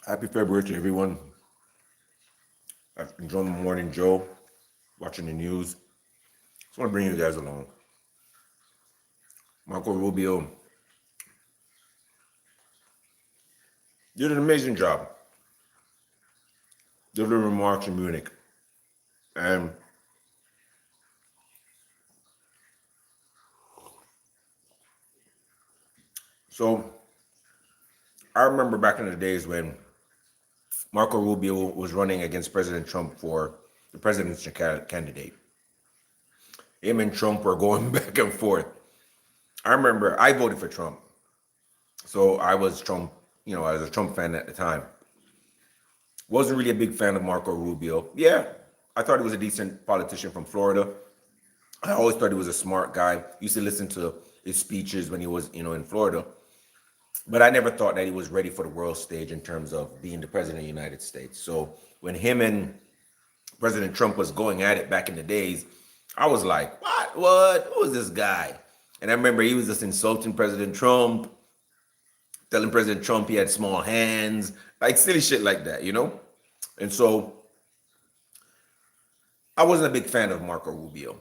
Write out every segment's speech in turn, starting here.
Happy February to everyone. I've enjoyed the morning, Joe, watching the news. Just want to bring you guys along. Marco Rubio did an amazing job. Delivering remarks in Munich. And so I remember back in the days when Marco Rubio was running against President Trump for the presidential candidate. Him and Trump were going back and forth. I remember I voted for Trump. So I was Trump, I was a Trump fan at the time. Wasn't really a big fan of Marco Rubio. Yeah, I thought he was a decent politician from Florida. I always thought he was a smart guy. Used to listen to his speeches when he was, in Florida. But I never thought that he was ready for the world stage in terms of being the president of the United States. So when him and President Trump was going at it back in the days, I was like, what? Who is this guy? And I remember he was just insulting President Trump, telling President Trump he had small hands, like silly shit like that, And so I wasn't a big fan of Marco Rubio.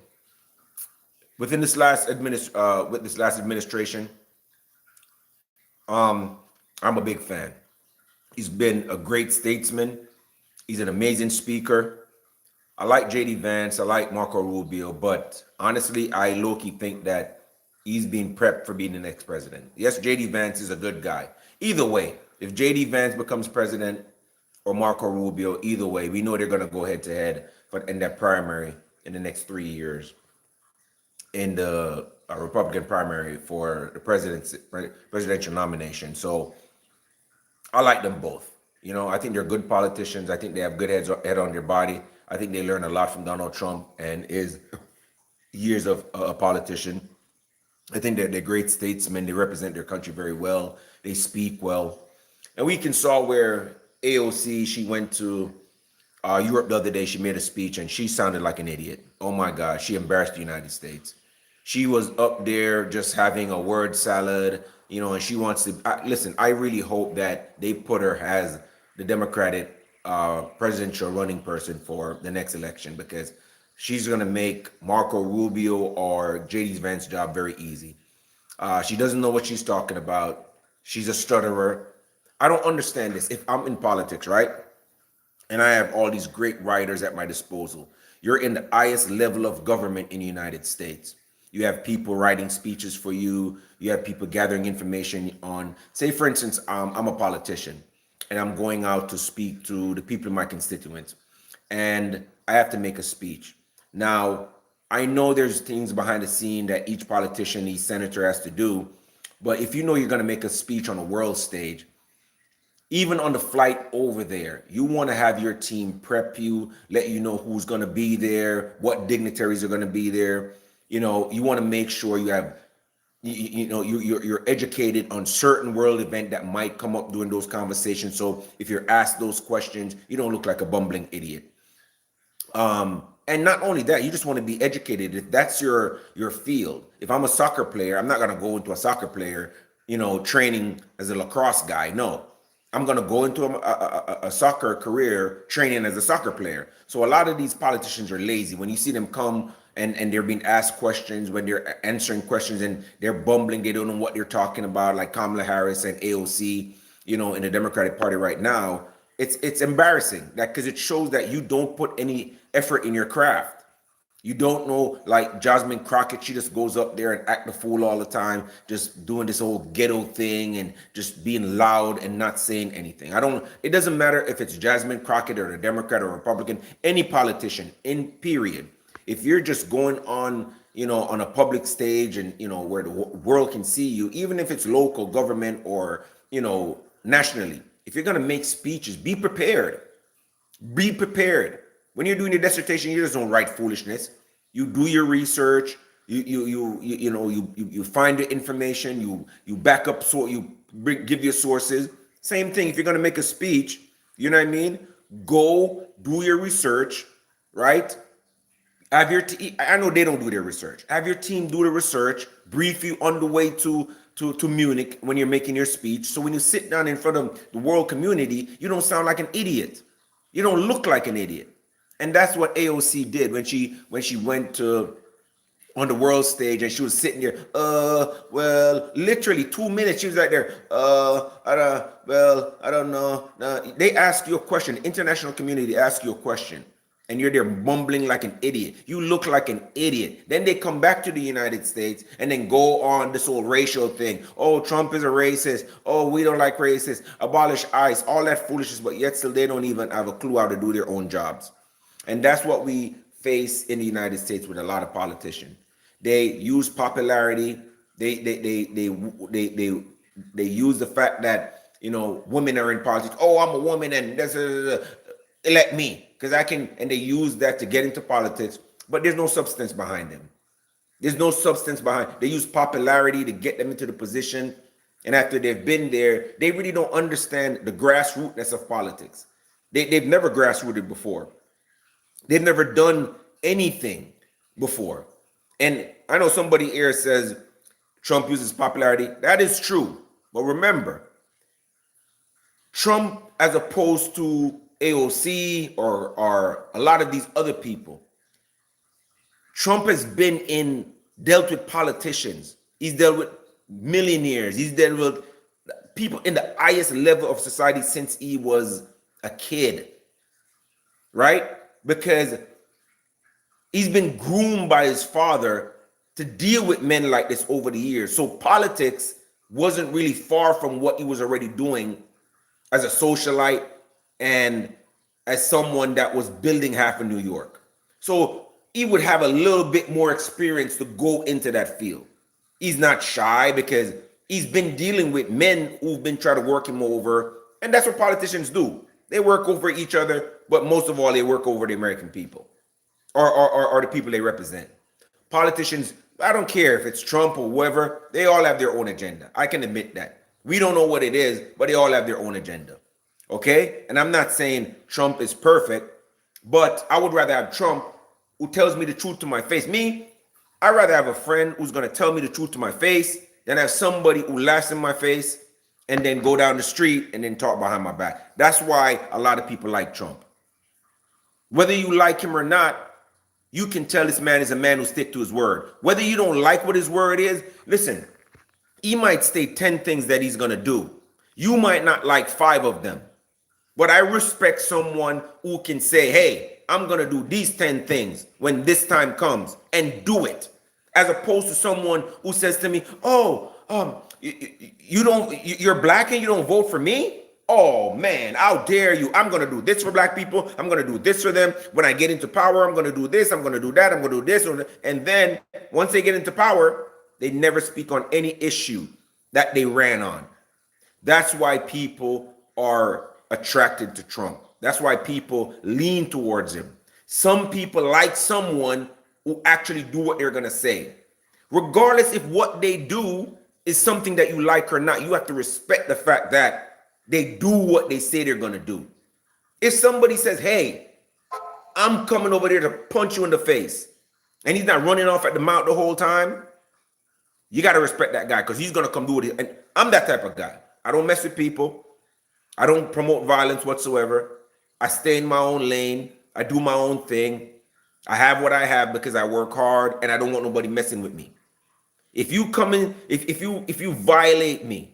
Within this last administration, I'm a big fan. He's been a great statesman. He's an amazing speaker. I like JD Vance. I like Marco Rubio, but honestly, I low-key think that he's being prepped for being the next president. Yes, JD Vance is a good guy. Either way, if JD Vance becomes president or Marco Rubio, either way, we know they're going to go head to head in that primary in the next 3 years in the Republican primary for the presidential nomination. So I like them both. I think they're good politicians. I think they have good head on their body. I think they learn a lot from Donald Trump and his years of a politician. I think they're great statesmen. They represent their country very well. They speak well. And we can saw where AOC, she went to Europe the other day. She made a speech and she sounded like an idiot. Oh my God, she embarrassed the United States. She was up there just having a word salad, and she wants to listen. I really hope that they put her as the Democratic presidential running person for the next election, because she's going to make Marco Rubio or JD Vance's job very easy. She doesn't know what she's talking about. She's a stutterer. I don't understand this. If I'm in politics, right, and I have all these great writers at my disposal, you're in the highest level of government in the United States. You have people writing speeches for you. You have people gathering information on, say, for instance, I'm a politician and I'm going out to speak to the people in my constituents and I have to make a speech. Now, I know there's things behind the scene that each politician, each senator has to do. But if you know you're going to make a speech on a world stage, even on the flight over there, you want to have your team prep you, let you know who's going to be there, what dignitaries are going to be there. You want to make sure you have, you're educated on certain world event that might come up during those conversations. So if you're asked those questions, you don't look like a bumbling idiot. And not only that, you just want to be educated. If that's your field. If I'm a soccer player, I'm not going to go into a soccer player, training as a lacrosse guy. No, I'm going to go into a soccer career training as a soccer player. So a lot of these politicians are lazy. When you see them come and they're being asked questions, when they're answering questions and they're bumbling, they don't know what they're talking about, like Kamala Harris and AOC, in the Democratic Party right now. It's embarrassing because it shows that you don't put any effort in your craft. You don't know, like Jasmine Crockett, she just goes up there and act the fool all the time, just doing this whole ghetto thing and just being loud and not saying anything. It doesn't matter if it's Jasmine Crockett or a Democrat or Republican, any politician, in period. If you're just going on, on a public stage and, where the world can see you, even if it's local government or, nationally, if you're going to make speeches, be prepared. Be prepared. When you're doing your dissertation, you just don't write foolishness. You do your research. You find the information. You back up. So give your sources. Same thing. If you're going to make a speech, you know what I mean? Go do your research, right? Have your I know they don't do their research. Have your team do the research. Brief you on the way to to Munich when you're making your speech. So when you sit down in front of the world community, you don't sound like an idiot. You don't look like an idiot. And that's what AOC did when she went to on the world stage and she was sitting there. Well, literally 2 minutes she was right there. I don't know. They ask you a question. The international community ask you a question, and you're there mumbling like an idiot. You look like an idiot. Then they come back to the United States and then go on this whole racial thing. Oh, Trump is a racist. Oh, we don't like racists. Abolish ICE. All that foolishness, but yet still they don't even have a clue how to do their own jobs. And that's what we face in the United States with a lot of politicians. They use popularity. They use the fact that, you know, women are in politics. Oh, I'm a woman and that's elect me because I can. And they use that to get into politics, but there's no substance behind them. There's no substance behind. They use popularity to get them into the position, and after they've been there, they really don't understand the grassrootsness of politics. They've never grassrooted before. They've never done anything before. And I know somebody here says Trump uses popularity. That is true. But remember, Trump, as opposed to AOC or a lot of these other people, Trump has dealt with politicians. He's dealt with millionaires. He's dealt with people in the highest level of society since he was a kid, right? Because he's been groomed by his father to deal with men like this over the years. So politics wasn't really far from what he was already doing as a socialite and as someone that was building half of New York. So he would have a little bit more experience to go into that field. He's not shy because he's been dealing with men who've been trying to work him over. And that's what politicians do. They work over each other, but most of all, they work over the American people or the people they represent. Politicians, I don't care if it's Trump or whoever, they all have their own agenda. I can admit that. We don't know what it is, but they all have their own agenda. Okay? And I'm not saying Trump is perfect, but I would rather have Trump who tells me the truth to my face. Me, I'd rather have a friend who's going to tell me the truth to my face than have somebody who laughs in my face and then go down the street and then talk behind my back. That's why a lot of people like Trump. Whether you like him or not, you can tell this man is a man who sticks to his word. Whether you don't like what his word is, listen, he might state 10 things that he's going to do. You might not like 5 of them. But I respect someone who can say, hey, I'm going to do these 10 things when this time comes and do it. As opposed to someone who says to me, oh, you're black and you don't vote for me? Oh man, how dare you? I'm going to do this for black people. I'm going to do this for them. When I get into power, I'm going to do this. I'm going to do that. I'm going to do this. And then once they get into power, they never speak on any issue that they ran on. That's why people are attracted to Trump. That's why people lean towards him. Some people like someone who actually do what they're going to say. Regardless if what they do is something that you like or not, you have to respect the fact that they do what they say they're going to do. If somebody says, hey, I'm coming over there to punch you in the face, and he's not running off at the mouth the whole time, you got to respect that guy because he's going to come do it. And I'm that type of guy. I don't mess with people. I don't promote violence whatsoever. I stay in my own lane. I do my own thing. I have what I have because I work hard and I don't want nobody messing with me. If you come in, if you violate me,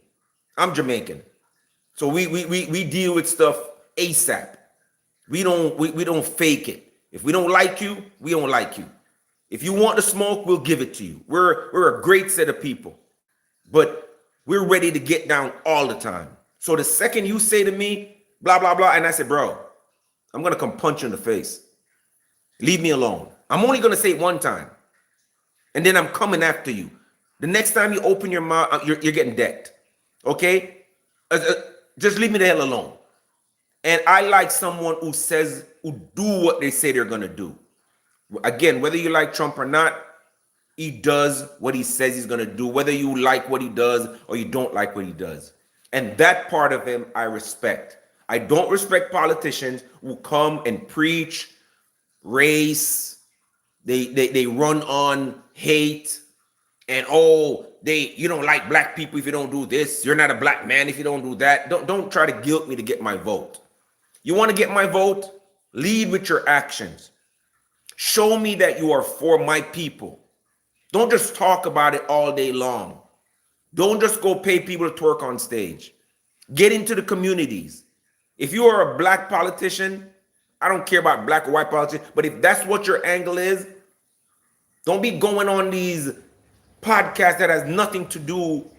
I'm Jamaican. So we deal with stuff ASAP. We don't fake it. If we don't like you, we don't like you. If you want the smoke, we'll give it to you. We're a great set of people. But we're ready to get down all the time. So the second you say to me, blah, blah, blah, and I say, bro, I'm going to come punch you in the face. Leave me alone. I'm only going to say it one time. And then I'm coming after you. The next time you open your mouth, you're getting decked. Okay? Just leave me the hell alone. And I like someone who do what they say they're going to do. Again, whether you like Trump or not, he does what he says he's going to do, whether you like what he does or you don't like what he does. And that part of him, I respect. I don't respect politicians who come and preach race. They run on hate and oh, you don't like black people if you don't do this. You're not a black man if you don't do that. Don't try to guilt me to get my vote. You want to get my vote? Lead with your actions. Show me that you are for my people. Don't just talk about it all day long. Don't just go pay people to twerk on stage. Get into the communities. If you are a black politician, I don't care about black or white politicians, but if that's what your angle is, don't be going on these podcasts that has nothing to do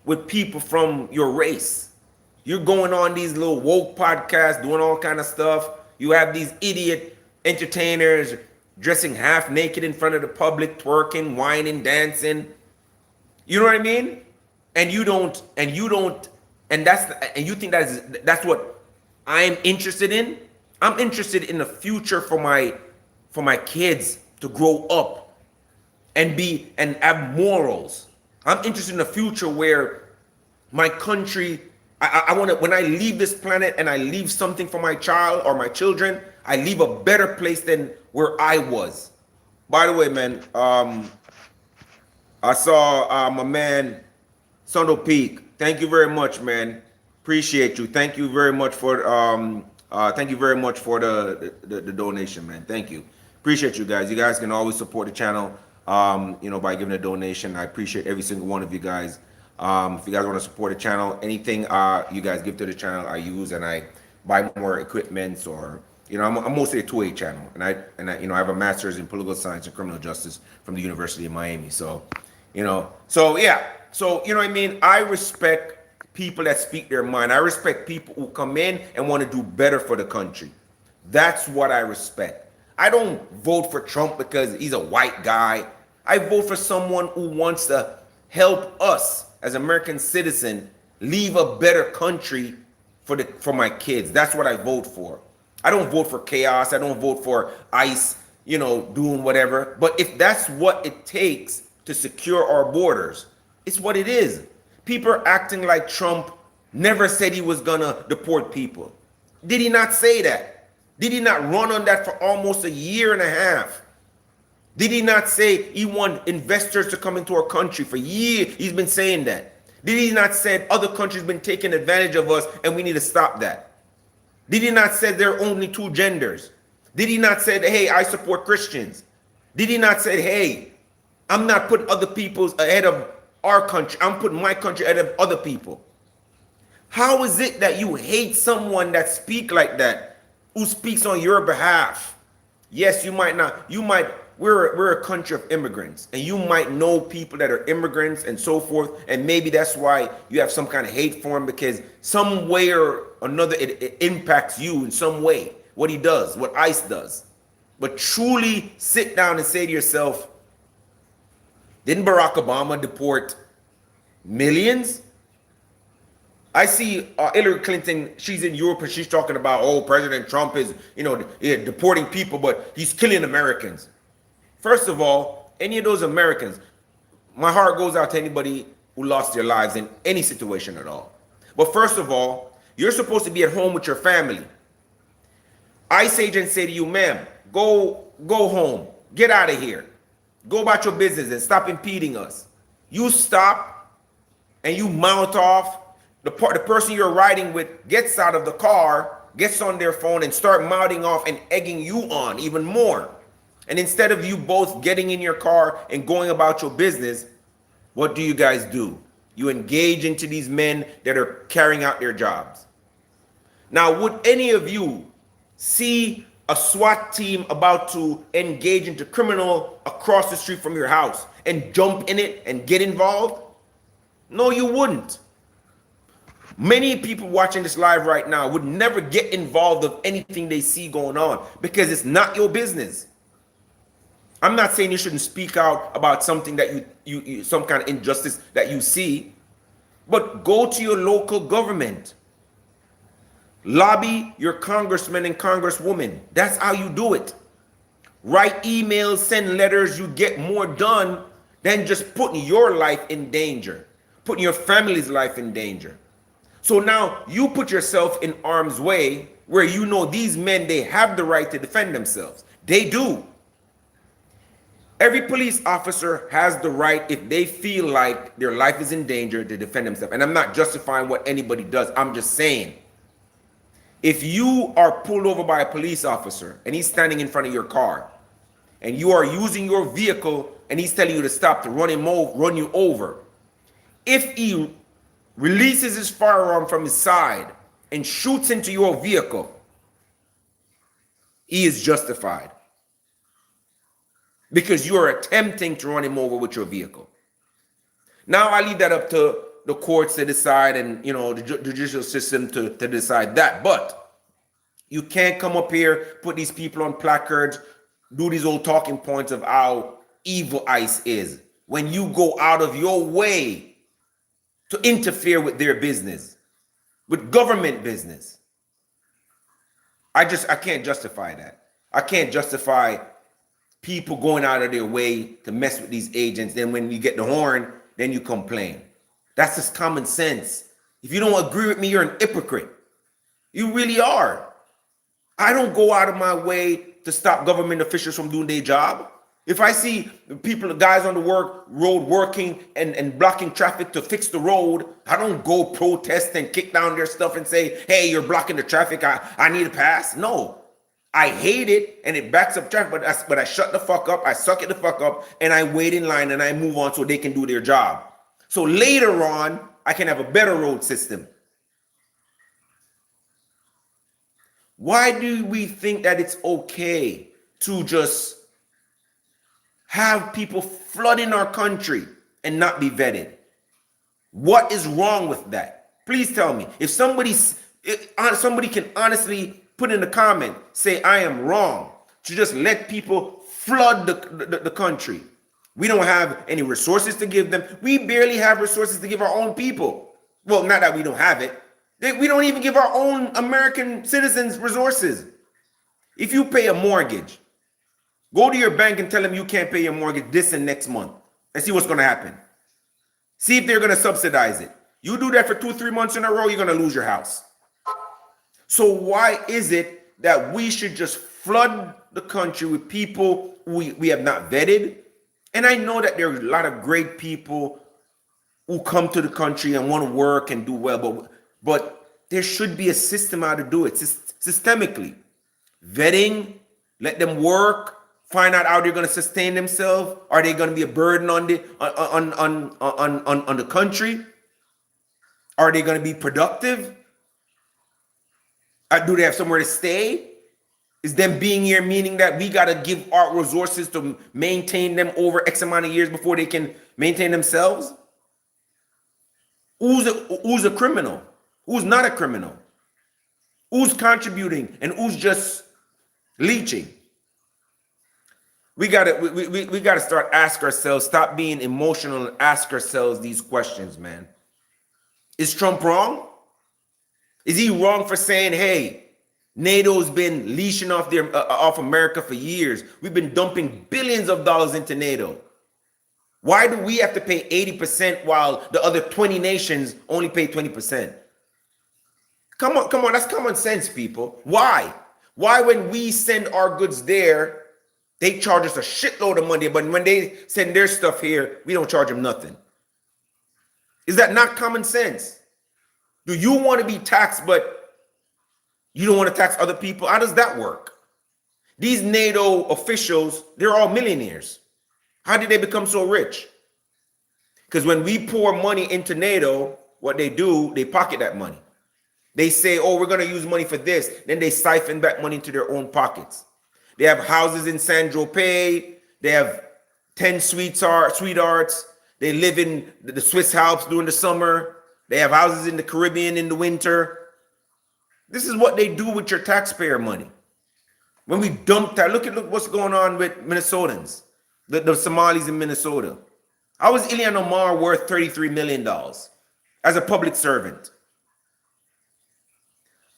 with people from your race. You're going on these little woke podcasts, doing all kind of stuff. You have these idiot entertainers dressing half naked in front of the public, twerking, whining, dancing. You know what I mean? And you think that's what I'm interested in. I'm interested in the future for my kids to grow up and have morals. I'm interested in a future where my country, I want to, when I leave this planet and I leave something for my child or my children, I leave a better place than where I was. By the way, man, I saw my man Sundo Peak. Thank you very much, man. Appreciate you. Thank you very much for the donation, man. Thank you. Appreciate you guys. You guys can always support the channel, by giving a donation. I appreciate every single one of you guys. If you guys want to support the channel, anything you guys give to the channel, I use and I buy more equipment, or I'm mostly a 2A channel, and I have a master's in political science and criminal justice from the University of Miami. So, yeah. So, you know what I mean? I respect people that speak their mind. I respect people who come in and want to do better for the country. That's what I respect. I don't vote for Trump because he's a white guy. I vote for someone who wants to help us as American citizens leave a better country for my kids. That's what I vote for. I don't vote for chaos. I don't vote for ICE, doing whatever. But if that's what it takes to secure our borders, it's what it is. People are acting like Trump never said he was gonna deport people. Did he not say that? Did he not run on that for almost a year and a half? Did he not say he want investors to come into our country for years? He's been saying that. Did he not say other countries been taking advantage of us and we need to stop that? Did he not say there are only two genders? Did he not say, hey, I support Christians? Did he not say, hey, I'm not putting other people's ahead of our country. I'm putting my country ahead of other people. How is it that you hate someone that speak like that, who speaks on your behalf? Yes, we're a country of immigrants, and you might know people that are immigrants and so forth, and maybe that's why you have some kind of hate for him, because some way or another it impacts you in some way, what he does, what ICE does. But truly sit down and say to yourself, didn't Barack Obama deport millions? I see Hillary Clinton, she's in Europe and she's talking about, oh, President Trump is, deporting people, but he's killing Americans. First of all, any of those Americans, my heart goes out to anybody who lost their lives in any situation at all. But first of all, you're supposed to be at home with your family. ICE agents say to you, ma'am, go home, get out of here. Go about your business and stop impeding us. You stop and you mount off. The person you're riding with gets out of the car, gets on their phone and start mounting off and egging you on even more. And instead of you both getting in your car and going about your business, what do you guys do? You engage into these men that are carrying out their jobs. Now, would any of you see a SWAT team about to engage into criminal across the street from your house and jump in it and get involved? No, you wouldn't. Many people watching this live right now would never get involved of anything they see going on because it's not your business. I'm not saying you shouldn't speak out about something that you some kind of injustice that you see, but go to your local government. Lobby your congressman and congresswoman. That's how you do it. Write emails, send letters. You get more done than just putting your life in danger, putting your family's life in danger. So now you put yourself in harm's way where these men, they have the right to defend themselves. They do. Every police officer has the right, if they feel like their life is in danger, to defend themselves. And I'm not justifying what anybody does. I'm just saying, if you are pulled over by a police officer and he's standing in front of your car and you are using your vehicle and he's telling you to stop, to run you over, if he releases his firearm from his side and shoots into your vehicle, he is justified, because you are attempting to run him over with your vehicle. Now I leave that up to the courts to decide, and the judicial system to decide that. But you can't come up here, put these people on placards, do these old talking points of how evil ICE is, when you go out of your way to interfere with their business, with government business. I can't justify that. I can't justify people going out of their way to mess with these agents. Then when you get the horn, then you complain. That's just common sense. If you don't agree with me, you're an hypocrite. You really are. I don't go out of my way to stop government officials from doing their job. If I see people, guys on the road working and blocking traffic to fix the road, I don't go protest and kick down their stuff and say, hey, you're blocking the traffic, I need a pass. No, I hate it and it backs up traffic, but I shut the fuck up, I suck it the fuck up, and I wait in line and I move on so they can do their job. So later on, I can have a better road system. Why do we think that it's okay to just have people flooding our country and not be vetted? What is wrong with that? Please tell me. If somebody can honestly put in the comment, say I am wrong to just let people flood the country. We don't have any resources to give them. We barely have resources to give our own people. Well, not that we don't have it. We don't even give our own American citizens resources. If you pay a mortgage, go to your bank and tell them you can't pay your mortgage this and next month and see what's going to happen. See if they're going to subsidize it. You do that for 2-3 months in a row, you're going to lose your house. So why is it that we should just flood the country with people we have not vetted? And I know that there are a lot of great people who come to the country and want to work and do well, but there should be a system how to do it systemically. Vetting, let them work, find out how they're going to sustain themselves. Are they going to be a burden on the country? Are they going to be productive? Do they have somewhere to stay? Is them being here meaning that we got to give our resources to maintain them over X amount of years before they can maintain themselves? Who's a criminal? Who's not a criminal? Who's contributing and who's just leeching? We gotta start asking ourselves, stop being emotional and ask ourselves these questions, man. Is Trump wrong? Is he wrong for saying, hey, NATO's been leashing off America for years. We've been dumping billions of dollars into NATO. Why do we have to pay 80% while the other 20 nations only pay 20%? Come on, that's common sense, people. Why? Why when we send our goods there, they charge us a shitload of money, but when they send their stuff here, we don't charge them nothing? Is that not common sense? Do you want to be taxed, but you don't want to tax other people? How does that work? These NATO officials, they're all millionaires. How did they become so rich? Because when we pour money into NATO, what they do, they pocket that money. They say, oh, we're going to use money for this. Then they siphon back money into their own pockets. They have houses in San Tropez. They have 10 sweethearts. They live in the Swiss Alps during the summer. They have houses in the Caribbean in the winter. This is what they do with your taxpayer money. When we dump that, look what's going on with Minnesotans, the Somalis in Minnesota. How is Ilhan Omar worth $33 million as a public servant?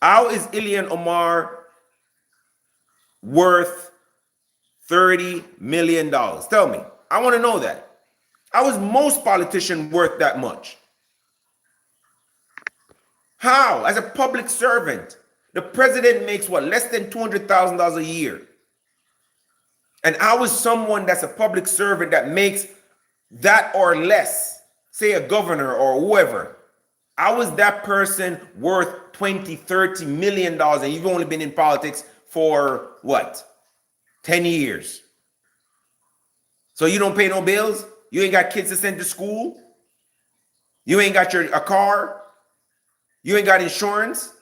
How is Ilhan Omar worth $30 million? Tell me. I want to know that. How is most politicians worth that much? How? As a public servant, the president makes what, less than $200,000 a year. And how is someone that's a public servant that makes that or less, say a governor or whoever, how is that person worth 20, 30 million dollars and you've only been in politics for what? 10 years. So you don't pay no bills? You ain't got kids to send to school? You ain't got a car? You ain't got insurance?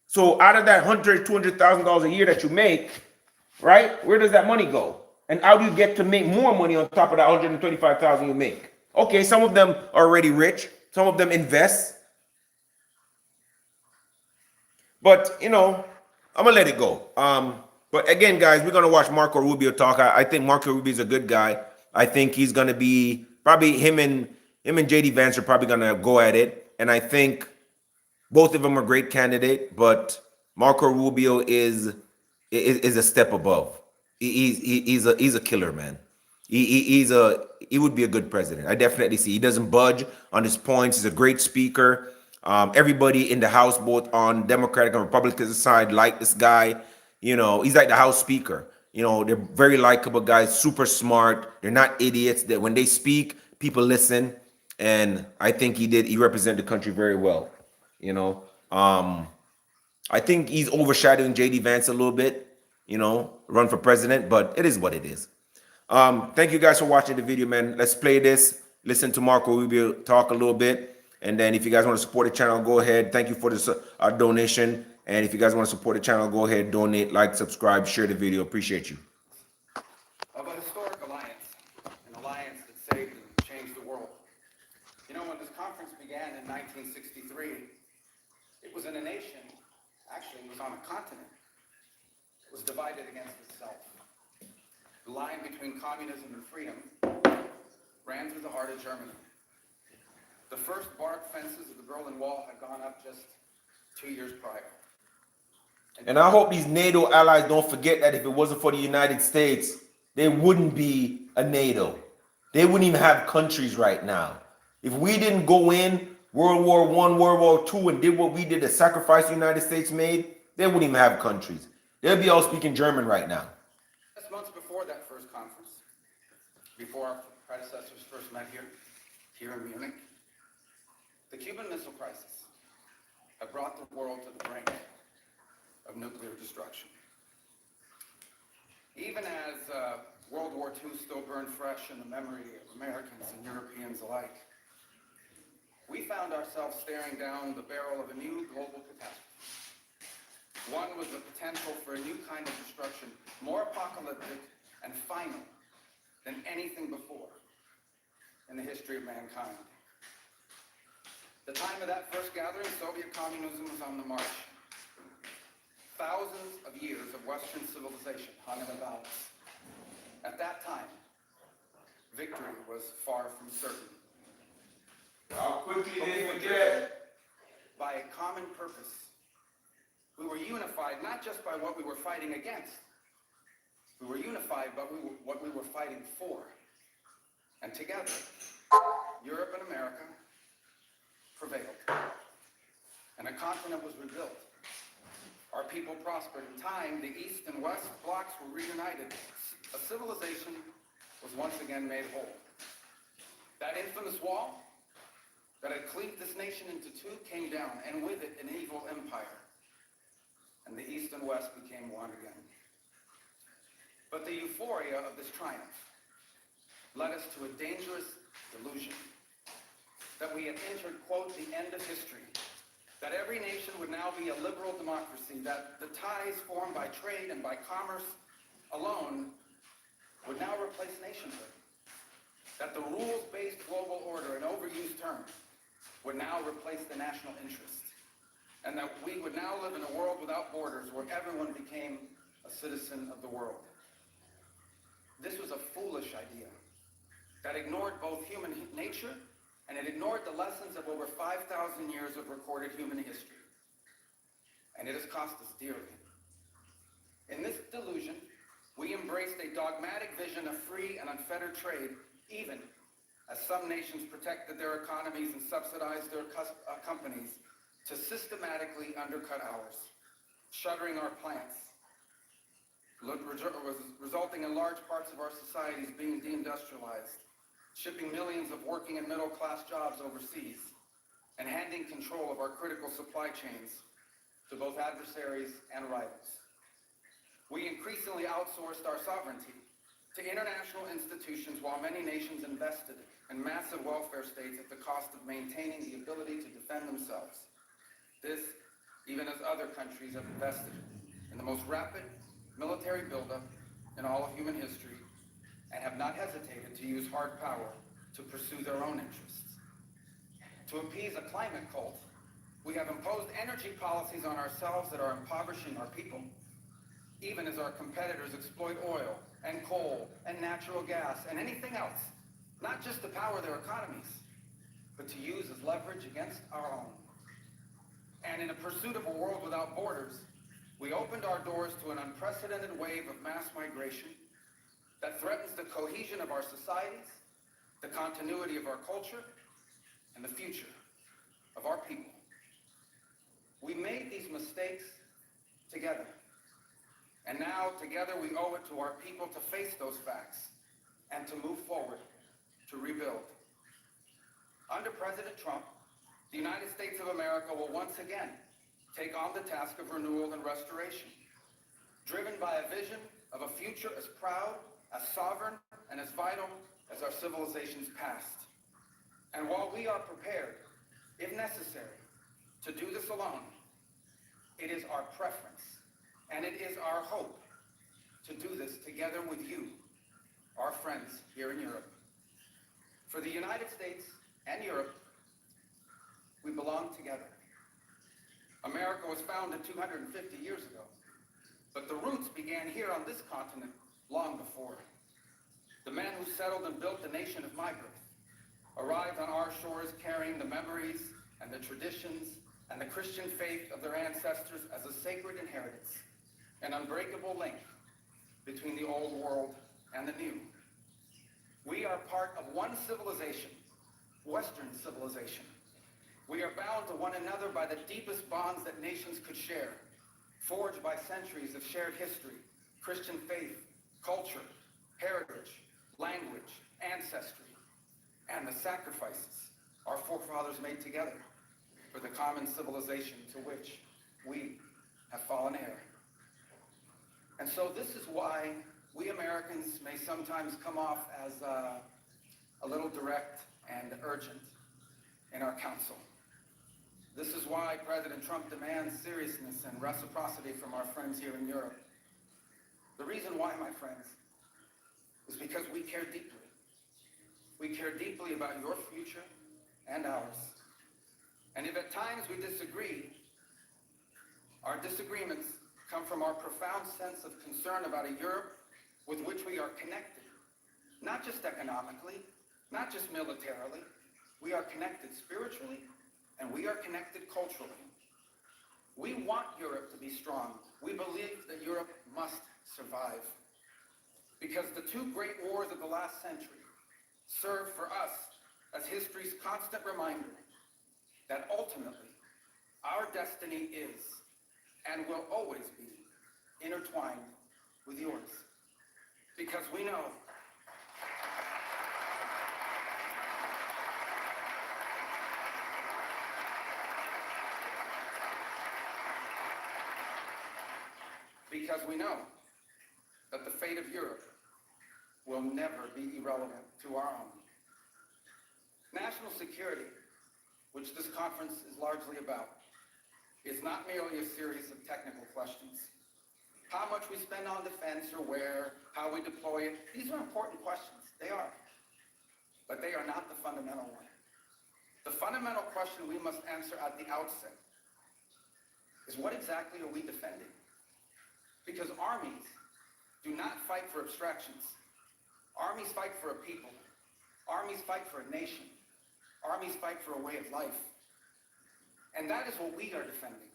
So out of that $100,000, $200,000 a year that you make, right? Where does that money go? And how do you get to make more money on top of that $125,000 you make? Okay, some of them are already rich. Some of them invest. But, you know, I'm going to let it go. But again, guys, we're going to watch Marco Rubio talk. I think Marco Rubio is a good guy. I think he's going to be probably him and JD Vance are probably going to go at it. And I think both of them are great candidates, but Marco Rubio is a step above. He's a killer, man. He would be a good president. I definitely see. He doesn't budge on his points. He's a great speaker. Everybody in the House, both on Democratic and Republican side, like this guy. You know, he's like the House Speaker. You know, they're very likable guys, super smart. They're not idiots. That when they speak, people listen. And I think he represented the country very well. You know, I think he's overshadowing JD Vance a little bit, you know, run for president, but it is what it is. Thank you guys for watching the video, man. Let's play this. Listen to Marco Rubio talk a little bit. And then if you guys want to support the channel, go ahead. Thank you for this donation. And if you guys want to support the channel, go ahead, donate, like, subscribe, share the video. Appreciate you. Of a historic alliance, an alliance that saved and changed the world. You know, when this conference began in 1963, it was in a nation, actually it was on a continent. It was divided against itself. The line between communism and freedom ran through the heart of Germany. The first bark fences of the Berlin Wall had gone up just 2 years prior. And I hope these NATO allies don't forget that if it wasn't for the United States, there wouldn't be a NATO. They wouldn't even have countries right now. If we didn't go in World War I, World War II, and did what we did, the sacrifice the United States made, they wouldn't even have countries. They'll be all speaking German right now. Just months before that first conference, before our predecessors first met here in Munich, the Cuban Missile Crisis had brought the world to the brink of nuclear destruction. Even as World War II still burned fresh in the memory of Americans and Europeans alike, we found ourselves staring down the barrel of a new global catastrophe. One with the potential for a new kind of destruction, more apocalyptic and final than anything before in the history of mankind. The time of that first gathering, Soviet communism was on the march. Thousands of years of Western civilization hung in the balance. At that time, victory was far from certain. How quickly But we they were forget. driven by a common purpose. We were unified not just by what we were fighting against. We were unified by what we were fighting for. And together, Europe and America prevailed. And a continent was rebuilt. Our people prospered. In time, the East and West blocks were reunited. A civilization was once again made whole. That infamous wall that had cleaved this nation into two came down, and with it an evil empire. And the East and West became one again. But the euphoria of this triumph led us to a dangerous delusion that we had entered, quote, the end of history, that every nation would now be a liberal democracy, that the ties formed by trade and by commerce alone would now replace nationhood, that the rules-based global order, an overused term, would now replace the national interest, and that we would now live in a world without borders where everyone became a citizen of the world. This was a foolish idea that ignored both human nature and it ignored the lessons of over 5,000 years of recorded human history. And it has cost us dearly. In this delusion, we embraced a dogmatic vision of free and unfettered trade, even as some nations protected their economies and subsidized their companies to systematically undercut ours, shuttering our plants, resulting in large parts of our societies being deindustrialized, shipping millions of working and middle-class jobs overseas, and handing control of our critical supply chains to both adversaries and rivals. We increasingly outsourced our sovereignty to international institutions while many nations invested in massive welfare states at the cost of maintaining the ability to defend themselves. This, even as other countries have invested in the most rapid military buildup in all of human history and have not hesitated to use hard power to pursue their own interests. To appease a climate cult, we have imposed energy policies on ourselves that are impoverishing our people, even as our competitors exploit oil and coal and natural gas and anything else, not just to power their economies, but to use as leverage against our own. And in a pursuit of a world without borders, we opened our doors to an unprecedented wave of mass migration that threatens the cohesion of our societies, the continuity of our culture, and the future of our people. We made these mistakes together. And now, together, we owe it to our people to face those facts and to move forward to rebuild. Under President Trump, the United States of America will once again take on the task of renewal and restoration, driven by a vision of a future as proud, as sovereign, and as vital as our civilization's past. And while we are prepared, if necessary, to do this alone, it is our preference, and it is our hope to do this together with you, our friends here in Europe. For the United States and Europe, we belong together. America was founded 250 years ago, but the roots began here on this continent long before. The men who settled and built the nation of my birth arrived on our shores carrying the memories and the traditions and the Christian faith of their ancestors as a sacred inheritance, an unbreakable link between the old world and the new. We are part of one civilization, Western civilization. We are bound to one another by the deepest bonds that nations could share, forged by centuries of shared history, Christian faith, culture, heritage, language, ancestry, and the sacrifices our forefathers made together for the common civilization to which we have fallen heir. And so this is why we Americans may sometimes come off as a little direct and urgent in our counsel. This is why President Trump demands seriousness and reciprocity from our friends here in Europe. The reason why, my friends, is because we care deeply. We care deeply about your future and ours. And if at times we disagree, our disagreements come from our profound sense of concern about a Europe with which we are connected, not just economically, not just militarily. We are connected spiritually, and we are connected culturally. We want Europe to be strong. We believe that Europe must survive, because the two great wars of the last century serve for us as history's constant reminder that ultimately our destiny is and will always be intertwined with yours. Because we know that the fate of Europe will never be irrelevant to our own. National security, which this conference is largely about, is not merely a series of technical questions. How much we spend on defense or where, how we deploy it, these are important questions. They are. But they are not the fundamental one. The fundamental question we must answer at the outset is, what exactly are we defending? Because armies do not fight for abstractions. Armies fight for a people. Armies fight for a nation. Armies fight for a way of life. And that is what we are defending.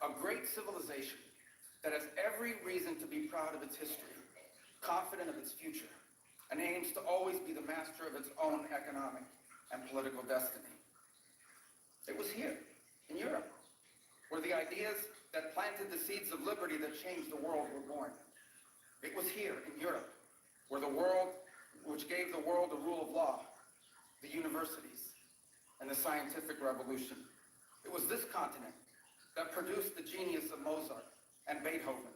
A great civilization that has every reason to be proud of its history, confident of its future, and aims to always be the master of its own economic and political destiny. It was here, in Europe, where the ideas that planted the seeds of liberty that changed the world were born. It was here in Europe which gave the world the rule of law, the universities, and the scientific revolution. It was this continent that produced the genius of Mozart and Beethoven,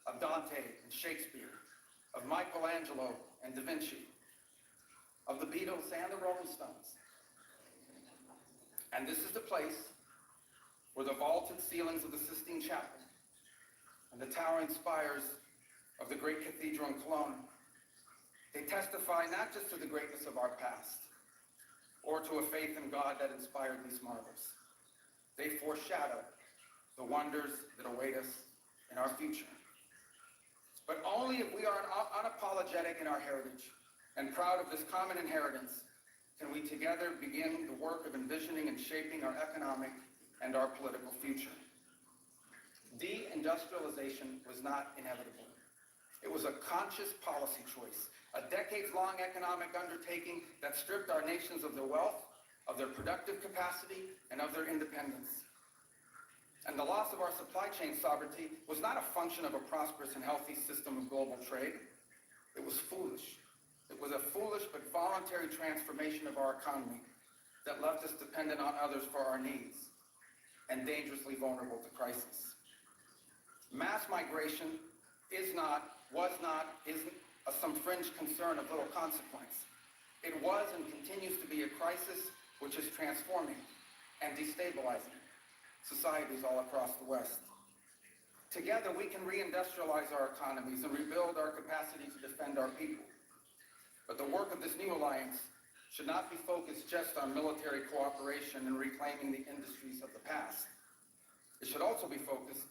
of Dante and Shakespeare, of Michelangelo and Da Vinci, of the Beatles and the Rolling Stones. And this is the place where the vaulted ceilings of the Sistine Chapel and the towering spires of the great cathedral in Cologne, they testify not just to the greatness of our past or to a faith in God that inspired these marvels. They foreshadow the wonders that await us in our future. But only if we are unapologetic in our heritage and proud of this common inheritance can we together begin the work of envisioning and shaping our economic and our political future. Deindustrialization was not inevitable. It was a conscious policy choice, a decades-long economic undertaking that stripped our nations of their wealth, of their productive capacity, and of their independence. And the loss of our supply chain sovereignty was not a function of a prosperous and healthy system of global trade. It was foolish. It was a foolish but voluntary transformation of our economy that left us dependent on others for our needs and dangerously vulnerable to crisis. Mass migration isn't some fringe concern of little consequence. It was and continues to be a crisis which is transforming and destabilizing societies all across the West. Together, we can reindustrialize our economies and rebuild our capacity to defend our people. But the work of this new alliance should not be focused just on military cooperation and reclaiming the industries of the past. It should also be focused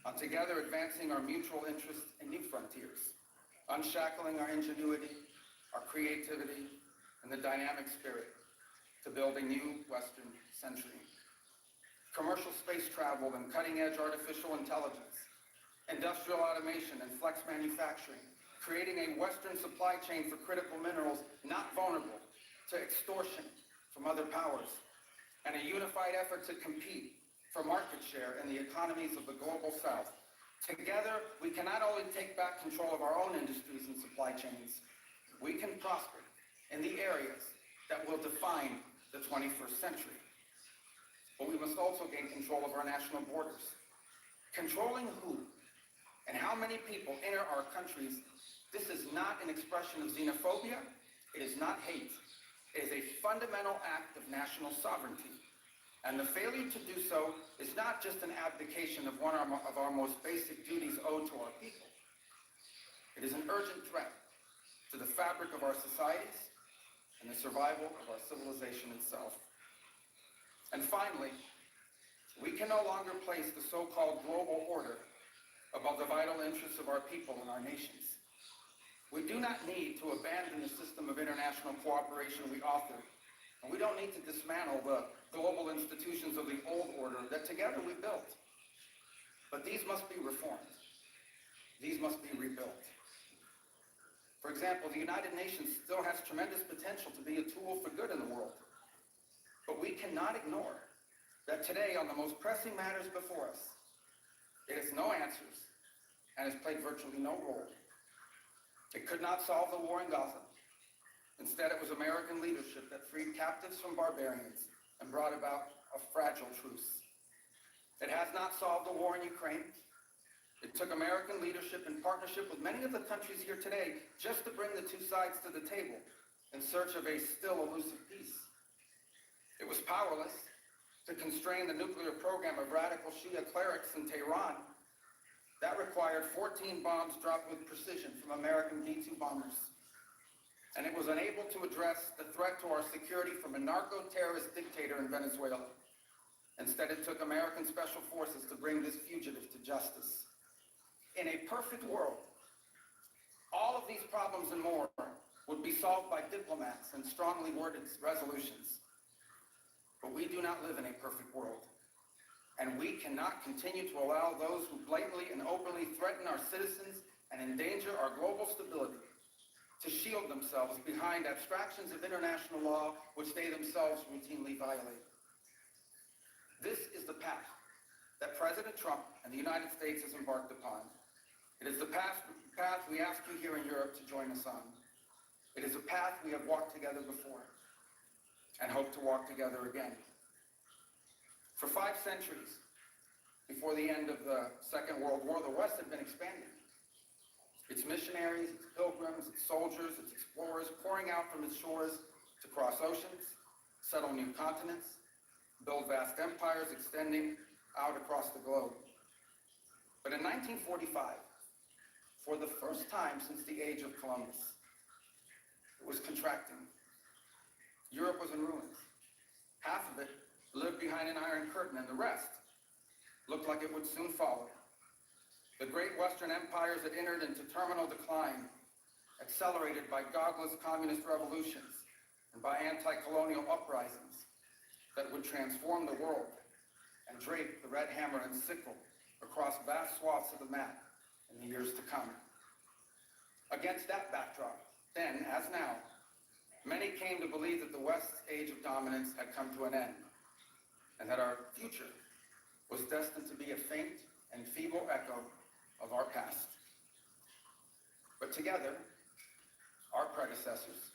on together advancing our mutual interest in new frontiers, unshackling our ingenuity, our creativity, and the dynamic spirit to build a new Western century. Commercial space travel and cutting-edge artificial intelligence, industrial automation and flex manufacturing, creating a Western supply chain for critical minerals not vulnerable to extortion from other powers, and a unified effort to compete for market share in the economies of the global South. Together, we can not only take back control of our own industries and supply chains, we can prosper in the areas that will define the 21st century. But we must also gain control of our national borders. Controlling who and how many people enter our countries, this is not an expression of xenophobia, it is not hate. It is a fundamental act of national sovereignty. And the failure to do so is not just an abdication of one of our most basic duties owed to our people. It is an urgent threat to the fabric of our societies and the survival of our civilization itself. And finally, we can no longer place the so-called global order above the vital interests of our people and our nations. We do not need to abandon the system of international cooperation we authored, and we don't need to dismantle the global institutions of the old order that together we built. But these must be reformed. These must be rebuilt. For example, the United Nations still has tremendous potential to be a tool for good in the world. But we cannot ignore that today, on the most pressing matters before us, it has no answers and has played virtually no role. It could not solve the war in Gaza. Instead, it was American leadership that freed captives from barbarians and brought about a fragile truce. It has not solved the war in Ukraine. It took American leadership in partnership with many of the countries here today just to bring the two sides to the table in search of a still elusive peace. It was powerless to constrain the nuclear program of radical Shia clerics in Tehran. That required 14 bombs dropped with precision from American B-2 bombers. And it was unable to address the threat to our security from a narco-terrorist dictator in Venezuela. Instead, it took American special forces to bring this fugitive to justice. In a perfect world, all of these problems and more would be solved by diplomats and strongly worded resolutions. But we do not live in a perfect world. And we cannot continue to allow those who blatantly and openly threaten our citizens and endanger our global stability to shield themselves behind abstractions of international law which they themselves routinely violate. This is the path that President Trump and the United States has embarked upon. It is the path we ask you here in Europe to join us on. It is a path we have walked together before and hope to walk together again. For 5 centuries, before the end of the Second World War, the West had been expanding. Its missionaries, its pilgrims, its soldiers, its explorers pouring out from its shores to cross oceans, settle new continents, build vast empires extending out across the globe. But in 1945, for the first time since the age of Columbus, it was contracting. Europe was in ruins. Half of it lived behind an iron curtain, and the rest looked like it would soon follow. The great Western empires had entered into terminal decline, accelerated by godless communist revolutions and by anti-colonial uprisings that would transform the world and drape the red hammer and sickle across vast swaths of the map in the years to come. Against that backdrop, then as now, many came to believe that the West's age of dominance had come to an end, and that our future was destined to be a faint and feeble echo of our past. But together, our predecessors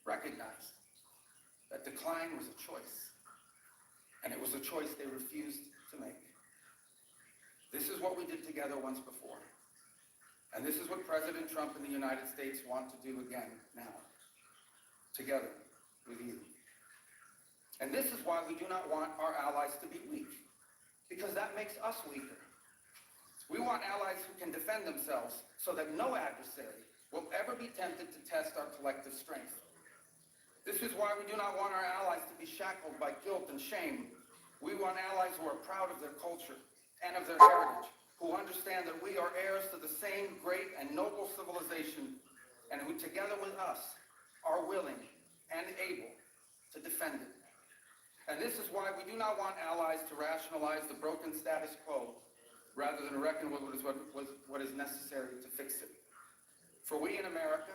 recognized that decline was a choice, and it was a choice they refused to make. This is what we did together once before, and this is what President Trump and the United States want to do again now, together with you. And this is why we do not want our allies to be weak, because that makes us weaker. We want allies who can defend themselves so that no adversary will ever be tempted to test our collective strength. This is why we do not want our allies to be shackled by guilt and shame. We want allies who are proud of their culture and of their heritage, who understand that we are heirs to the same great and noble civilization, and who together with us are willing and able to defend it. And this is why we do not want allies to rationalize the broken status quo rather than reckon with what is necessary to fix it. For we in America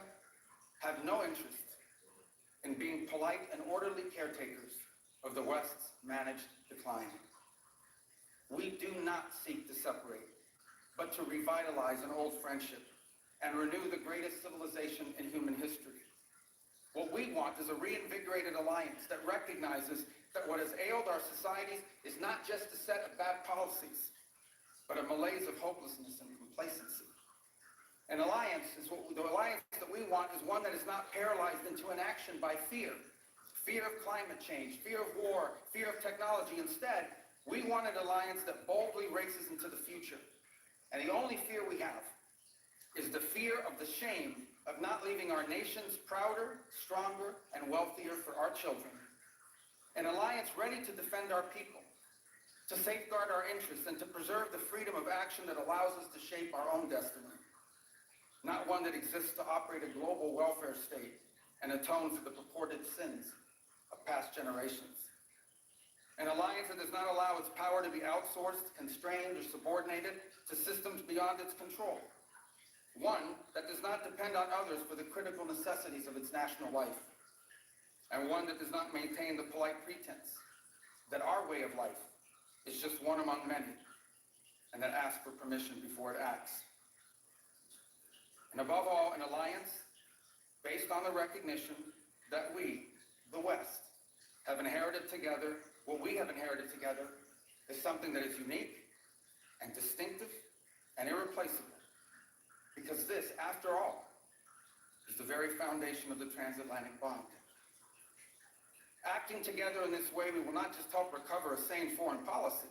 have no interest in being polite and orderly caretakers of the West's managed decline. We do not seek to separate, but to revitalize an old friendship and renew the greatest civilization in human history. What we want is a reinvigorated alliance that recognizes that what has ailed our societies is not just a set of bad policies, but a malaise of hopelessness and complacency. The alliance that we want is one that is not paralyzed into inaction by fear. Fear of climate change, fear of war, fear of technology. Instead, we want an alliance that boldly races into the future. And the only fear we have is the fear of the shame of not leaving our nations prouder, stronger, and wealthier for our children. An alliance ready to defend our people, to safeguard our interests, and to preserve the freedom of action that allows us to shape our own destiny. Not one that exists to operate a global welfare state and atone for the purported sins of past generations. An alliance that does not allow its power to be outsourced, constrained, or subordinated to systems beyond its control. One that does not depend on others for the critical necessities of its national life. And one that does not maintain the polite pretense that our way of life is just one among many, and that asks for permission before it acts. And above all, an alliance based on the recognition that we, the West, have inherited together. What we have inherited together is something that is unique and distinctive and irreplaceable. Because this, after all, is the very foundation of the transatlantic bond. Acting together in this way, we will not just help recover a sane foreign policy.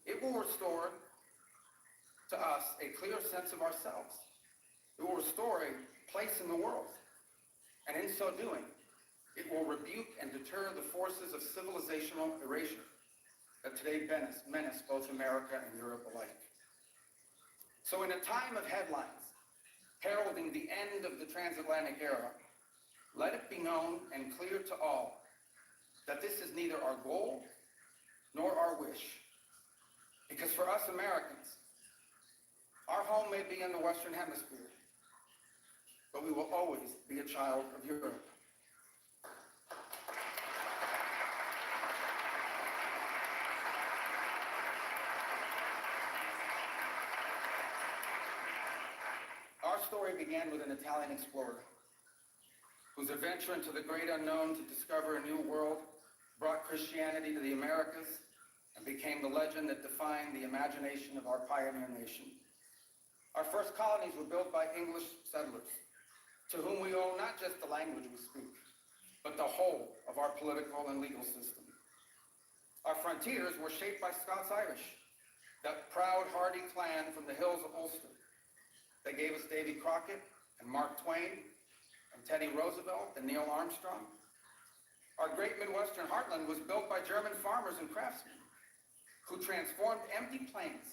It will restore to us a clear sense of ourselves. It will restore a place in the world. And in so doing, it will rebuke and deter the forces of civilizational erasure that today menace both America and Europe alike. So in a time of headlines heralding the end of the transatlantic era, let it be known and clear to all that this is neither our goal nor our wish. Because for us Americans, our home may be in the Western Hemisphere, but we will always be a child of Europe. story began with an Italian explorer whose adventure into the great unknown to discover a new world brought Christianity to the Americas and became the legend that defined the imagination of our pioneer nation. Our first colonies were built by English settlers, to whom we owe not just the language we speak, but the whole of our political and legal system. Our frontiers were shaped by Scots-Irish, that proud, hardy clan from the hills of Ulster. They gave us Davy Crockett and Mark Twain and Teddy Roosevelt and Neil Armstrong. Our great Midwestern heartland was built by German farmers and craftsmen who transformed empty plains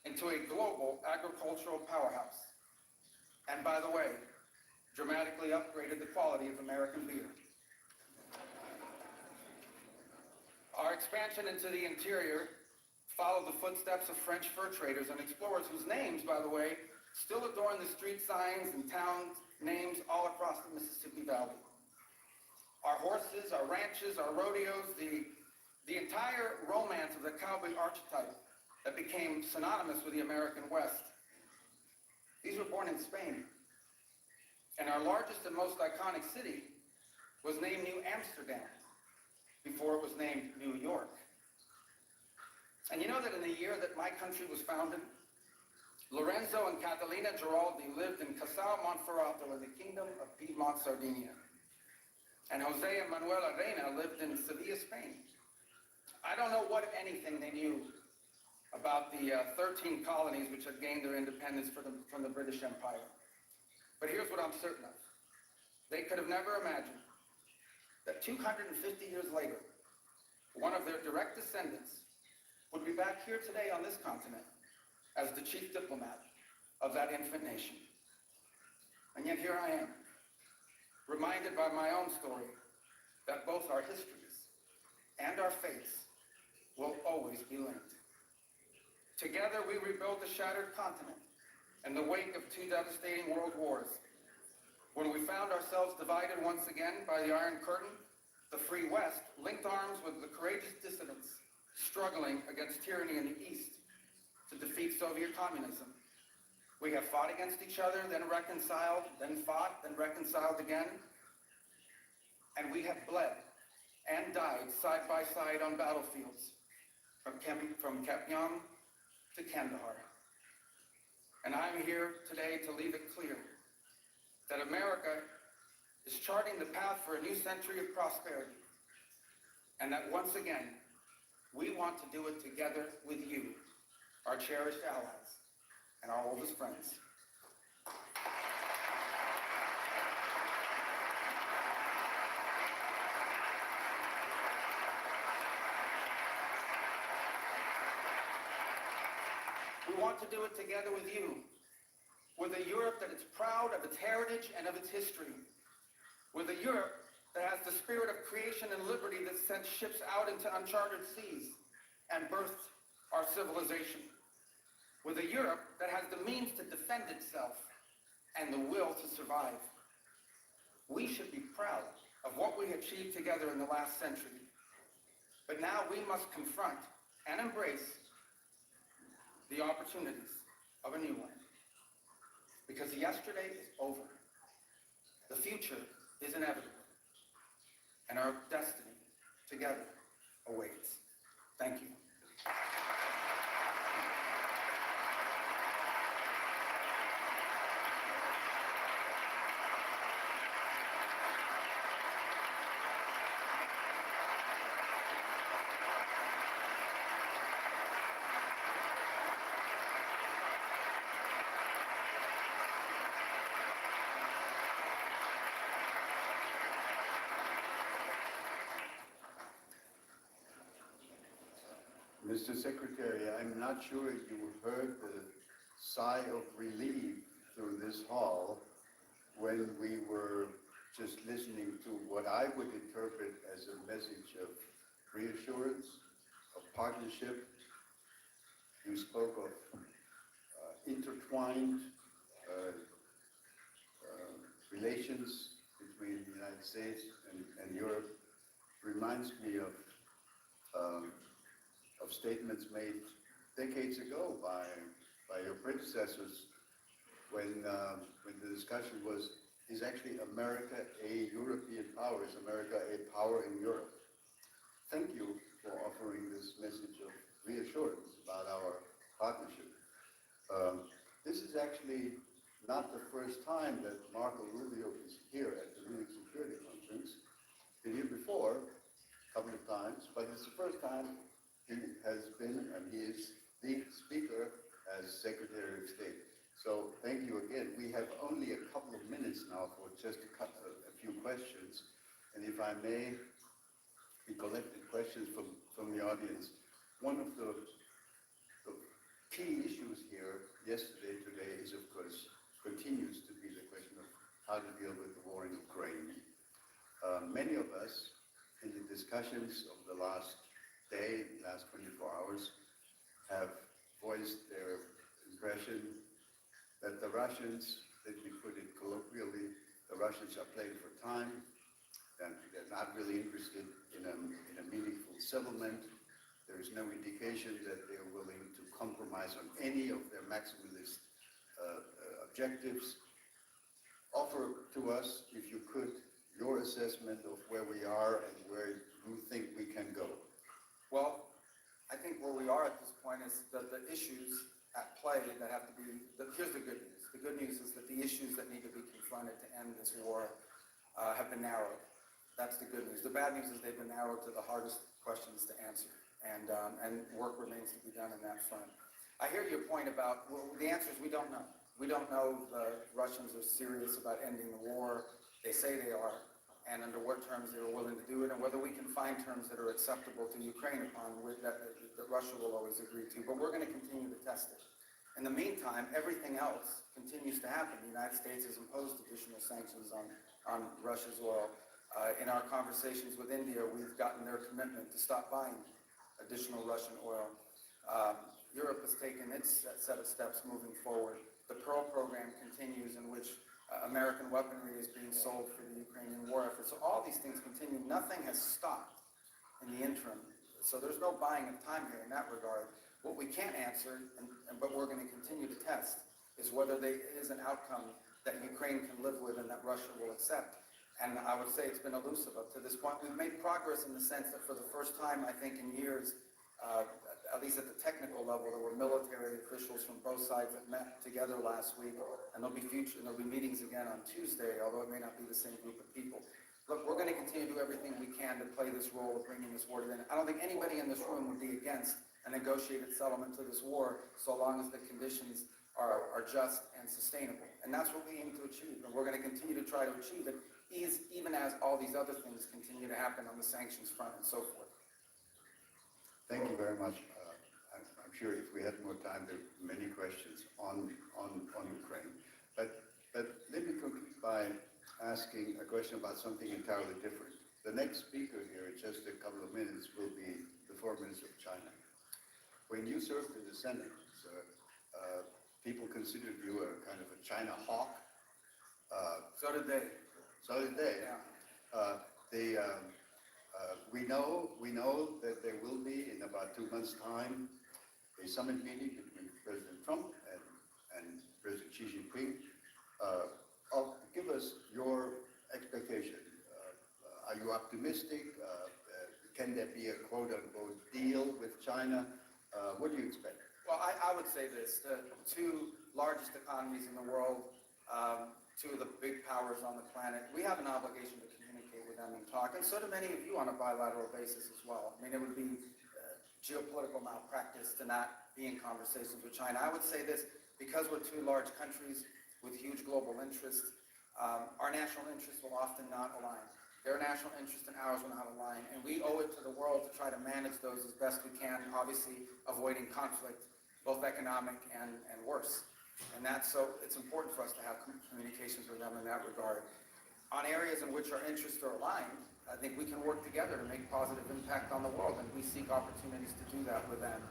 into a global agricultural powerhouse. And by the way, dramatically upgraded the quality of American beer. Our expansion into the interior followed the footsteps of French fur traders and explorers whose names, by the way, still adorn the street signs and town names all across the Mississippi Valley. Our horses, our ranches, our rodeos, the entire romance of the cowboy archetype that became synonymous with the American West. These were born in Spain. And our largest and most iconic city was named New Amsterdam before it was named New York. And you know that in the year that my country was founded, Lorenzo and Catalina Giraldi lived in Casal Monferrato in the Kingdom of Piedmont, Sardinia. And Jose and Manuel Arena lived in Sevilla, Spain. I don't know what, if anything, they knew about the 13 colonies which had gained their independence from the British Empire. But here's what I'm certain of. They could have never imagined that 250 years later, one of their direct descendants would be back here today on this continent as the chief diplomat of that infant nation. And yet here I am, reminded by my own story that both our histories and our faiths will always be linked. Together we rebuilt the shattered continent in the wake of 2 devastating world wars. When we found ourselves divided once again by the Iron Curtain, the Free West linked arms with the courageous dissidents struggling against tyranny in the East to defeat Soviet communism. We have fought against each other, then reconciled, then fought, then reconciled again. And we have bled and died side by side on battlefields from Kapyong to Kandahar. And I'm here today to leave it clear that America is charting the path for a new century of prosperity, and that once again, we want to do it together with you, our cherished allies and our oldest friends. We want to do it together with you, with a Europe that is proud of its heritage and of its history, with a Europe that has the spirit of creation and liberty that sent ships out into uncharted seas and birthed our civilization, with a Europe that has the means to defend itself and the will to survive. We should be proud of what we achieved together in the last century, but now we must confront and embrace the opportunities of a new one, because yesterday is over. The future is inevitable, and our destiny together awaits. Thank you. Mr. Secretary, I'm not sure if you heard the sigh of relief through this hall when we were just listening to what I would interpret as a message of reassurance, of partnership. You spoke of intertwined relations between the United States and Europe. Reminds me of statements made decades ago by your predecessors when the discussion was, is actually America a European power? Is America a power in Europe? Thank you for offering this message of reassurance about our partnership. This is actually not the first time that Marco Rubio is here at the Munich Security Conference. Been here before, a couple of times, but it's the first time he has been, and he is the speaker as Secretary of State. So thank you again. We have only a couple of minutes now for just a few questions. And if I may, we collected questions from the audience. One of the key issues here yesterday, today, is of course, continues to be the question of how to deal with the war in Ukraine. Many of us, in the discussions of the last day, last 24 hours, have voiced their impression that the Russians, let me put it colloquially, the Russians are playing for time, and they're not really interested in a meaningful settlement. There is no indication that they're willing to compromise on any of their maximalist objectives. Offer to us, if you could, your assessment of where we are and where you think we can go. Well, I think where we are at this point is that the issues at play that have to be, here's the good news. The good news is that the issues that need to be confronted to end this war have been narrowed. That's the good news. The bad news is they've been narrowed to the hardest questions to answer, and work remains to be done in that front. I hear your point about, well, the answer is we don't know. We don't know the Russians are serious about ending the war. They say they are, and under what terms they are willing to do it, and whether we can find terms that are acceptable to Ukraine upon which that Russia will always agree to. But we're going to continue to test it. In the meantime, everything else continues to happen. The United States has imposed additional sanctions on Russia's oil. In our conversations with India, we've gotten their commitment to stop buying additional Russian oil. Europe has taken its set of steps moving forward. The Pearl program continues, in which American weaponry is being sold for the Ukrainian war effort. So all these things continue. Nothing has stopped in the interim. So there's no buying of time here in that regard. What we can't answer, but we're going to continue to test, is whether there is an outcome that Ukraine can live with and that Russia will accept. And I would say it's been elusive up to this point. We've made progress in the sense that for the first time, I think, in years, at least at the technical level, there were military officials from both sides that met together last week, and there'll be meetings again on Tuesday, although it may not be the same group of people. Look, we're going to continue to do everything we can to play this role of bringing this war to an end. I don't think anybody in this room would be against a negotiated settlement to this war, so long as the conditions are just and sustainable. And that's what we aim to achieve, and we're going to continue to try to achieve it, even as all these other things continue to happen on the sanctions front and so forth. Thank you very much. I'm sure if we had more time, there are many questions on Ukraine. But let me conclude by asking a question about something entirely different. The next speaker here, in just a couple of minutes, will be the Foreign Minister of China. When you served in the Senate, people considered you a kind of a China hawk. So did they. So did they. Yeah. We know that there will be, in about 2 months' time, a summit meeting between President Trump and President Xi Jinping. Give us your expectation. Are you optimistic? Can there be a quote-unquote deal with China? What do you expect? Well, I would say this. The two largest economies in the world, two of the big powers on the planet, we have an obligation to communicate with them and talk, and so do many of you on a bilateral basis as well. I mean, it would be geopolitical malpractice to not be in conversations with China. I would say this, because we're two large countries with huge global interests, our national interests will often not align. Their national interests and ours will not align, and we owe it to the world to try to manage those as best we can, obviously avoiding conflict, both economic and worse. And so it's important for us to have communications with them in that regard. On areas in which our interests are aligned, I think we can work together to make positive impact on the world, and we seek opportunities to do that with them.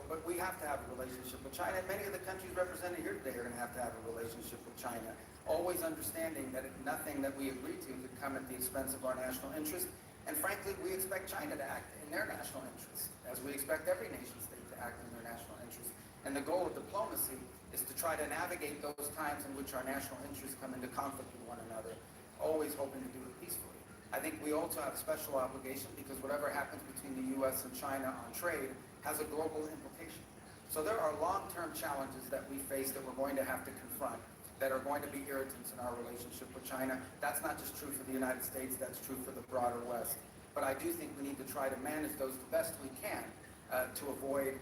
But we have to have a relationship with China. Many of the countries represented here today are going to have a relationship with China, always understanding that nothing that we agree to could come at the expense of our national interest. And frankly, we expect China to act in their national interest, as we expect every nation state to act in their national interest. And And the goal of diplomacy is to try to navigate those times in which our national interests come into conflict with one another, always hoping to do it peacefully. I think we also have a special obligation because whatever happens between the U.S. and China on trade has a global implication. So there are long-term challenges that we face that we're going to have to confront that are going to be irritants in our relationship with China. That's not just true for the United States, that's true for the broader West. But I do think we need to try to manage those the best we can to avoid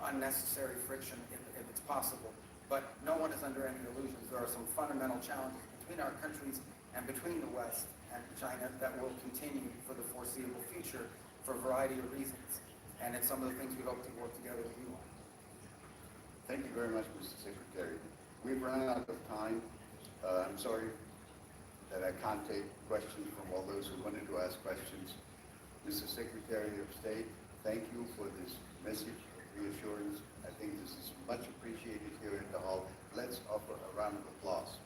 unnecessary friction if it's possible. But no one is under any illusions. There are some fundamental challenges between our countries and between the West and China that will continue for the foreseeable future for a variety of reasons. And it's some of the things we hope to work together with you on. Thank you very much, Mr. Secretary. We've run out of time. I'm sorry that I can't take questions from all those who wanted to ask questions. Mr. Secretary of State, thank you for this message of reassurance. I think this is much appreciated here in the hall. Let's offer a round of applause.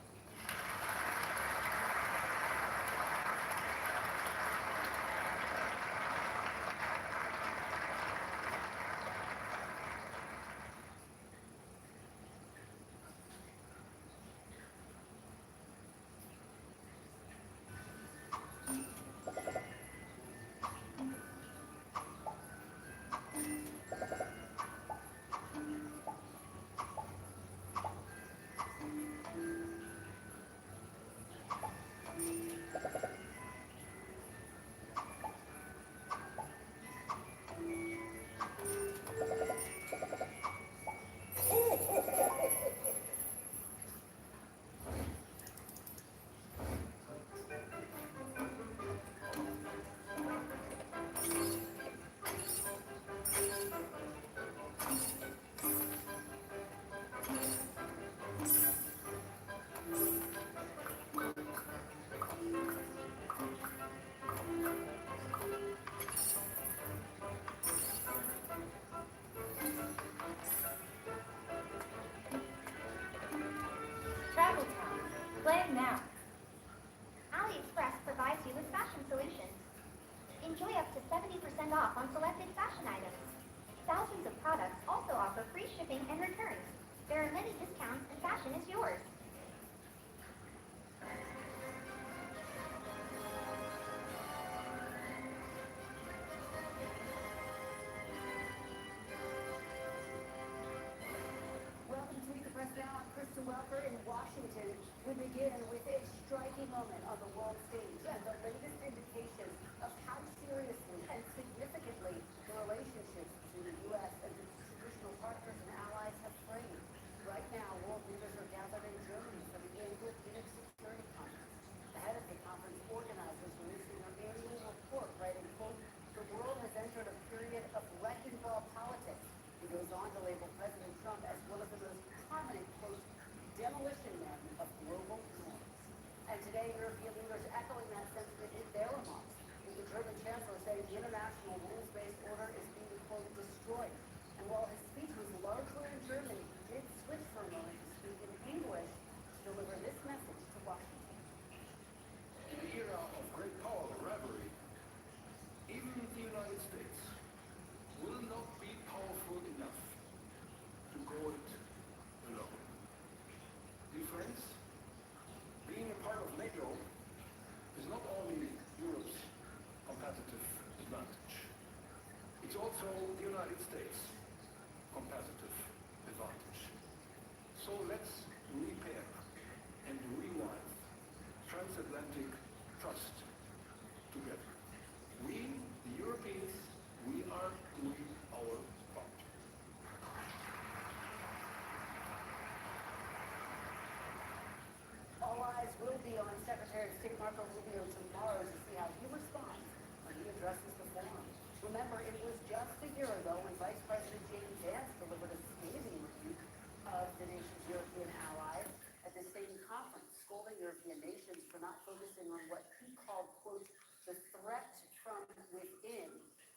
Travel Town. Plan now. AliExpress provides you with fashion solutions. Enjoy up to 70% off on selected fashion items. Thousands of products also offer free shipping and returns. There are many discounts and fashion is yours. Welcome to Meet the Press Now. I'm Krista Welker in Washington. We begin with a striking moment on the world stage and the latest indication of how seriously and significantly the relationships between the U.S. and its traditional partners and allies have framed. Right now, world leaders are gathered in Germany for the annual Munich Security Conference. Ahead of the conference, organizers releasing their annual report, writing, quote, "The world has entered a period of wrecking ball politics." He goes on to label President Trump as one of the most prominent, quote, "demolition men of global norms." And today, European leaders echoing that sentiment in their remarks, with the German chancellor saying the international rules-based order is being, quote, "destroyed." And while his speech was largely in German, he did switch for a moment to speak in English to deliver this message to Washington. In an era of great power and rivalry, even the United States will not be powerful enough to go it alone. Dear friends, being a part of NATO is not only Europe's competitive advantage, it's also the United States' competitive advantage. So let's repair and rewind transatlantic trust together. We, the Europeans, we are doing our part. All eyes will be on Secretary of State Marco Rubio tomorrow to see how he responds when he addresses the forum. Remember, it was just a year ago when Vice President J.D. Vance delivered a scathing rebuke of the nation's European allies at the same conference, scolding European nations for not focusing on what he called, quote, "the threat from within,"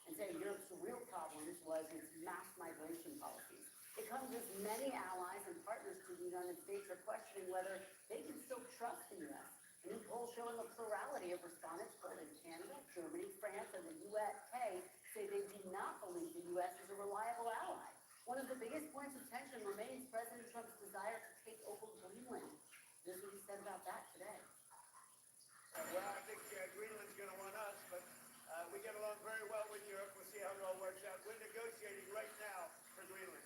and saying Europe's real problems was its mass migration policies. It comes as many allies and partners to the United States are questioning whether they can still trust the U.S. A new poll showing a plurality of respondents, polled in Canada, Germany, France, and the UK, say they do not believe the U.S. is a reliable ally. One of the biggest points of tension remains President Trump's desire to take over Greenland. Here's what he said about that today. Well, I think Greenland's going to want us, but we get along very well with Europe. We'll see how it all works out. We're negotiating right now for Greenland.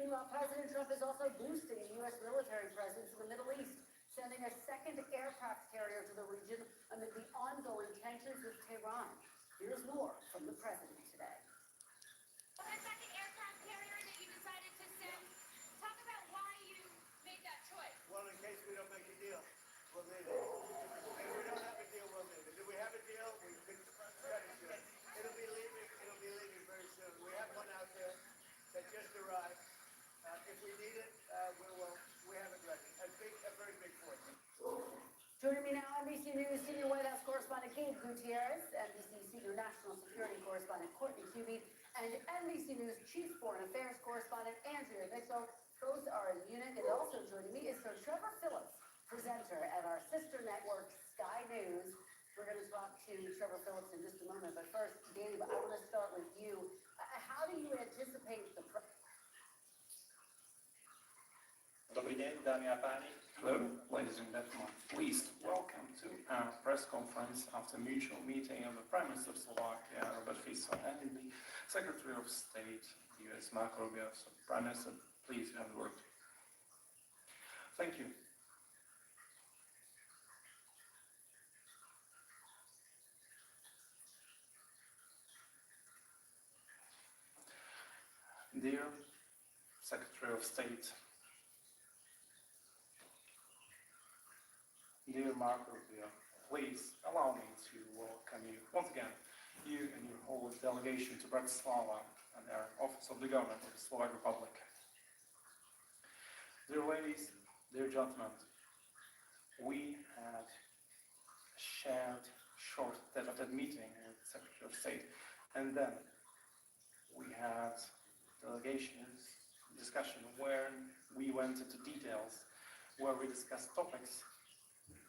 Meanwhile, President Trump is also boosting U.S. military presence in the Middle East, sending a second aircraft carrier to the region amid the ongoing tensions with Tehran. Here's more from the president today. The second aircraft carrier that you decided to send, talk about why you made that choice. Well, in case we don't make a deal, we'll need it. If we don't have a deal, we'll need it. If we have a deal, we could cut it soon. It'll be leaving very soon. We have one out there that just arrived. If we need it, we have it ready. A very big force. Joining me now, NBC News senior White House correspondent Gabe Gutierrez, NBC senior national security correspondent Courtney Cubey, and NBC News chief foreign affairs correspondent Andrea Mitchell. Both are in Munich, and also joining me is Sir Trevor Phillips, presenter at our sister network Sky News. We're going to talk to Trevor Phillips in just a moment, but first, Gabe, I want to start with you. How do you anticipate the Добрый день, дамы и páni. Hello, ladies and gentlemen. Please welcome to our press conference after mutual meeting of the Prime Minister of Slovakia, Robert Fico, and the Secretary of State, U.S. Marco Rubio. So, Prime Minister, please have the word. Thank you. Dear Secretary of State, dear Marco Rubio, please allow me to welcome you once again, you and your whole delegation to Bratislava and our Office of the Government of the Slovak Republic. Dear ladies, dear gentlemen, we had a shared short tete-a-tete meeting with the Secretary of State, and then we had delegations discussion where we went into details, where we discussed topics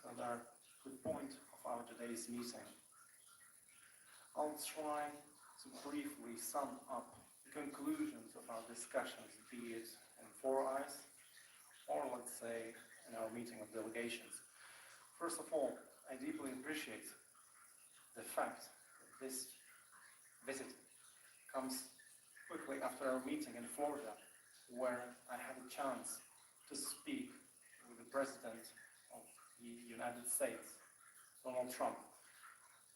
that are the point of our today's meeting. I'll try to briefly sum up the conclusions of our discussions, be it in four eyes, or let's say in our meeting of delegations. First of all, I deeply appreciate the fact that this visit comes quickly after our meeting in Florida, where I had a chance to speak with the President of the United States, Donald Trump,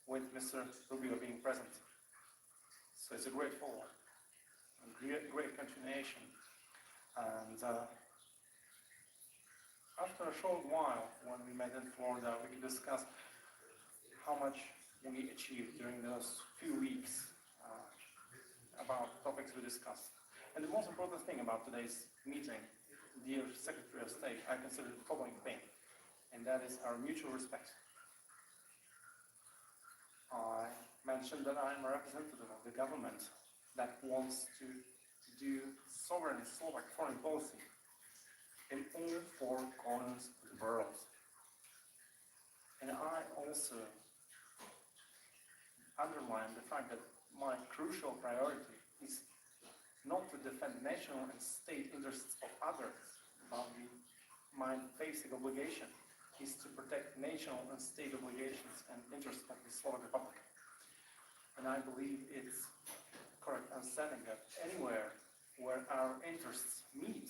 with Mr. Rubio being present. So it's a great follow-up, a great continuation. And after a short while, when we met in Florida, we could discuss how much we achieved during those few weeks about topics we discussed. And the most important thing about today's meeting, dear Secretary of State, I consider the following thing, and that is our mutual respect. I mentioned that I am a representative of the government that wants to do sovereign Slovak foreign policy in all four corners of the world. And I also underline the fact that my crucial priority is not to defend national and state interests of others, but my basic obligation is to protect national and state obligations and interests of the Slovak Republic. And I believe it's correct understanding that anywhere where our interests meet,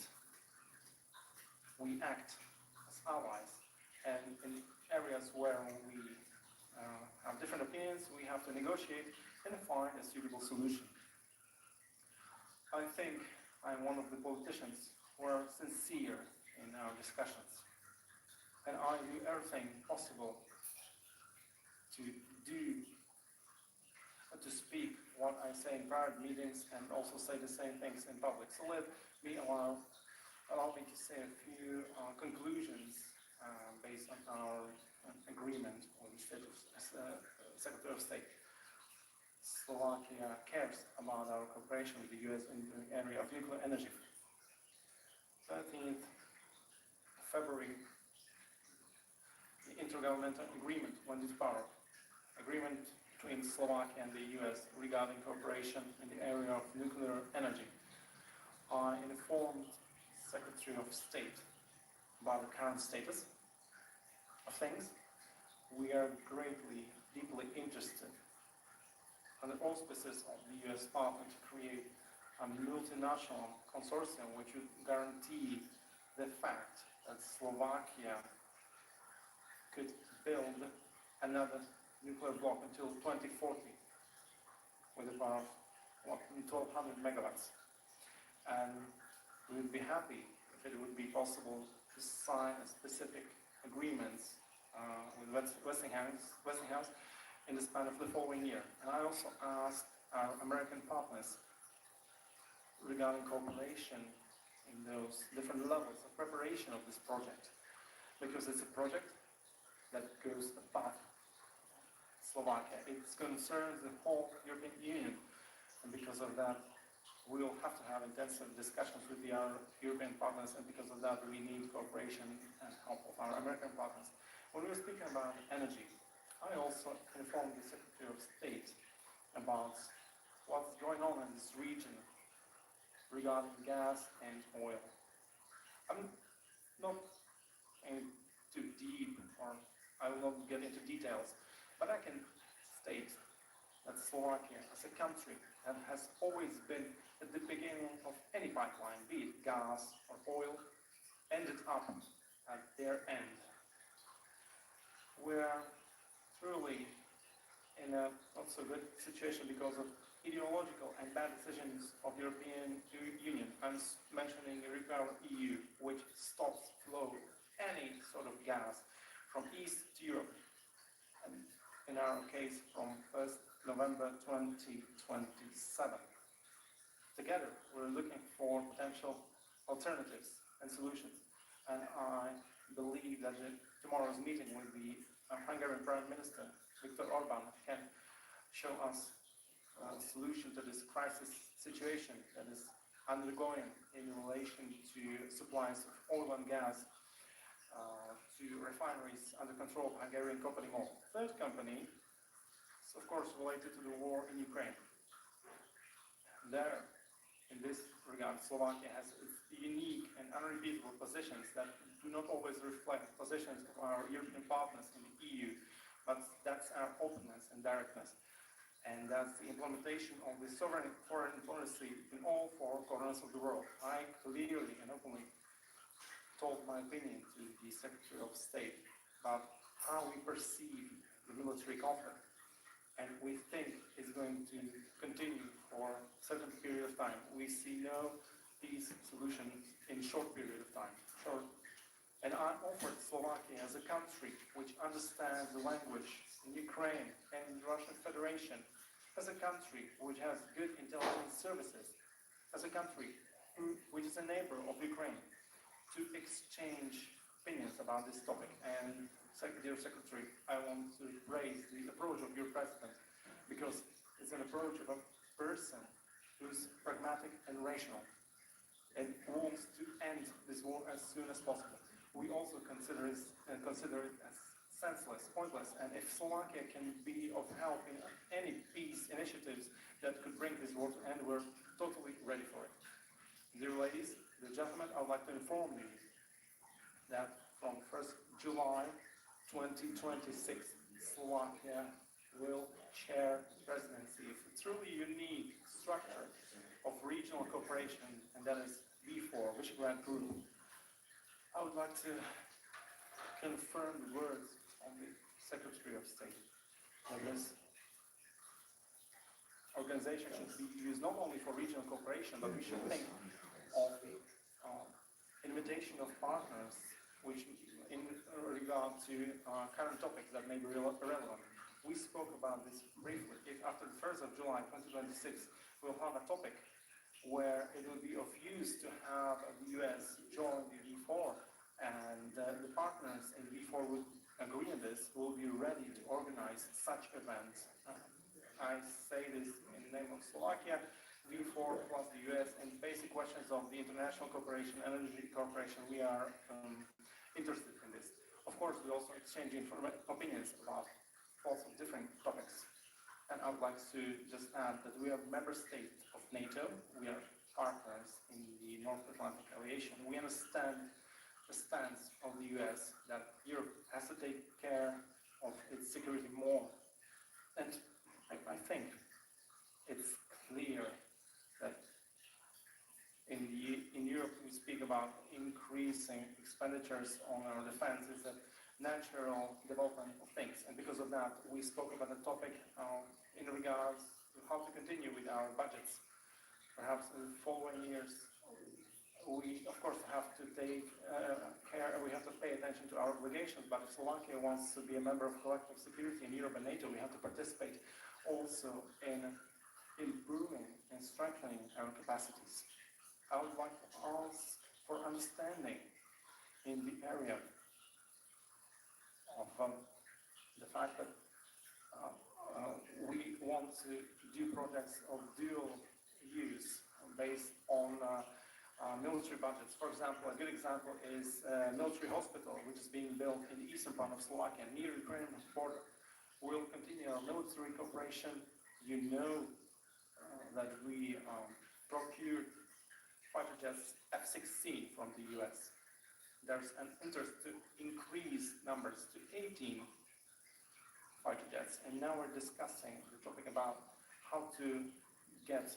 we act as allies, and in areas where we have different opinions, we have to negotiate and find a suitable solution. I think I'm one of the politicians who are sincere in our discussions, and I do everything possible to speak what I say in private meetings and also say the same things in public. So allow me to say a few conclusions based on our agreement with the Secretary of State. Slovakia cares about our cooperation with the U.S. in the area of nuclear energy. 13th February, the intergovernmental agreement went into power. Agreement between Slovakia and the U.S. regarding cooperation in the area of nuclear energy. I informed Secretary of State about the current status of things. We are greatly, deeply interested in the auspices of the US partner to create a multinational consortium which would guarantee the fact that Slovakia could build another nuclear block until 2040 with about 1,200 megawatts. And we would be happy if it would be possible to sign a specific agreements with Westinghouse in the span of the following year. And I also asked our American partners regarding cooperation in those different levels of preparation of this project, because it's a project that goes above Slovakia. It concerns the whole European Union, and because of that, we will have to have intensive discussions with our European partners, and because of that, we need cooperation and help of our American partners. When we were speaking about energy, I also informed the Secretary of State about what's going on in this region regarding gas and oil. I'm not too deep, or I will not get into details, but I can state that Slovakia, as a country that has always been at the beginning of any pipeline, be it gas or oil, ended up at their end. We're truly in a not so good situation because of ideological and bad decisions of the European Union. I'm mentioning Repower EU, which stops flow of any sort of gas from East to Europe, and in our case from 1st November 2027. Together, we're looking for potential alternatives and solutions, and I believe that tomorrow's meeting with the Hungarian Prime Minister, Viktor Orbán, can show us a solution to this crisis situation that is undergoing in relation to supplies of oil and gas to refineries under control of Hungarian company MOL. Third company is of course related to the war in Ukraine. There, in this regard, Slovakia has its unique and unrepeatable positions that do not always reflect positions of our European partners in the EU, but that's our openness and directness. And that's the implementation of the sovereign foreign policy in all four corners of the world. I clearly and openly told my opinion to the Secretary of State about how we perceive the military conflict. And we think it's going to continue for a certain period of time. We see no peace solution in short period of time. Short. And I offered Slovakia as a country which understands the language in Ukraine and the Russian Federation, as a country which has good intelligence services, as a country which is a neighbor of Ukraine, to exchange opinions about this topic. And dear Secretary, I want to praise the approach of your President, because it's an approach of a person who's pragmatic and rational and wants to end this war as soon as possible. We also consider it as senseless, pointless, and if Slovakia can be of help in any peace initiatives that could bring this war to end, we're totally ready for it. Dear ladies, dear gentlemen, I would like to inform you that from 1st July 2026, Slovakia will chair the presidency of a truly unique structure of regional cooperation, and that is B4, Visegrad Group. I would like to confirm the words of the Secretary of State that this organization should be used not only for regional cooperation, but we should think of invitation of partners which in regard to current topics that may be relevant. We spoke about this briefly. If after the 1st of July 2026 we'll have a topic where it will be of use to have the US join the V4, and the partners in V4 would agree on this, will be ready to organize such events. I say this in the name of Slovakia, V4 plus the US, and basic questions of the international cooperation, energy cooperation, we are interested in this. Of course, we also exchange opinions about lots of different topics. And I would like to just add that we are a member state of NATO, we are a partners in the North Atlantic aviation. We understand the stance of the US that Europe has to take care of its security more. And I think it's clear that in Europe we speak about increasing expenditures on our defense. It's a natural development of things. And because of that, we spoke about the topic in regards to how to continue with our budgets. Perhaps in the following years, we of course have to take care, we have to pay attention to our obligations, but if Slovakia wants to be a member of collective security in Europe and NATO, we have to participate also in improving and strengthening our capacities. I would like to ask for understanding in the area of the fact that we want to do projects of dual use based on military budgets. For example, a good example is a military hospital which is being built in the eastern part of Slovakia near the Ukrainian border. We'll continue our military cooperation. You know that we procured fighter jets F-16 from the US. There's an interest to increase numbers to 18 fighter jets, and now we're discussing the topic about how to get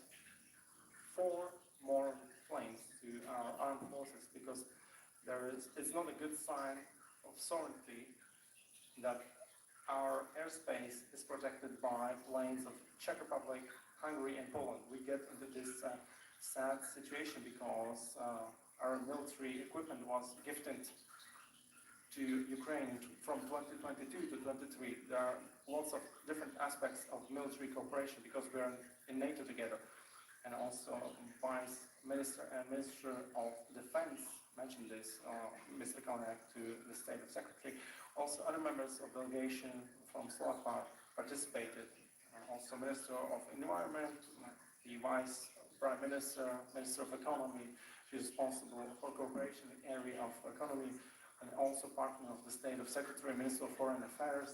4 more planes to our armed forces, because it's not a good sign of sovereignty that our airspace is protected by planes of Czech Republic, Hungary and Poland. We get into this sad situation because our military equipment was gifted to Ukraine from 2022 to 2023. There are lots of different aspects of military cooperation because we are in NATO together. And also Vice Minister and Minister of Defense mentioned this, Mr. Kalniak, to the State of Secretary. Also other members of the delegation from Slovakia participated. Also Minister of Environment, the Vice Prime Minister, Minister of Economy, she is responsible for cooperation in the area of economy, and also partner of the State of Secretary, Minister of Foreign Affairs,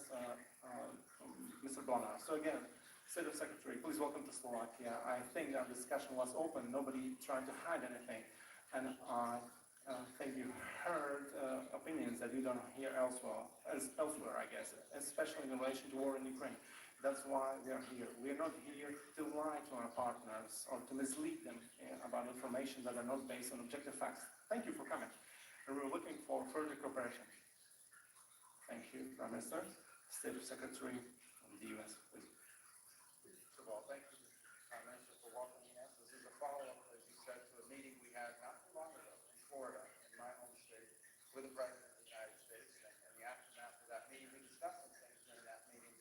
Mr. Blana. So again, State of Secretary, please welcome to Slovakia. I think our discussion was open, nobody tried to hide anything. And I think you heard opinions that you don't hear elsewhere, I guess, especially in relation to war in Ukraine. That's why we are here. We are not here to lie to our partners or to mislead them about information that are not based on objective facts. Thank you for coming. And we're looking for further cooperation. Thank you, Prime Minister. State of Secretary of the US, please. First of all, thank you, Prime Minister, for welcoming us. This is a follow-up, as you said, to a meeting we had not too long ago in Florida, in my home state, with the President of the United States. And the aftermath of that meeting, we discussed some things during that meeting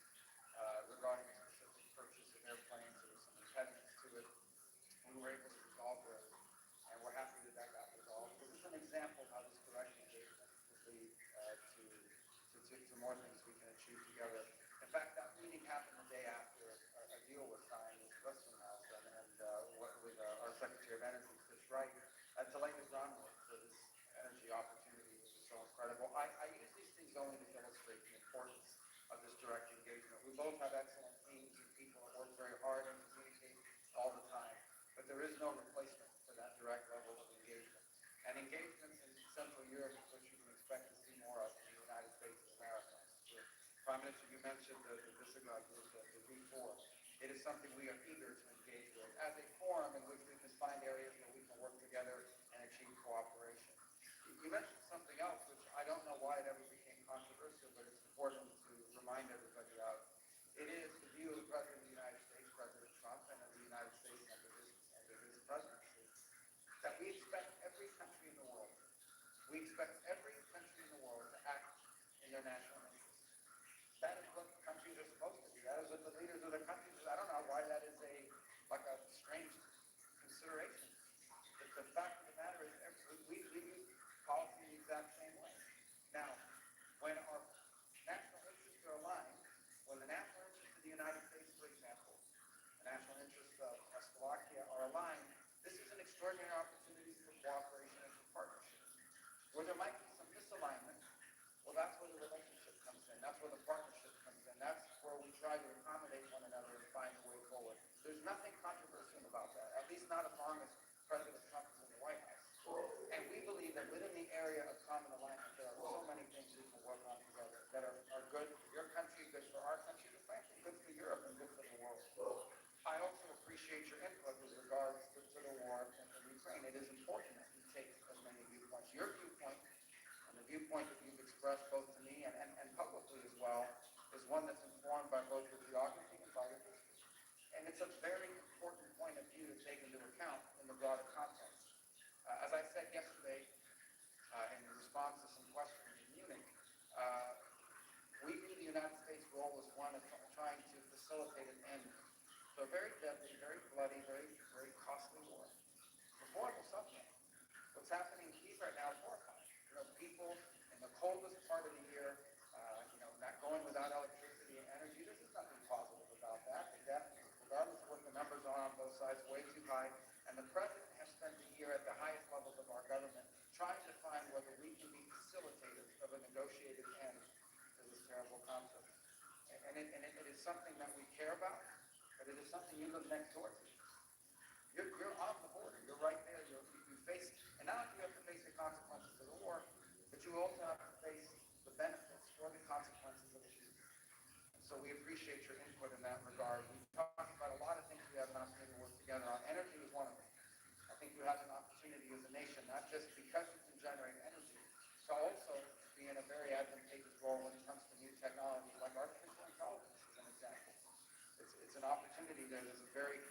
regarding the specific purchase of airplanes. There were some impediments to it. We were able to resolve those, and we're happy that that got resolved. This is an example of how this direct engagement will lead to more things we can achieve together. In fact, that meeting happened the day after a deal was signed with Westinghouse and with our Secretary of Energy, Chris Wright, to lay the groundwork for this energy opportunity, which is so incredible. I use these things only to illustrate the importance of this direct engagement. We both have excellent teams and people that work very hard and communicate all the time, but there is no replacement for that direct level of engagement. And engagement in Central Europe is what you can expect to see more of in the United States of America. Prime Minister, you mentioned the Visegrad Group, the V4. It is something we are eager to engage with as a forum in which we can find areas where we can work together and achieve cooperation. You mentioned something else, which I don't know why it ever became controversial, but it's important to remind everybody of. It is the view of the President of the United States, President Trump, and of the United States under his presidency, that we expect every country in the world, to act in their national interest. That is what countries are supposed to do. That is what the leaders of their countries do. I don't know why that is a strange consideration. But the fact of the matter is, we use policy the exact same way. Now, when our national interests are aligned, when the national interests of the United States, for example, the national interests of Slovakia are aligned, this is an extraordinary opportunity for cooperation and for partnership. Where there might be some misalignment, well, that's where the relationship comes in. That's where the partnership comes in. That's where we try to accommodate one another and find a way forward. There's nothing controversial about that, at least not as long as President it is important that we take as many viewpoints. Your viewpoint, and the viewpoint that you've expressed both to me and publicly as well, is one that's informed by both your geography and by your history. And it's a very important point of view to take into account in the broader context. As I said yesterday, in response to some questions in Munich, we view the United States' role as one of trying to facilitate an end to a very deadly, very bloody, very, very costly war. It's a horrible subject. What's happening in Kyiv right now is horrifying. People in the coldest part of the year, not going without electricity and energy. There's just nothing positive about that. The death, regardless of what the numbers are on both sides, way too high. And the president has spent the year at the highest levels of our government trying to find whether we can be facilitators of a negotiated end to this terrible conflict. And it is something that we care about, but it is something you live next door to. You're on the border. You're right there. You face, and not only do you have to face the consequences of the war, but you also have to face the benefits or the consequences of the peace. And so we appreciate your input in that regard. We've talked about a lot of things we have an opportunity to work together on. Energy is one of them. I think you have an opportunity as a nation, not just because you can generate energy, to also be in a very advantageous role when it comes to new technologies like artificial intelligence, as an example. It's an opportunity there. There's a very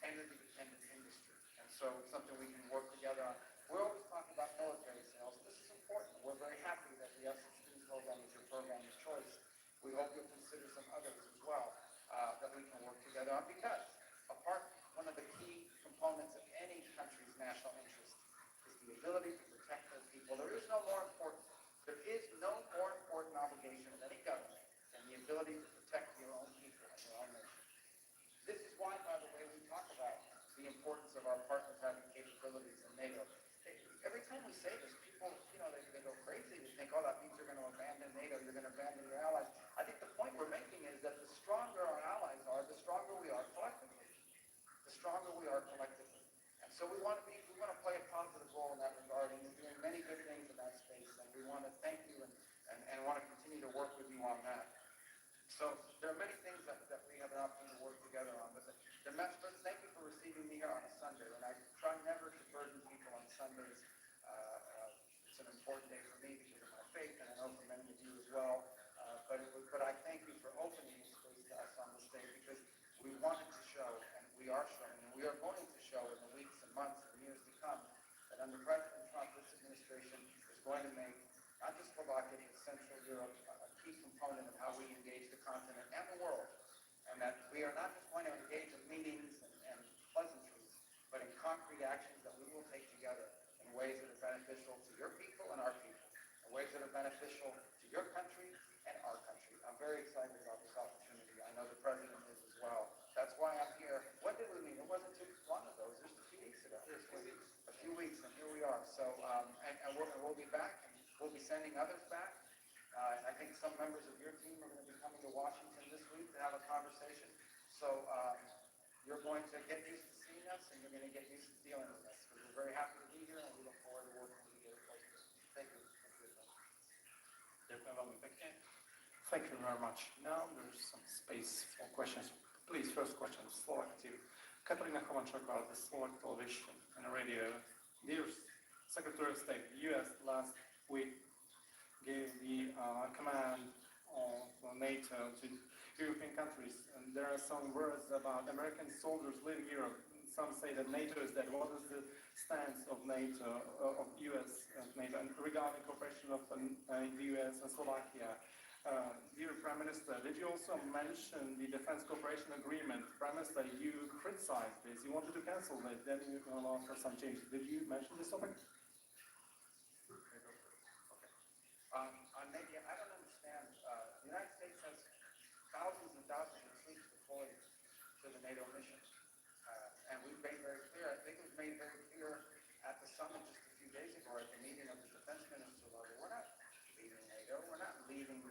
energy-dependent industry, and so something we can work together on. We're always talking about military sales, and this is important. We're very happy that the F-16 program is your program of choice. We hope you'll consider some others as well that we can work together on, because one of the key components of any country's national interest is the ability to protect their people. There is no more important obligation of any government than the ability to protect your own people and your own nation. This is why, by the way, we talk about the importance of our partners having capabilities in NATO. Every time we say this, people, they go crazy. They think, oh, that means you're going to abandon NATO, you're going to abandon your allies. I think the point we're making is that the stronger our allies are, the stronger we are collectively. The stronger we are collectively. And so we want to play a positive role in that regard, and you're doing many good things in that space, and we want to thank you and want to continue to work with you on that. So there are many things that we have an opportunity to work together on. But thank you for receiving me here on a Sunday. And I try never to burden people on Sundays. It's an important day for me because of my faith, and I know for many of you as well. But I thank you for opening this space to us on this day, because we wanted to show, and we are showing, and we are going to show in the weeks and months and years to come, that under President Trump, this administration is going to make not just Slovakia, but Central Europe a key component of how we engage the continent and the world. And that we are not just going to engage in meetings and pleasantries, but in concrete actions that we will take together in ways that are beneficial to your people and our people, in ways that are beneficial to your country and our country. I'm very excited about this opportunity. I know the President is as well. That's why I'm here. When did we meet? It wasn't too long ago. It was just a few weeks ago. A few weeks, and here we are. So, and we'll be back, and we'll be sending others back. And I think some members of your team are going to be coming to Washington this week to have a conversation. So you're going to get used to seeing us, and you're going to get used to dealing with us, because we're very happy to be here, and we look forward to working together. Thank you. Thank you very much. Now there's some space for questions. Please, first question, Slovak TV. Katarina Chovančová, the Slovak television and radio. Dear Secretary of State, the U.S. last week gave the command of NATO to European countries, and there are some words about American soldiers leaving Europe. Some say that NATO is dead. What is the stance of NATO, of U.S. and NATO, and regarding cooperation of the U.S. and Slovakia? Dear Prime Minister, did you also mention the Defense Cooperation Agreement? Prime Minister, you criticized this. You wanted to cancel it. Then you allowed for some changes. Did you mention this topic? On NATO, I don't understand. The United States has thousands and thousands of troops deployed to the NATO mission. And we've made very clear, I think it was made very clear at the summit just a few days ago at the meeting of the defense minister level. We're not leaving NATO. We're not leaving.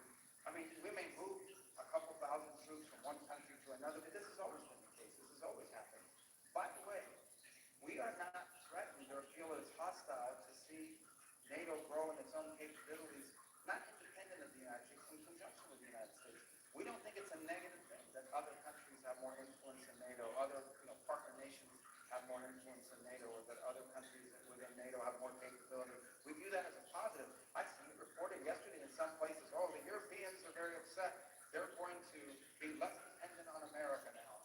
I mean, we may move a couple thousand troops from one country to another, but this has always been the case. This has always happened. By the way, we are not threatened or feel it's hostile to see NATO grow in its own capabilities, not independent of the United States, in conjunction with the United States. We don't think it's a negative thing that other countries have more influence in NATO, other partner nations have more influence in NATO, or that other countries in NATO have more capability. We view that as a positive. I see it reported yesterday in some places, oh, the Europeans are very upset. They're going to be less dependent on America now.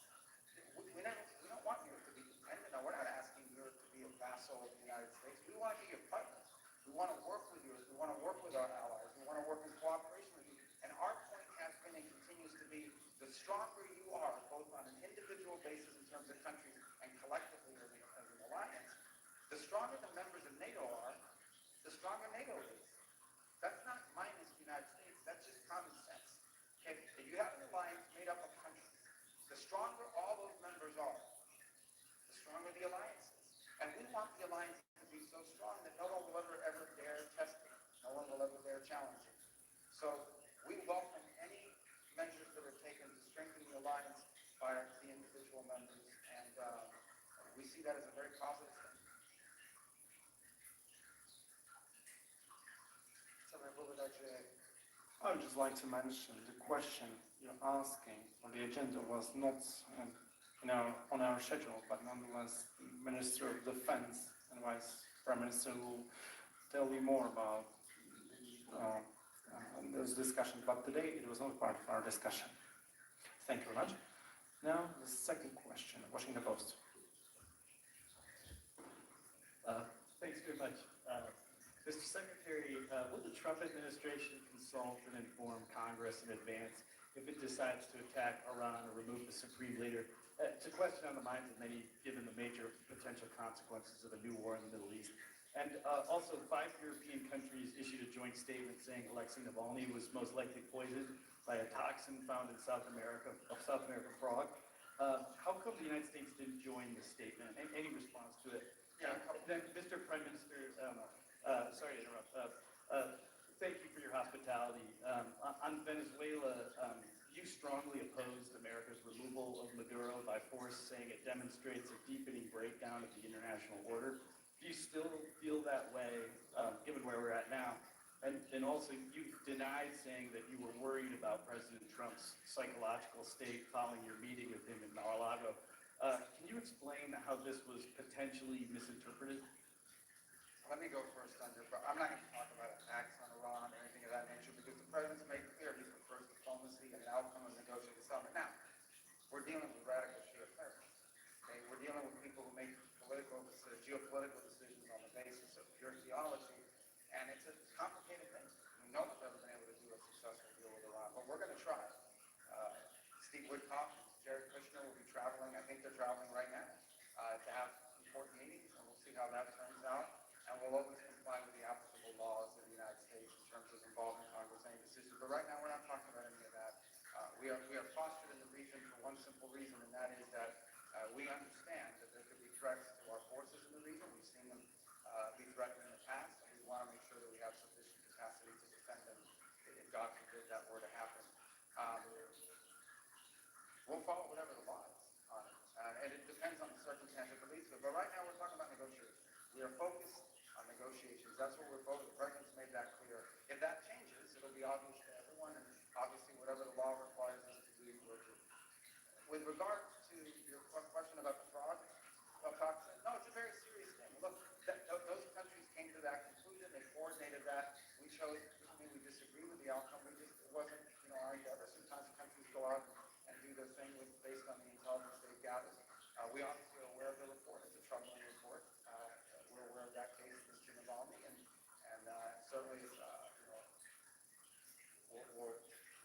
We don't want Europe to be dependent. Now, we're not asking Europe to be a vassal of the United States. We want to be your partner. We want to work with Europe. We want to work with our allies. We want to work in cooperation with you. And our point has been and continues to be, the stronger you are, both on an individual basis in terms of countries and collectively as an alliance, the stronger the members of NATO are, the stronger NATO is. That's not minus the United States. That's just common sense. Okay? If you have an alliance made up of countries, the stronger all those members are, the stronger the alliance is. And we want the alliance to be so strong that no one will ever dare test it. No one will ever dare challenge it. So we welcome any measures that are taken to strengthen the alliance by the individual members, and we see that as a very positive thing. I would just like to mention the question you're asking on the agenda was not on our schedule, but nonetheless, the Minister of Defense and Vice Prime Minister will tell you more about those discussions. But today it was not part of our discussion. Thank you very much. Now, the second question, Washington Post. Thanks very much. Mr. Secretary, will the Trump administration consult and inform Congress in advance if it decides to attack Iran or remove the supreme leader? It's a question on the minds of many, given the major potential consequences of a new war in the Middle East. And also, 5 European countries issued a joint statement saying Alexei Navalny was most likely poisoned by a toxin found in South American frog. How come the United States didn't join this statement? Any response to it? Yeah. Then, Mr. Prime Minister, sorry to interrupt. Thank you for your hospitality. On Venezuela, you strongly opposed America's removal of Maduro by force, saying it demonstrates a deepening breakdown of the international order. Do you still feel that way, given where we're at now? And also, you denied saying that you were worried about President Trump's psychological state following your meeting with him in Mar-a-Lago. Can you explain how this was potentially misinterpreted? Let me go first on your. I'm not going to talk about attacks on Iran or anything of that nature because the president's made clear he prefers diplomacy and an outcome of negotiated settlement. Now, we're dealing with radical Shia terrorists. Okay, we're dealing with people who make geopolitical decisions on the basis of pure theology, and it's a complicated thing. We know we've never been able to do a successful deal with Iran, but we're going to try. Steve Witkoff, Jared Kushner will be traveling. I think they're traveling right now to have important meetings, and we'll see how that turns out. And we'll always comply with the applicable laws of the United States in terms of involving Congress in any decisions. But right now, we're not talking about any of that. We are postured in the region for one simple reason, and that is that we understand that there could be threats to our forces in the region. We've seen them be threatened in the past, and we want to make sure that we have sufficient capacity to defend them if God forbid that were to happen. We'll follow whatever the law is on it, and it depends on the circumstance that leads to it. But right now, we're talking about negotiations. We are focused on negotiations. That's what we're focused. The president's made that clear. If that changes, it'll be obvious to everyone, and obviously whatever the law requires us to do, we'll do. With regard to your question about the fraud toxin, no, it's a very serious thing. Look, those countries came to that conclusion. They coordinated that. We chose. I mean, we disagree with the outcome. It wasn't, our endeavor. Sometimes countries go out and do their thing based on the intelligence they've gathered. We obviously are aware of the report. It's a troubling report. We're aware of that case, Mr. Navalny, and certainly,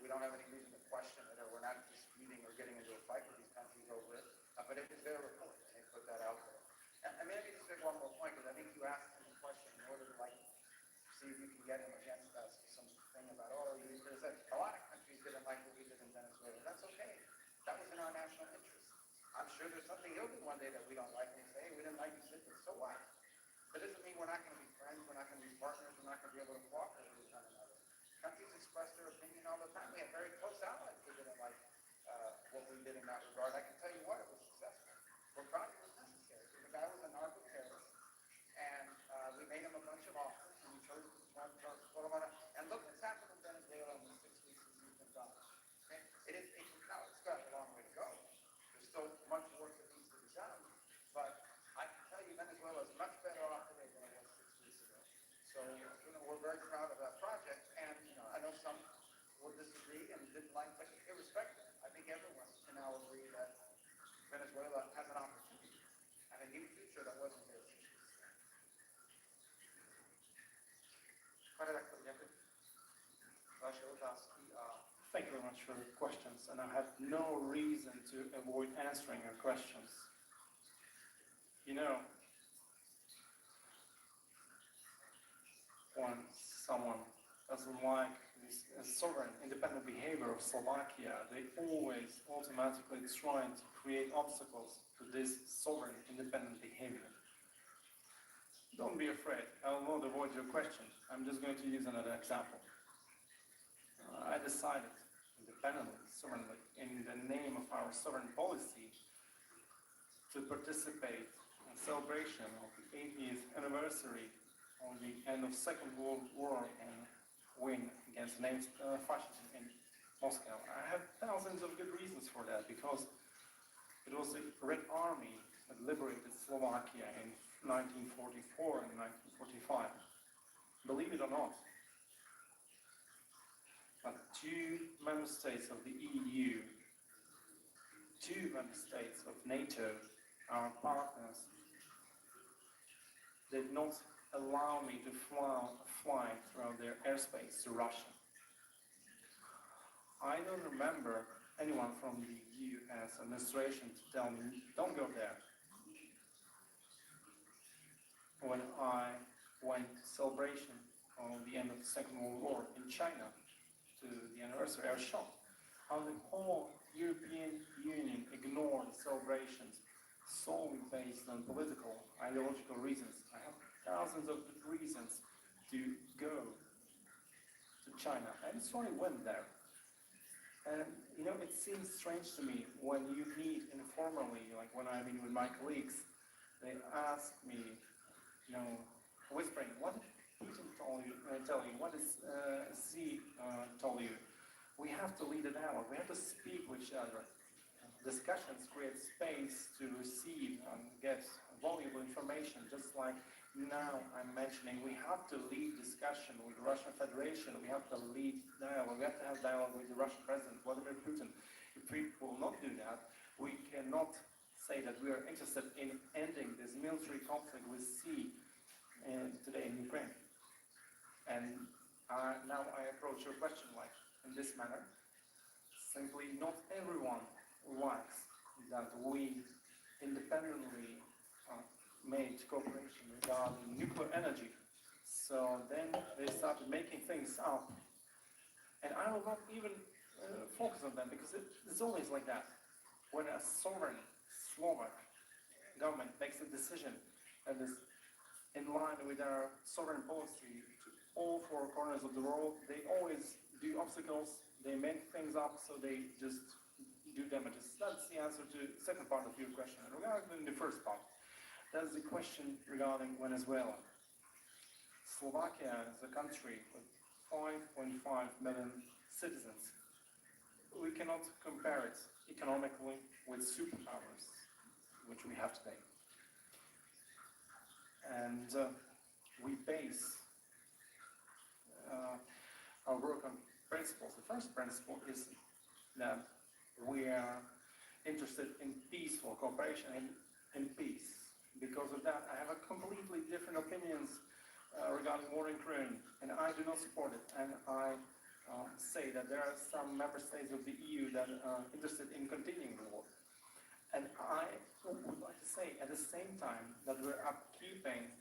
we don't have any reason to question it, or we're not disputing or getting into a fight with these countries over it. But it was their report, and they put that out there. And maybe just make one more point, because I think you asked him the question in order to see if you can get him against us for something about, you criticized. A lot of countries didn't like what we did in Venezuela. That's okay. That was in our national interest. I'm sure there's something he'll do one day that we don't like, and we say, hey, we didn't like you did this. So what? That doesn't mean we're not going to be friends, we're not going to be partners, we're not going to be able to cooperate with one another. Countries express their opinion all the time. We have very close allies who didn't like what we did in that regard. I can tell you what, it was successful. We're proud it was necessary. The guy was a narco-terrorist, and we made him a bunch of offers, and we chose to put him on it. And look what's happened in Venezuela in the 6 weeks since he's been gone. Okay? It's got a long way to go. There's still much work that needs to be done, but I can tell you Venezuela is much better off today than it was some would disagree and didn't like, but irrespective, I think everyone can now agree that Venezuela has an opportunity and a new future that wasn't there 60 years ago. Correct, Jakob. Vaše otázky a thank you very much for your questions, and I have no reason to avoid answering your questions. You know, when someone doesn't like this sovereign, independent behavior of Slovakia, they always automatically try to create obstacles to this sovereign, independent behavior. Don't be afraid. I will not avoid your question. I'm just going to use another example. I decided independently, sovereignly, in the name of our sovereign policy, to participate in the celebration of the 80th anniversary of the end of Second World War and win against fascism in Moscow. I have thousands of good reasons for that, because it was the Red Army that liberated Slovakia in 1944 and 1945. Believe it or not, but 2 member states of the EU, 2 member states of NATO, our partners, did not allow me to fly throughout their airspace to Russia. I don't remember anyone from the US administration to tell me, don't go there. When I went to celebration of the end of the Second World War in China, to the anniversary, I was shocked how the whole European Union ignored celebrations solely based on political, ideological reasons. I have thousands of reasons to go to China. I just only went there. And you know, it seems strange to me when you meet informally, like when I meet with my colleagues, they ask me, you know, whispering, what did Putin tell you? What does Xi told you? We have to lead a dialogue. We have to speak with each other. Discussions create space to receive and get valuable information. Just like now I'm mentioning, we have to lead discussion with the Russian Federation. We have to lead dialogue. We have to have dialogue with the Russian President, Vladimir Putin. If we will not do that, we cannot say that we are interested in ending this military conflict we see today in Ukraine. And now I approach your question like in this manner. Simply, not everyone likes that we independently made cooperation regarding nuclear energy. So then they started making things up. And I will not even focus on them, because it's always like that. When a sovereign Slovak government makes a decision that is in line with our sovereign policy to all 4 corners of the world, they always do obstacles, they make things up, so they just do damages. That's the answer to the second part of your question. And regarding the first part, that's the question regarding Venezuela. Slovakia is a country with 5.5 million citizens. We cannot compare it economically with superpowers, which we have today. And we base our work on principles. The first principle is that we are interested in peaceful cooperation and in peace. Because of that, I have a completely different opinions regarding war in Ukraine, and I do not support it. And I say that there are some member states of the EU that are interested in continuing the war. And I would like to say at the same time that we're upkeeping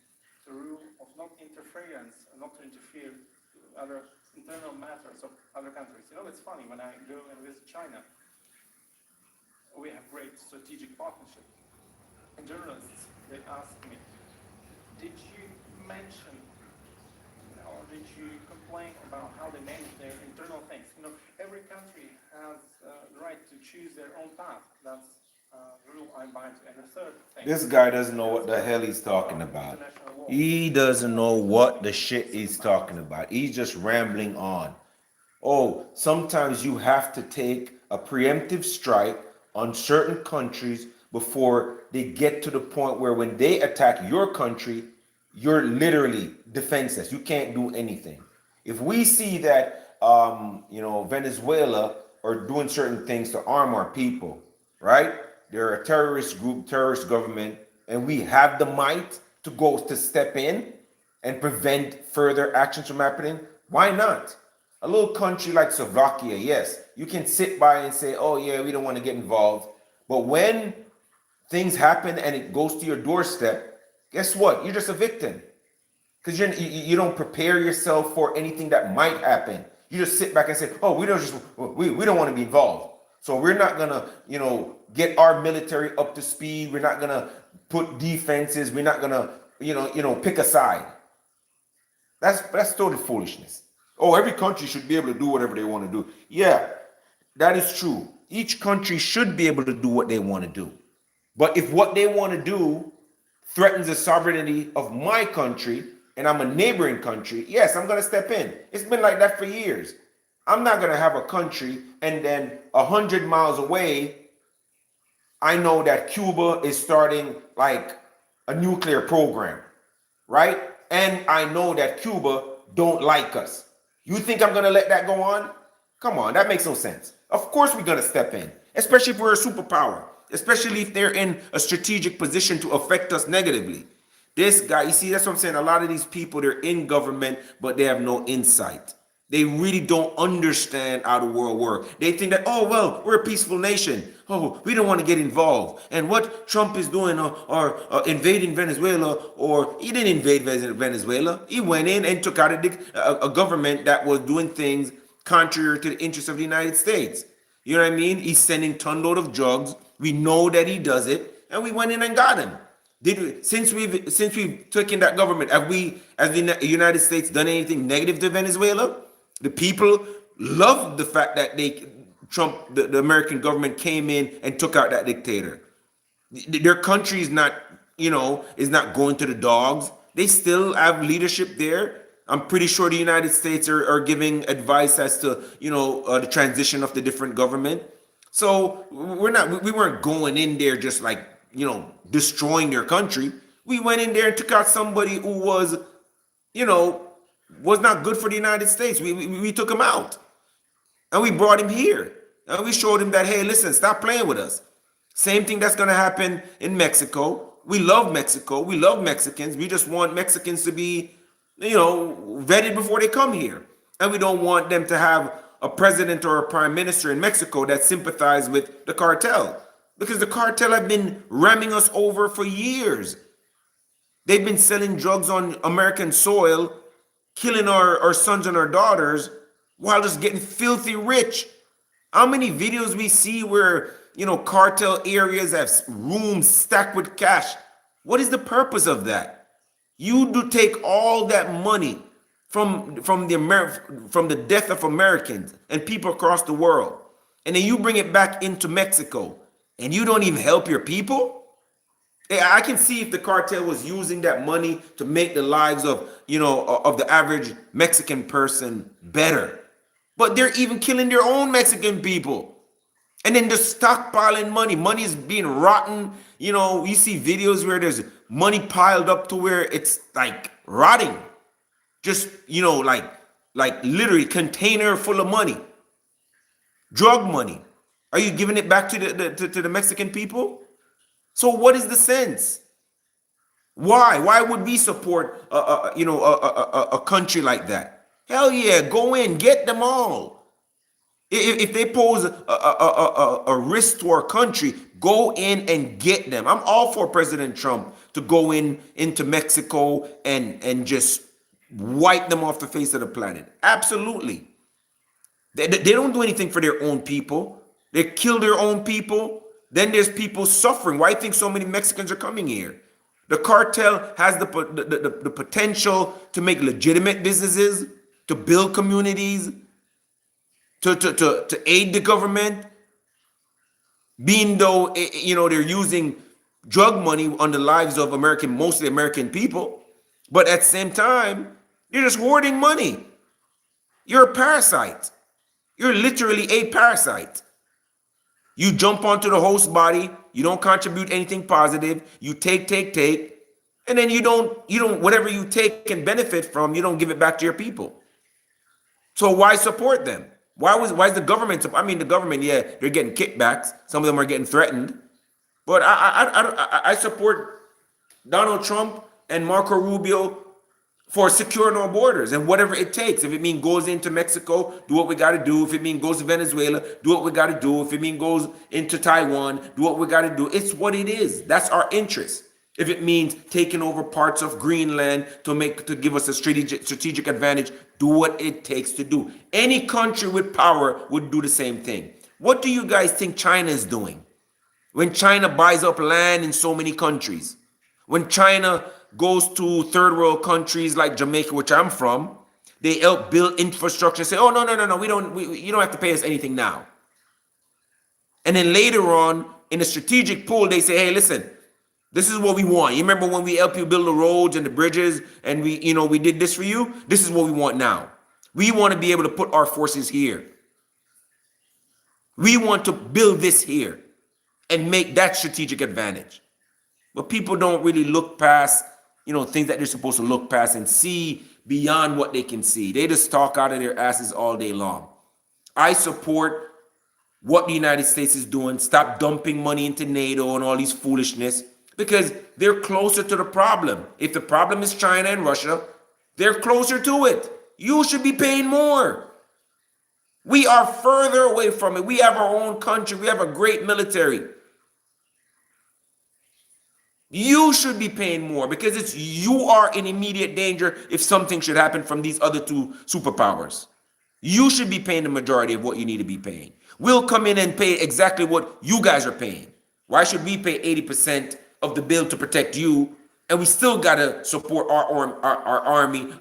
the rule of not interference and not to interfere with other internal matters of other countries. You know, it's funny, when I go and visit China, we have great strategic partnership. And journalists, they ask me, did you mention or did you complain about how they manage their internal things? You know, every country has the right to choose their own path. That's the rule I buy into. And the third thing, This guy doesn't know what the hell he's talking about. He doesn't know what the shit he's talking about. He's just rambling on. Oh, sometimes you have to take a preemptive strike on certain countries before they get to the point where when they attack your country, you're literally defenseless. You can't do anything. If we see that, Venezuela are doing certain things to arm our people, right? They're a terrorist group, terrorist government, and we have the might to go to step in and prevent further actions from happening. Why not? A little country like Slovakia, yes, you can sit by and say, oh yeah, we don't want to get involved. But when things happen and it goes to your doorstep, guess what? You're just a victim. Because you don't prepare yourself for anything that might happen. You just sit back and say, "Oh, we don't want to be involved. So we're not gonna, get our military up to speed. We're not gonna put defenses. We're not gonna, pick a side." That's total foolishness. Oh, every country should be able to do whatever they want to do. Yeah, that is true. Each country should be able to do what they want to do. But if what they want to do threatens the sovereignty of my country, and I'm a neighboring country, yes, I'm going to step in. It's been like that for years. I'm not going to have a country and then 100 miles away, I know that Cuba is starting like a nuclear program, right? And I know that Cuba don't like us. You think I'm going to let that go on? Come on, that makes no sense. Of course we're going to step in, especially if we're a superpower, especially if they're in a strategic position to affect us negatively. This guy, you see, that's what I'm saying. A lot of these people, they're in government, but they have no insight. They really don't understand how the world works. They think that, oh, well, we're a peaceful nation. Oh, we don't want to get involved. And what Trump is doing or invading Venezuela, or he didn't invade Venezuela. He went in and took out a government that was doing things contrary to the interests of the United States. You know what I mean? He's sending ton-load of drugs. We know that he does it, and we went in and got him. Since we've taken that government, have we, as the United States, done anything negative to Venezuela? The people loved the fact that the American government came in and took out that dictator. Their country is not going to the dogs. They still have leadership there. I'm pretty sure the United States are giving advice as to the transition of the different government. So we weren't going in there just like destroying their country. We went in there and took out somebody who was not good for the United States. We took him out, and we brought him here, and we showed him that, hey, listen, stop playing with us. Same thing that's going to happen in Mexico. We love Mexico. We love Mexicans. We just want Mexicans to be, vetted before they come here, and we don't want them to have a president or a prime minister in Mexico that sympathize with the cartel. Because the cartel have been ramming us over for years. They've been selling drugs on American soil, killing our sons and our daughters, while just getting filthy rich. How many videos we see where, cartel areas have rooms stacked with cash? What is the purpose of that? You do take all that money from the death of Americans and people across the world, and then you bring it back into Mexico. And you don't even help your people? I can see if the cartel was using that money to make the lives of the average Mexican person better. But they're even killing their own Mexican people. And then just stockpiling money. Money is being rotten. You see videos where there's money piled up to where it's like rotting. Just, like literally container full of money. Drug money. Are you giving it back to the Mexican people? So what is the sense? Why? Why would we support a country like that? Hell yeah, go in, get them all. If they pose a risk to our country, go in and get them. I'm all for President Trump to go into Mexico and just wipe them off the face of the planet. Absolutely. They don't do anything for their own people. They kill their own people. Then there's people suffering. Why do you think so many Mexicans are coming here? The cartel has the potential to make legitimate businesses, to build communities, to aid the government, being though they're using drug money on the lives of mostly American people. But at the same time, they're just hoarding money. You're a parasite. You're literally a parasite. You jump onto the host body, you don't contribute anything positive, you take, and then you don't, whatever you take and benefit from, you don't give it back to your people. So why support them? Why is the government? I mean, the government, yeah, they're getting kickbacks. Some of them are getting threatened. But I support Donald Trump and Marco Rubio for securing our borders and whatever it takes. If it means goes into Mexico, do what we got to do. If it means goes to Venezuela, do what we got to do. If it means goes into Taiwan, do what we got to do. It's what it is. That's our interest. If it means taking over parts of Greenland to give us a strategic advantage, do what it takes to do. Any country with power would do the same thing. What do you guys think China is doing? When China buys up land in so many countries, when China goes to third world countries like Jamaica, which I'm from, they help build infrastructure and say, "Oh no, you don't have to pay us anything now." And then later on, in a strategic pool, they say, "Hey, listen, this is what we want. You remember when we helped you build the roads and the bridges, and we did this for you? This is what we want now. We want to be able to put our forces here. We want to build this here and make that strategic advantage." But people don't really look past, things that they're supposed to look past and see beyond what they can see. They just talk out of their asses all day long. I support what the United States is doing. Stop dumping money into NATO and all these foolishness because they're closer to the problem. If the problem is China and Russia, they're closer to it. You should be paying more. We are further away from it. We have our own country. We have a great military. You should be paying more because you are in immediate danger if something should happen from these other two superpowers. You should be paying the majority of what you need to be paying. We'll come in and pay exactly what you guys are paying. Why should we pay 80% of the bill to protect you and we still got to support our army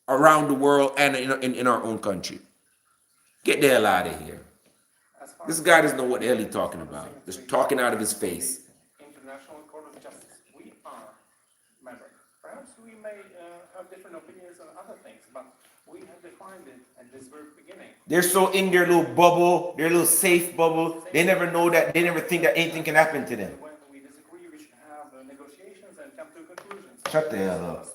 around the world and in our own country? Get the hell out of here. This guy doesn't know what the hell he's talking about. Just talking out of his face. International Court of Justice. We are member. Perhaps we may have different opinions on other things, but we have defined it at this very beginning. They're so in their little bubble, their little safe bubble. They never know that. They never think that anything can happen to them. When we disagree, we should have negotiations and come to conclusions. Shut the hell up.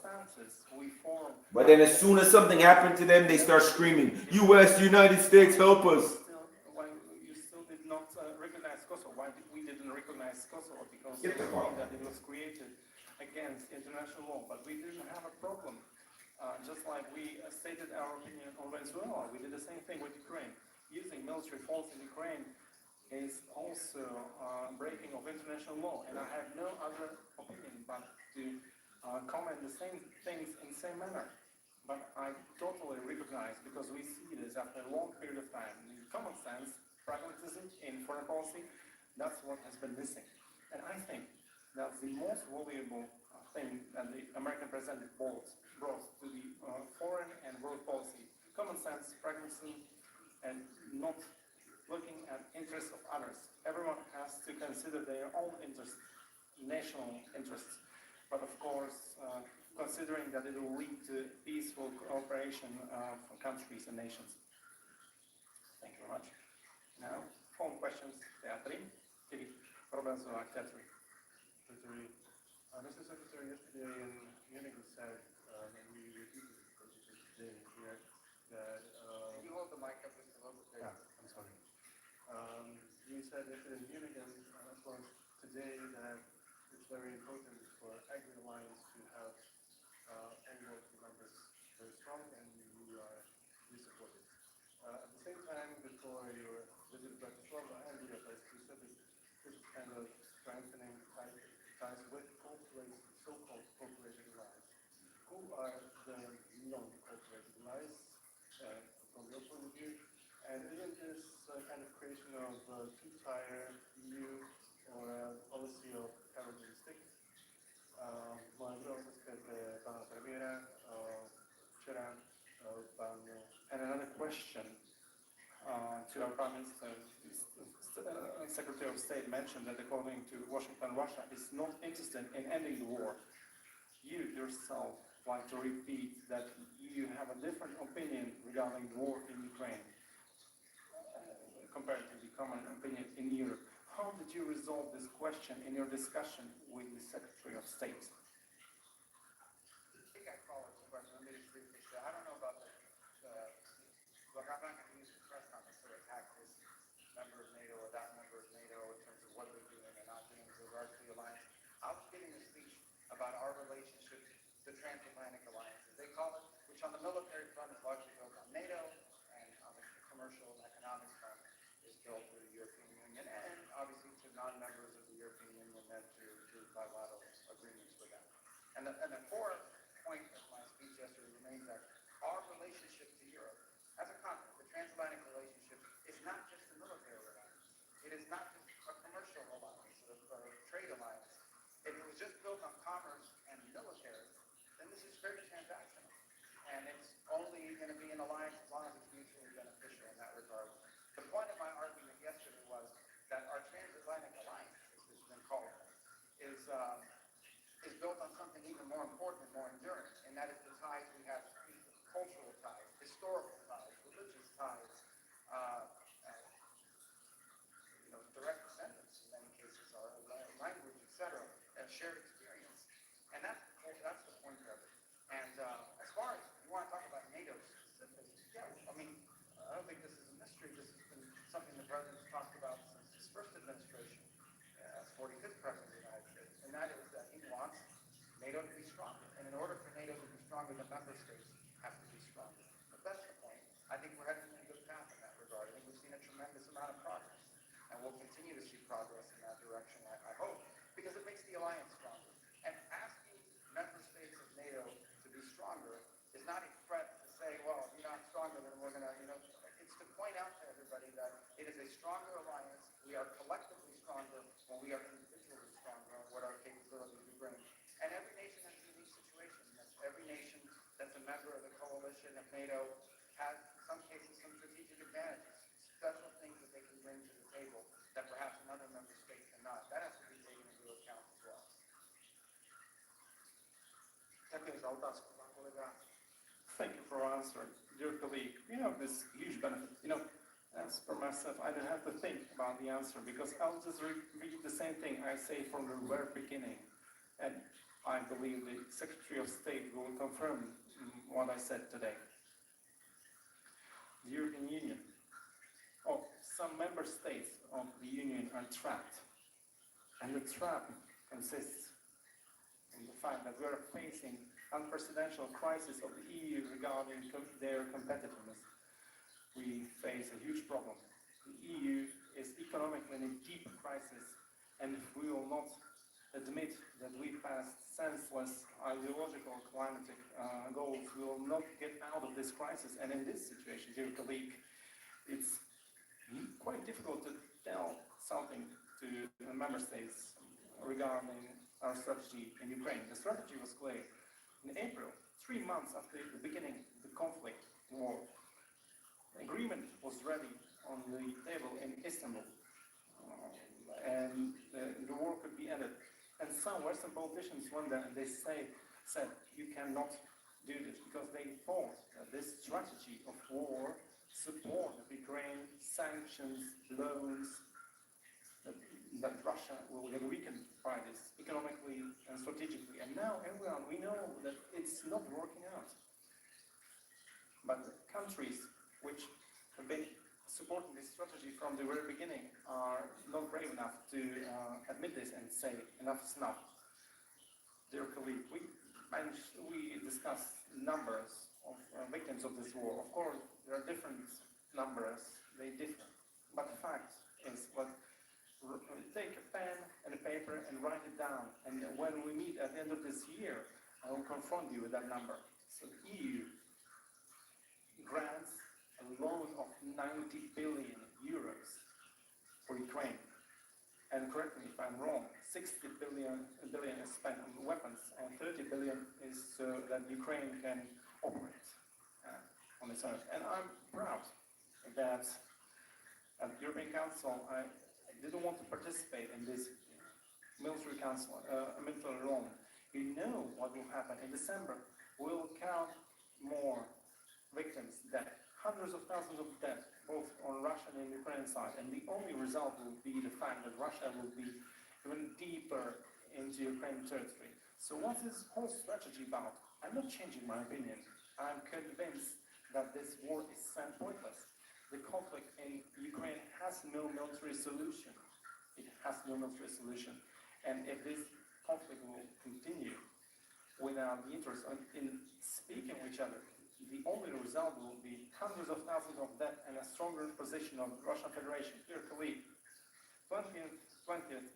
We form. But then as soon as something happened to them, they start screaming, "U.S., United States, help us." Why you still did not recognize Kosovo? Why we didn't recognize Kosovo? Because Get the fuck. that it was created against international law, but we didn't have a problem. Just like we stated our opinion on Venezuela, we did the same thing with Ukraine. Using military force in Ukraine is also breaking of international law, and I have no other opinion but to comment the same things in the same manner. But I totally recognize, because we see this after a long period of time, the common sense, pragmatism in foreign policy, that's what has been missing. And I think that's the most valuable thing that the American president brought to the foreign and world policy. Common sense, pragmatism, and not looking at interests of others. Everyone has to consider their own interests, national interests. But of course, considering that it will lead to peaceful cooperation for countries and nations. Thank you very much. Now, phone questions. Teatri, Kiri, Robinson, Teatri. Mr. Secretary, yesterday in Munich you said, and we repeated it because you said today here, that... Can you hold the mic up just a little bit? Yeah, I'm sorry. You said yesterday in Munich and of course today that it's very important for Agri-Alliance to have annual members very strong, and you support it. At the same time, before your visit to Bratislava and Budapest, you said this kind of strengthening ties with so-called cooperated allies. Who are the non-cooperated allies from your point of view? And isn't this kind of creation of two-tier EU or a policy of carrot and stick? Moja druhá otázka je pre pána premiéra. Včera pán... And another question to our Prime Minister. Secretary of State mentioned that according to Washington, Russia is not interested in ending the war. You yourself like to repeat that you have a different opinion regarding the war in Ukraine compared to the common opinion in Europe. How did you resolve this question in your discussion with the Secretary of State? I think I followed the question. Let me just read this. I don't know about the about our relationship to transatlantic alliances. They call it, which on the military front is largely built on NATO, and on the commercial and economic front is built through the European Union, and obviously to non-members of the European Union and through bilateral agreements with them. And the core point of my speech yesterday remains that our relationship to Europe, as a continent, the transatlantic relationship, is not just a military alliance. It is not just a commercial alliance or a trade alliance. If it was just built on commerce and military, then this is very transactional. And it's only going to be an alliance as long as it's mutually beneficial in that regard. The point of my argument yesterday was that our transatlantic alliance, as it's been called, is built on something even more important and more enduring, and that is the ties we have, cultural ties, historical ties, religious ties, direct descendants in many cases, our language, etc., and shared experience. And that's the point of it. And as far as you want to talk about NATO specifically, yeah, I mean, I don't think this is a mystery. This has been something the president's talked about since his first administration, as 45th president of the United States, and that is that he wants NATO to be stronger. And in order for NATO to be stronger, the member states have to be stronger. But that's the point. I think we're heading in a good path in that regard. I think we've seen a tremendous amount of progress. And we'll continue to see progress in that direction, I hope, because it makes the alliance stronger. And asking member states of NATO to be stronger is not a threat to say, well, if you're not stronger, then we're going to, it's to point out to everybody that it is a stronger alliance. We are collectively stronger when we are individually stronger on what our capabilities do bring. And every nation has a unique situation. Every nation that's a member of the coalition of NATO has, in some cases, some strategic advantages, special things that they can bring to the table that perhaps another member state cannot. That has to be taken into account as well. Thank you for answering. Dear colleague, we have this huge benefit. As for myself, I don't have to think about the answer because I'll just read the same thing I say from the very beginning. And I believe the Secretary of State will confirm what I said today. The European Union, some member states of the Union are trapped. And the trap consists in the fact that we are facing unprecedented crisis of the EU regarding their competitiveness. We face a huge problem. The EU is economically in a deep crisis, and if we will not admit that we passed senseless ideological climatic goals, we will not get out of this crisis. And in this situation, dear colleague, it's quite difficult to tell something to the member states regarding our strategy in Ukraine. The strategy was clear. In April, 3 months after the beginning of the conflict, war, agreement was ready on the table in Istanbul, and the war could be ended. And some Western politicians went there and they said you cannot do this because they thought that this strategy of war, support of Ukraine, sanctions, loans, that Russia will get weakened by this economically and strategically. And now everyone, we know that it's not working out. But the countries which have been supporting this strategy from the very beginning are not brave enough to admit this and say enough is enough. Dear colleague, we discussed numbers of victims of this war. Of course, there are different numbers, they differ. But the fact is, take a pen and a paper and write it down. And when we meet at the end of this year, I will confront you with that number. So the EU grants a loan of 90 billion euros for Ukraine. And correct me if I'm wrong, 60 billion is spent on weapons and 30 billion is so that Ukraine can operate on its own. And I'm proud that at the European Council, I didn't want to participate in this military council, military loan. You know what will happen. In December, we'll count more victims, dead. Hundreds of thousands of dead, both on Russian and Ukrainian side. And the only result will be the fact that Russia will be even deeper into Ukrainian territory. So what's this whole strategy about? I'm not changing my opinion. I'm convinced that this war is pointless. The conflict in Ukraine has no military solution. It has no military solution. And if this conflict will continue without the interest in speaking with each other. The only result will be hundreds of thousands of death and a stronger position of the Russian Federation. Dear colleague, 20th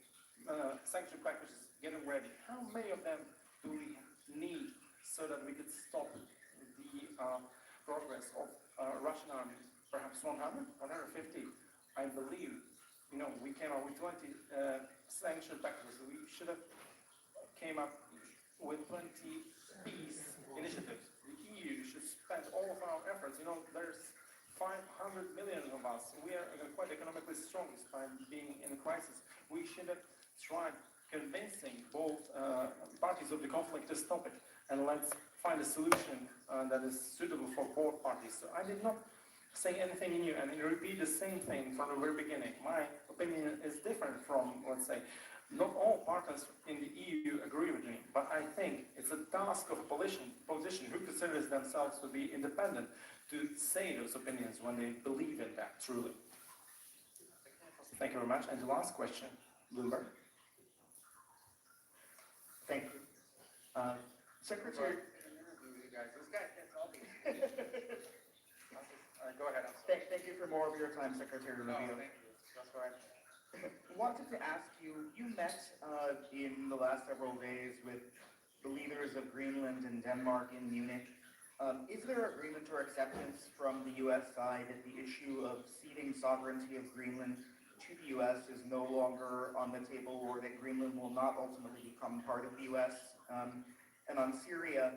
sanction package is getting ready. How many of them do we need so that we could stop the progress of Russian army? Perhaps 100, 150. I believe, we came up with 20 sanction packages. We should have came up with 20 peace initiatives. The EU should spend all of our efforts. There's 500 million of us. We are quite economically strong despite being in a crisis. We should have tried convincing both parties of the conflict to stop it, and let's find a solution that is suitable for both parties. So I did not say anything new, and I repeat the same thing from the very beginning. My opinion is different from, let's say, not all partners in the EU agree with me, but I think it's a task of a politician who considers themselves to be independent to say those opinions when they believe in that truly. Thank you very much. And the last question, Bloomberg. Thank you. Secretary. You guys, this guy gets all these. Go ahead. Thank you for more of your time, Secretary Rubio. No, thank you. That's all right. Wanted to ask you, you met in the last several days with the leaders of Greenland and Denmark in Munich. Is there agreement or acceptance from the U.S. side that the issue of ceding sovereignty of Greenland to the U.S. is no longer on the table, or that Greenland will not ultimately become part of the U.S.? And on Syria,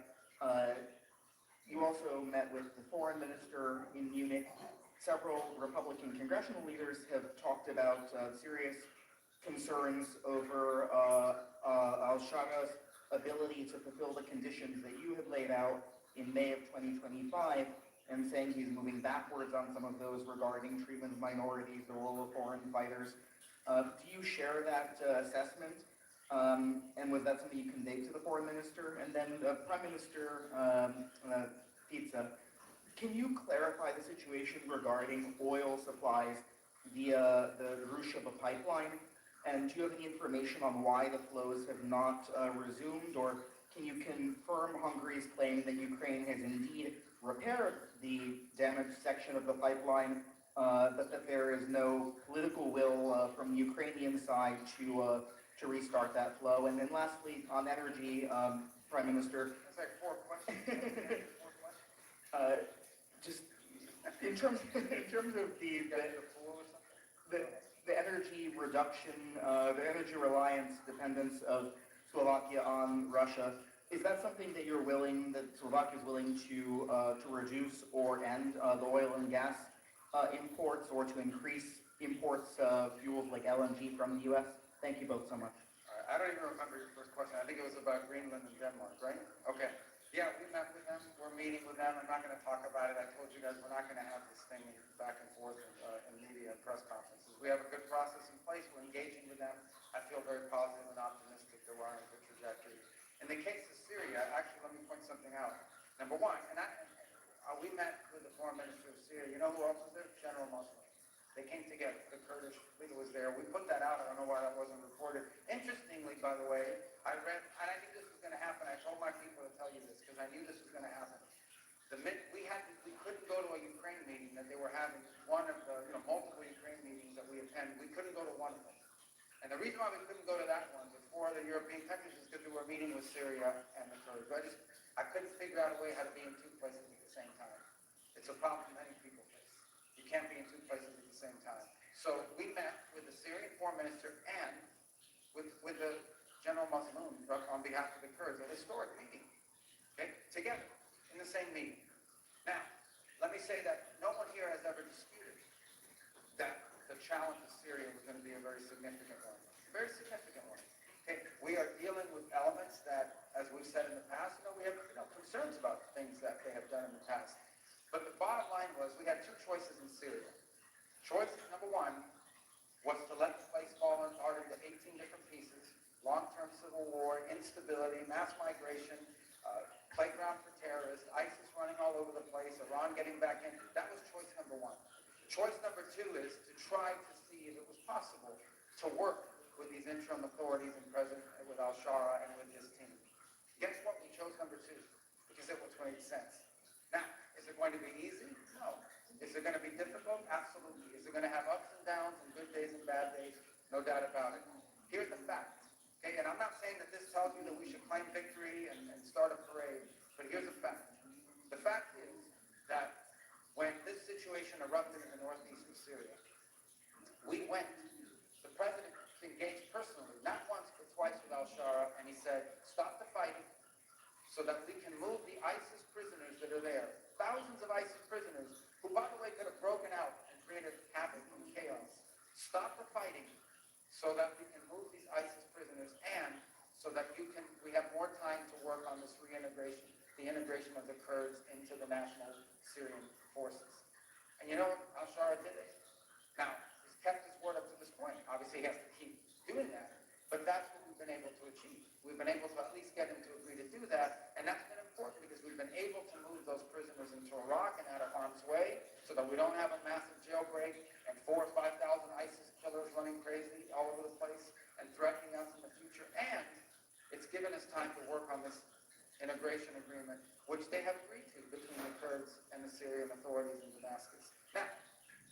you also met with the foreign minister in Munich. Several Republican congressional leaders have talked about serious concerns over al-Shara's ability to fulfill the conditions that you had laid out in May of 2025, and saying he's moving backwards on some of those regarding treatment of minorities, the role of foreign fighters. Do you share that assessment? And was that something you conveyed to the foreign minister? And then Prime Minister Fico, can you clarify the situation regarding oil supplies via the Rubio pipeline? And do you have any information on why the flows have not resumed? Or can you confirm Hungary's claim that Ukraine has indeed repaired the damaged section of the pipeline, but that there is no political will from the Ukrainian side to restart that flow? And then lastly, on energy, Prime Minister. That's like 4 questions. Just in terms of the energy reduction, the energy reliance dependence of Slovakia on Russia, is that something that Slovakia is willing to reduce or end the oil and gas imports, or to increase imports of fuels like LNG from the U.S.? Thank you both so much. All right. I don't even remember your first question. I think it was about Greenland and Denmark, right? Okay. Yeah, we met with them. We're meeting with them. I'm not going to talk about it. I told you guys we're not going to have this thing back and forth in media and press conferences. We have a good process in place. We're engaging with them. I feel very positive and optimistic that we're on a good trajectory. In the case of Syria, actually, let me point something out. Number one, we met with the foreign minister of Syria. You know who else was there? General Muslim. They came together. The Kurdish leader was there. We put that out. I don't know why that wasn't reported. Interestingly, by the way, I read, and I knew this was going to happen. I told my people to tell you this because I knew this was going to happen. We couldn't go to a Ukraine meeting that they were having. One of the multiple Ukraine meetings that we attend. We couldn't go to one of them. And the reason why we couldn't go to that one with 4 other European countries is because we were meeting with Syria and the Kurds. I couldn't figure out a way how to be in 2 places at the same time. It's a problem many people face. You can't be in 2 places at the same time. So we met with the Syrian foreign minister and with the General Muslim on behalf of the Kurds, a historic meeting, okay, together in the same meeting. Now, let me say that no one here has ever disputed that the challenge of Syria was going to be a very significant one. Very significant one. Okay, we are dealing with elements that, as we've said in the past, we have concerns about things that they have done in the past. But the bottom line was we had 2 choices in Syria. Choice number 1 was to let the place fall apart into 18 different pieces, long-term civil war, instability, mass migration, playground for terrorists, ISIS running all over the place, Iran getting back in. That was choice number 1. Choice number 2 is to try to see if it was possible to work with these interim authorities and with al-Shara and with his team. Guess what? We chose number 2 because it was made sense. Now, is it going to be easy? No. Is it going to be difficult? Absolutely. Is it going to have ups and downs and good days and bad days? No doubt about it. Here's the fact. Okay, and I'm not saying that this tells you that we should claim victory and start a parade, but here's the fact. The fact is that when this situation erupted in the northeast of Syria, we went, the president engaged personally, not once but twice with al-Shara, and he said, stop the fighting so that we can move the ISIS prisoners that are there. Thousands of ISIS prisoners, who by the way could have broken out and created havoc and chaos. Stop the fighting so that we can move these ISIS prisoners and so that we have more time to work on this reintegration, the integration of the Kurds into the national Syrian forces. And you know what? Al-Shara did it. Now, he's kept his word up to this point. Obviously, he has to keep doing that. But that's what we've been able to achieve. We've been able to at least get him to agree to do that. And that's been important because we've been able to move those prisoners into Iraq and out of harm's way so that we don't have a massive jailbreak and 4,000 or 5,000 ISIS killers running crazy all over the place and threatening us in the future. And it's given us time to work on this integration agreement, which they have agreed to between the Kurds and the Syrian authorities in Damascus. Now,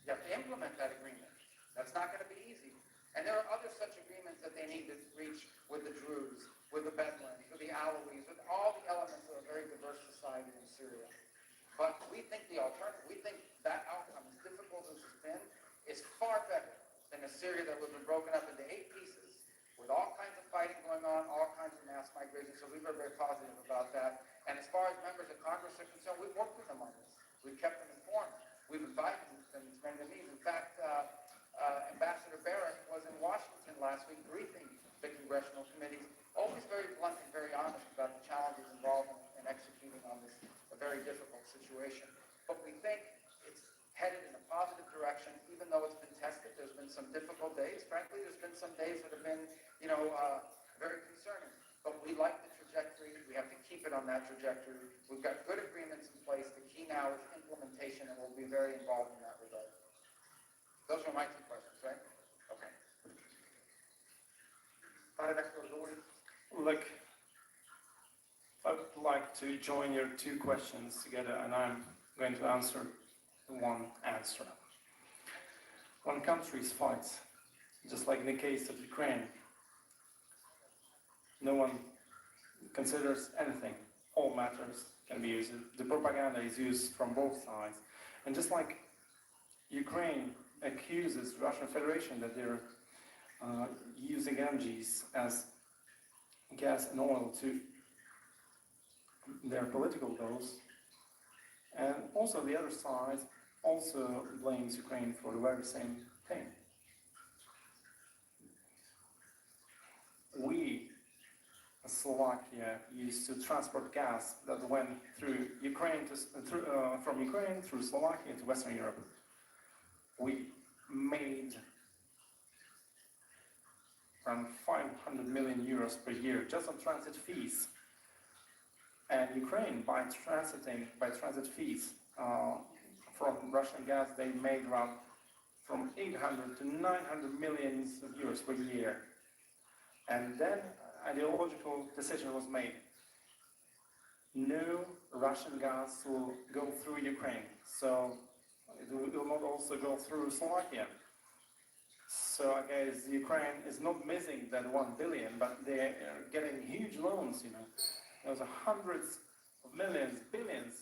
you have to implement that agreement. That's not going to be easy. And there are other such agreements that they need to reach with the Druze, with the Bedouins, with the Alawis, with all the elements of a very diverse society in Syria. But we think the alternative, we think that outcome, as difficult as it's been, is far better than a Syria that would have been broken up into 8 pieces, with all kinds of fighting going on, all kinds of mass migration. So we were very positive about that. And as far as members of Congress are concerned, we've worked with them on this. We've kept them informed. We've invited them to many meetings. In fact, Ambassador Barrett was in Washington last week briefing the congressional committees, always very blunt and very honest about the challenges involved in executing on this a very difficult situation. But we think it's headed in a positive direction, even though it's been tested. There's been some difficult days. Frankly, there's been some days that have been, very concerning. But we like the trajectory. We have to keep it on that trajectory. We've got good agreements in place. The key now is implementation, and we'll be very involved in that regard. Those were my 2 questions, right? Okay. Look, I would like to join your 2 questions together, and I'm going to answer one answer. When countries fight, just like in the case of Ukraine, no one considers anything. All matters can be used. The propaganda is used from both sides. And just like Ukraine accuses the Russian Federation that they're using LNGs as gas and oil to their political goals, and also the other side also blames Ukraine for the very same thing. We, Slovakia, used to transport gas that went through Ukraine from Ukraine through Slovakia to Western Europe. We made around 500 million euros per year just on transit fees. And Ukraine, by transit fees from Russian gas, they made around from 800 to 900 millions of euros per year. And then an ideological decision was made. No Russian gas will go through Ukraine, so it will not also go through Slovakia. So I guess Ukraine is not missing that 1 billion, but they are getting huge loans, There's hundreds of millions, billions,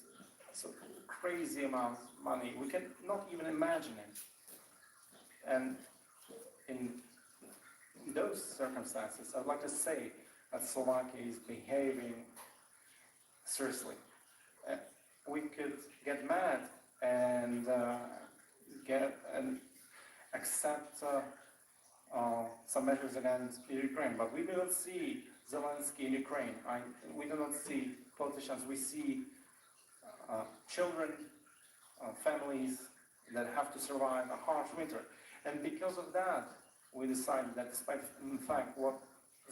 so crazy amounts of money. We can not even imagine it. And in those circumstances, I'd like to say that Slovakia is behaving seriously. We could get mad and accept some measures against Ukraine, but we do not see Zelensky in Ukraine. We do not see politicians. We see children, families that have to survive a harsh winter. And because of that, we decided that despite, in fact, what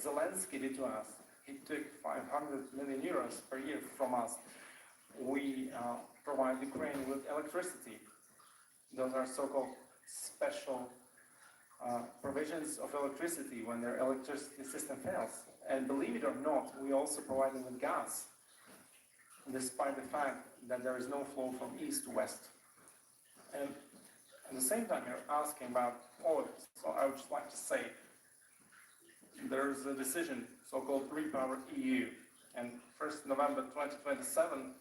Zelensky did to us, he took 500 million euros per year from us. We provide Ukraine with electricity. Those are so-called special provisions of electricity when their electricity system fails. And believe it or not, we also provide them with gas, despite the fact that there is no flow from east to west. And at the same time, you're asking about oil. So I would just like to say, there's a decision, so-called Repower EU, and 1st November 2027,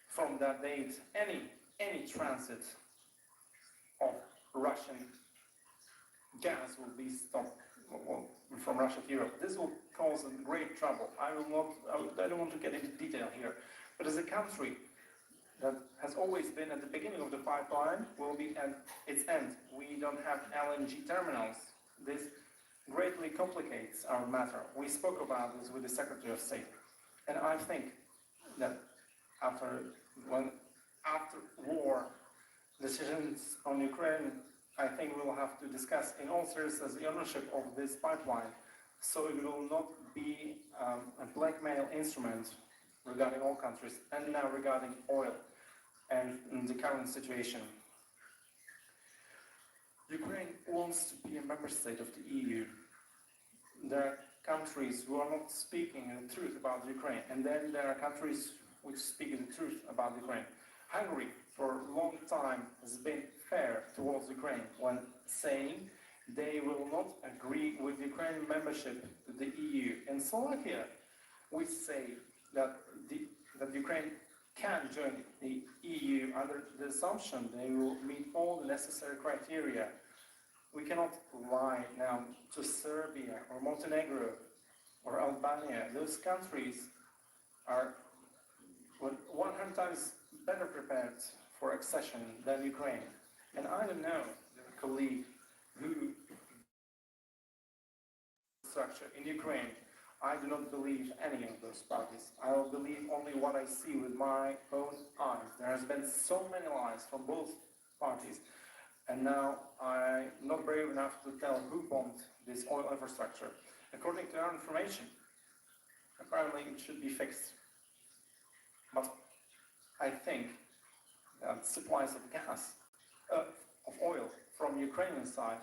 from that date, any transit of Russian gas will be stopped from Russia to Europe. This will cause great trouble. I don't want to get into detail here, but as a country that has always been at the beginning of the pipeline, will be at its end. We don't have LNG terminals. This greatly complicates our matter. We spoke about this with the Secretary of State, and I think that after war decisions on Ukraine, I think we will have to discuss in all seriousness the ownership of this pipeline, so it will not be a blackmail instrument regarding all countries, and now regarding oil and the current situation. Ukraine wants to be a member state of the EU. There are countries who are not speaking the truth about Ukraine, and then there are countries which speak the truth about Ukraine. Hungary, for a long time, has been fair towards Ukraine when saying they will not agree with Ukraine membership to the EU. In Slovakia, we say that Ukraine can join the EU under the assumption they will meet all the necessary criteria. We cannot lie now to Serbia or Montenegro or Albania. Those countries are 100 times better prepared for accession than Ukraine. And I don't know, the colleague who structure in Ukraine, I do not believe any of those parties. I will believe only what I see with my own eyes. There has been so many lies from both parties, and now I'm not brave enough to tell who bombed this oil infrastructure. According to our information, apparently it should be fixed. But I think that supplies of gas, of oil from Ukrainian side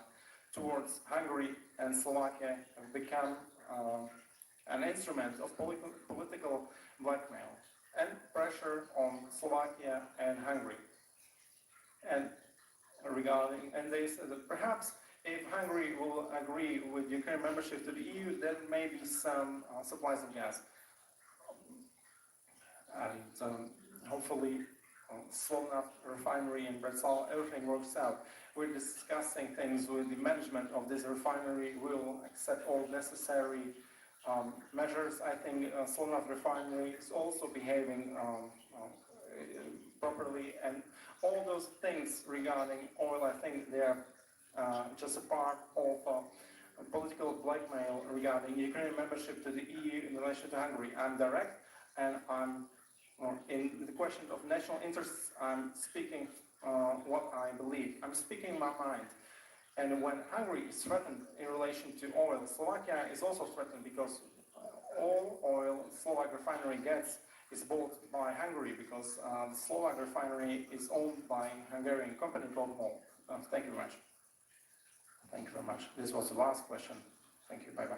towards Hungary and Slovakia have become an instrument of political blackmail and pressure on Slovakia and Hungary. And they said that perhaps if Hungary will agree with Ukraine membership to the EU, there may be some supplies of gas. And hopefully, Slovnaft refinery in Brazil, everything works out. We're discussing things with the management of this refinery. We'll accept all necessary measures. I think Slovnaft refinery is also behaving properly, and all those things regarding oil, I think they're just a part of political blackmail regarding Ukrainian membership to the EU in relation to Hungary. I'm direct, and I'm in the question of national interests, I'm speaking what I believe. I'm speaking my mind. And when Hungary is threatened in relation to oil, Slovakia is also threatened because all oil Slovak refinery gets is bought by Hungary, because the Slovak refinery is owned by a Hungarian company called MOL. Thank you very much. Thank you very much. This was the last question. Thank you. Bye-bye.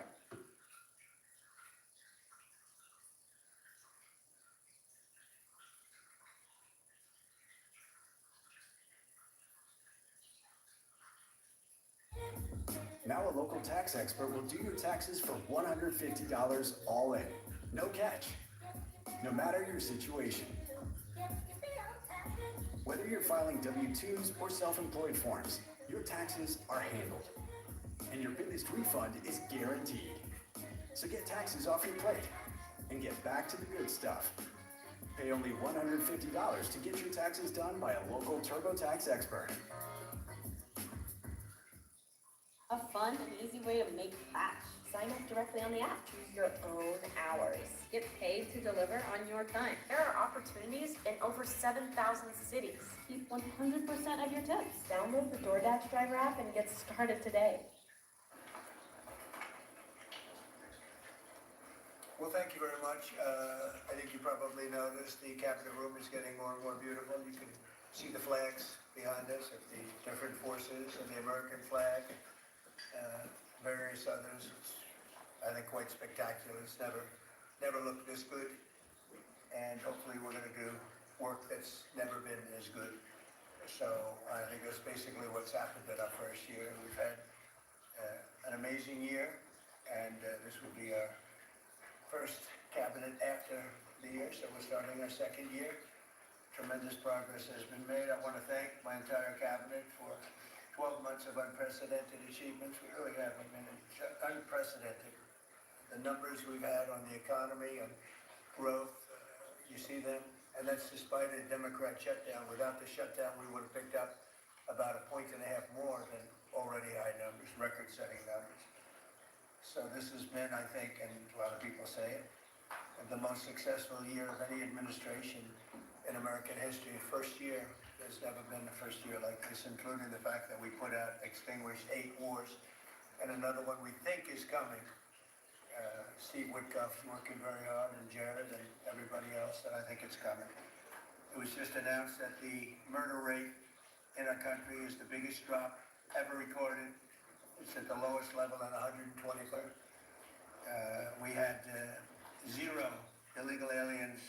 Now a local tax expert will do your taxes for $150 all in. No catch. No matter your situation. Whether you're filing W-2s or self-employed forms, your taxes are handled. And your biggest refund is guaranteed. So get taxes off your plate and get back to the good stuff. Pay only $150 to get your taxes done by a local TurboTax expert. A fun and easy way to make cash. Sign up directly on the app. Choose your own hours. Get paid to deliver on your time. There are opportunities in over 7,000 cities. Keep 100% of your tips. Download the DoorDash driver app and get started today. Well, thank you very much. I think you probably noticed the Capitol room is getting more and more beautiful. You can see the flags behind us of the different forces and the American flag. various others. It's, I think, quite spectacular. It's never looked this good. And hopefully we're going to do work that's never been as good. So I think that's basically what's happened in our first year. We've had an amazing year, and this will be our first cabinet after the year, so we're starting our second year. Tremendous progress has been made. I want to thank my entire cabinet for 12 months of unprecedented achievements. We really have. I mean, it's unprecedented. The numbers we've had on the economy and growth, you see them, and that's despite a Democrat shutdown. Without the shutdown, we would have picked up about 1.5 points more than already high numbers, record-setting numbers. So this has been, I think, and a lot of people say it, the most successful year of any administration in American history. First year, there's never been a first year like this, including the fact that we put out, extinguished 8 wars, and another one we think is coming. Steve Witkoff's working very hard, and Jared and everybody else, and I think it's coming. It was just announced that the murder rate in our country is the biggest drop ever recorded. It's at the lowest level in 120 years. We had 0 illegal aliens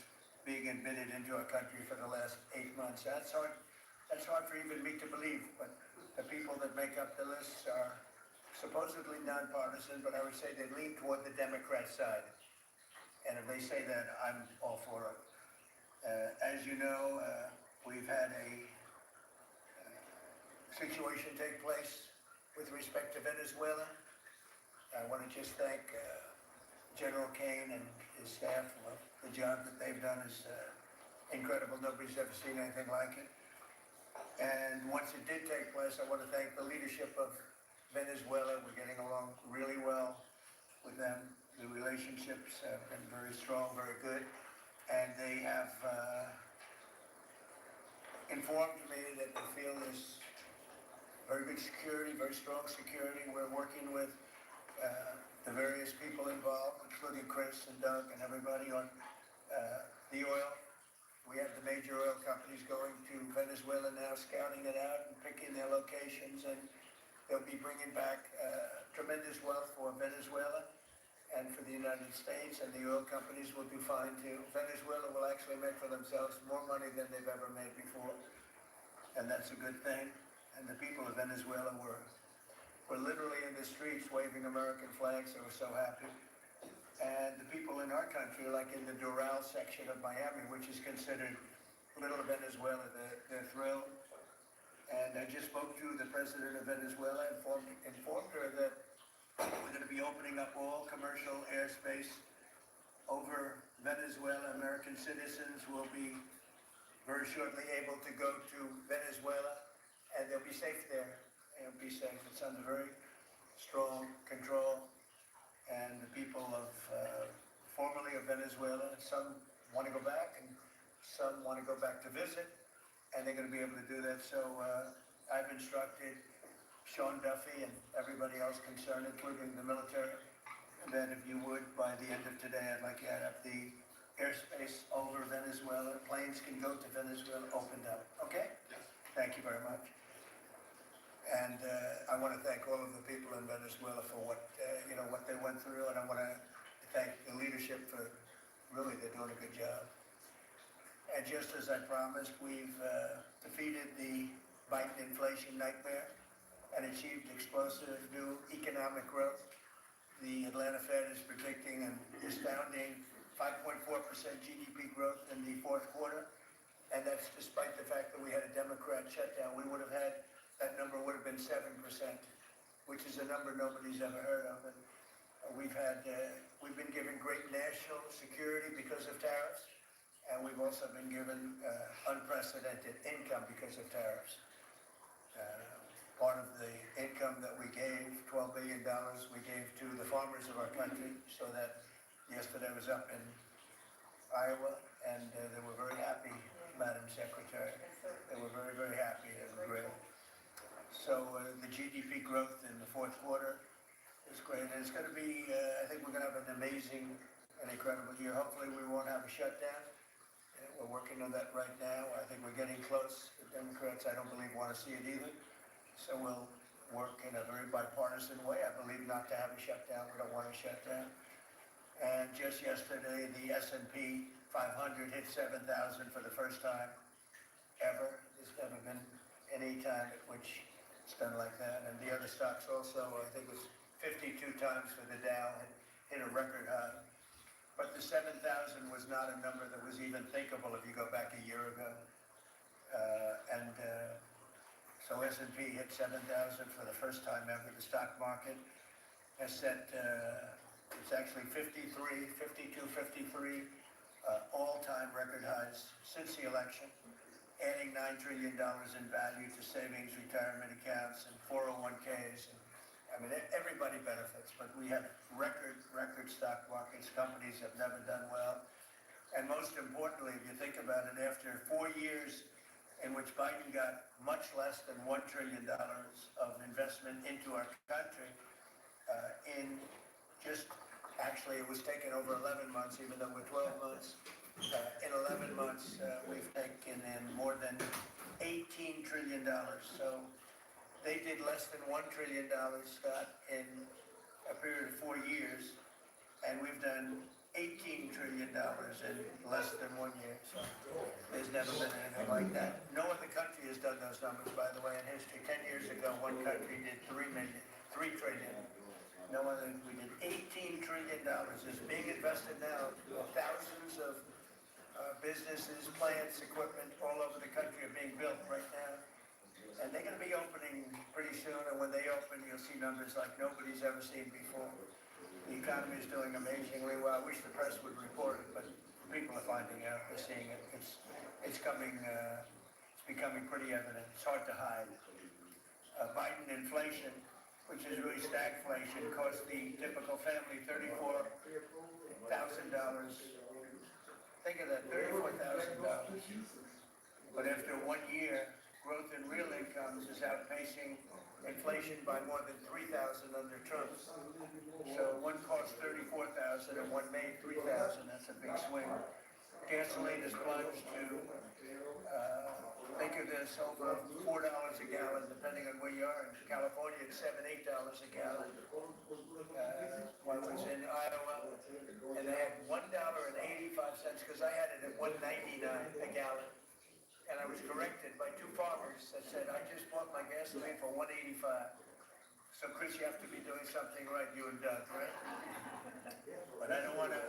being admitted into our country for the last 8 months. That's hard for even me to believe, but the people that make up the lists are supposedly nonpartisan, but I would say they lean toward the Democrat side. And if they say that, I'm all for it. As you know, we've had a situation take place with respect to Venezuela. I want to just thank General Kane and his staff for the job that they've done is incredible. Nobody's ever seen anything like it. And once it did take place, I want to thank the leadership of Venezuela. We're getting along really well with them. The relationships have been very strong, very good. And they have informed me that they feel there's very good security, very strong security. We're working with the various people involved, including Chris and Doug and everybody on the oil. We have the major oil companies going to Venezuela now, scouting it out and picking their locations, and they'll be bringing back tremendous wealth for Venezuela and for the United States, and the oil companies will do fine too. Venezuela will actually make for themselves more money than they've ever made before, and that's a good thing. And the people of Venezuela were literally in the streets waving American flags. They were so happy. And the people in our country, like in the Doral section of Miami, which is considered Little Venezuela, they're thrilled. And I just spoke to the president of Venezuela and informed her that we're going to be opening up all commercial airspace over Venezuela. American citizens will be very shortly able to go to Venezuela, and they'll be safe there. They'll be safe. It's under very strong control. And the people of formerly of Venezuela, some want to go back, and some want to go back to visit, and they're going to be able to do that. So I've instructed Sean Duffy and everybody else concerned, including the military, that if you would, by the end of today, I'd like you to have the airspace over Venezuela. Planes can go to Venezuela opened up. Okay? Yes. Thank you very much. And I want to thank all of the people in Venezuela for what they went through, and I want to thank the leadership for really, they're doing a good job. And just as I promised, we've defeated the Biden inflation nightmare and achieved explosive new economic growth. The Atlanta Fed is predicting an astounding 5.4% GDP growth in the fourth quarter, and that's despite the fact that we had a Democrat shutdown. We would have had, that number would have been 7%, which is a number nobody's ever heard of. And we've been given great national security because of tariffs, and we've also been given unprecedented income because of tariffs. Part of the income that we gave, $12 billion, we gave to the farmers of our country, so that yesterday was up in Iowa, and they were very happy, Madam Secretary. They were very, very happy. They were great. So the GDP growth in the fourth quarter is great, and it's going to be, I think we're going to have an amazing and incredible year. Hopefully we won't have a shutdown. We're working on that right now. I think we're getting close. The Democrats, I don't believe, want to see it either. So we'll work in a very bipartisan way. I believe not to have a shutdown. We don't want a shutdown. And just yesterday, the S&P 500 hit 7,000 for the first time ever. There's never been any time at which it's done like that. And the other stocks also, I think it was 52 times for the Dow, had hit a record high. But the 7,000 was not a number that was even thinkable if you go back a year ago. So S&P hit 7,000 for the first time ever. The stock market has set, it's actually 52, 53 all-time record highs since the election, adding $9 trillion in value to savings, retirement accounts, and 401ks. And, I mean, everybody benefits, but we have record stock markets. Companies have never done well. And most importantly, if you think about it, after 4 years in which Biden got much less than $1 trillion of investment into our country, actually it was taken over 11 months, even though we're 12 months. In 11 months, we've taken in more than $18 trillion. So they did less than $1 trillion, Scott, in a period of 4 years, and we've done $18 trillion in less than 1 year. So there's never been anything like that. No other country has done those numbers, by the way, in history. 10 years ago, one country did $3 trillion. No other, we did $18 trillion. Is being invested now. Thousands of businesses, plants, equipment all over the country are being built right now. And they're going to be opening pretty soon, and when they open, you'll see numbers like nobody's ever seen before. The economy is doing amazingly well. I wish the press would report it, but people are finding out, they're seeing it. It's coming, it's becoming pretty evident. It's hard to hide. Biden inflation, which is really stagflation, cost the typical family $34,000. Think of that, $34,000. But after 1 year, growth in real incomes is outpacing inflation by more than 3,000 under Trump. So one cost 34,000 and one made 3,000. That's a big swing. Gasoline has plunged to, think of this, over $4 a gallon, depending on where you are. In California, it's $7, $8 a gallon. When I was in Iowa, and they had $1.85, because I had it at $1.99 a gallon. And I was corrected by two farmers that said, I just bought my gasoline for $1.85. So Chris, you have to be doing something right, you and Doug, right? But I don't want to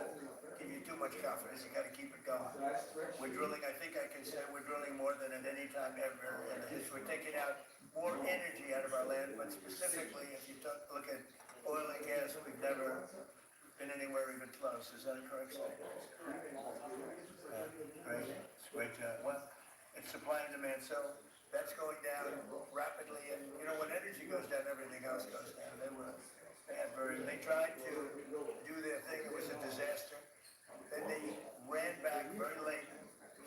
give you too much confidence, you got to keep it going. We're drilling, I think I can say we're drilling more than at any time ever in the history. We're taking out more energy out of our land, but specifically, if you look at oil and gas, we've never been anywhere even close. Is that a correct statement? Great, it's a great job. Well, it's supply and demand, so that's going down rapidly, and you know, when energy goes down, everything else goes down. They tried to do their thing, it was a disaster. Then they ran back very late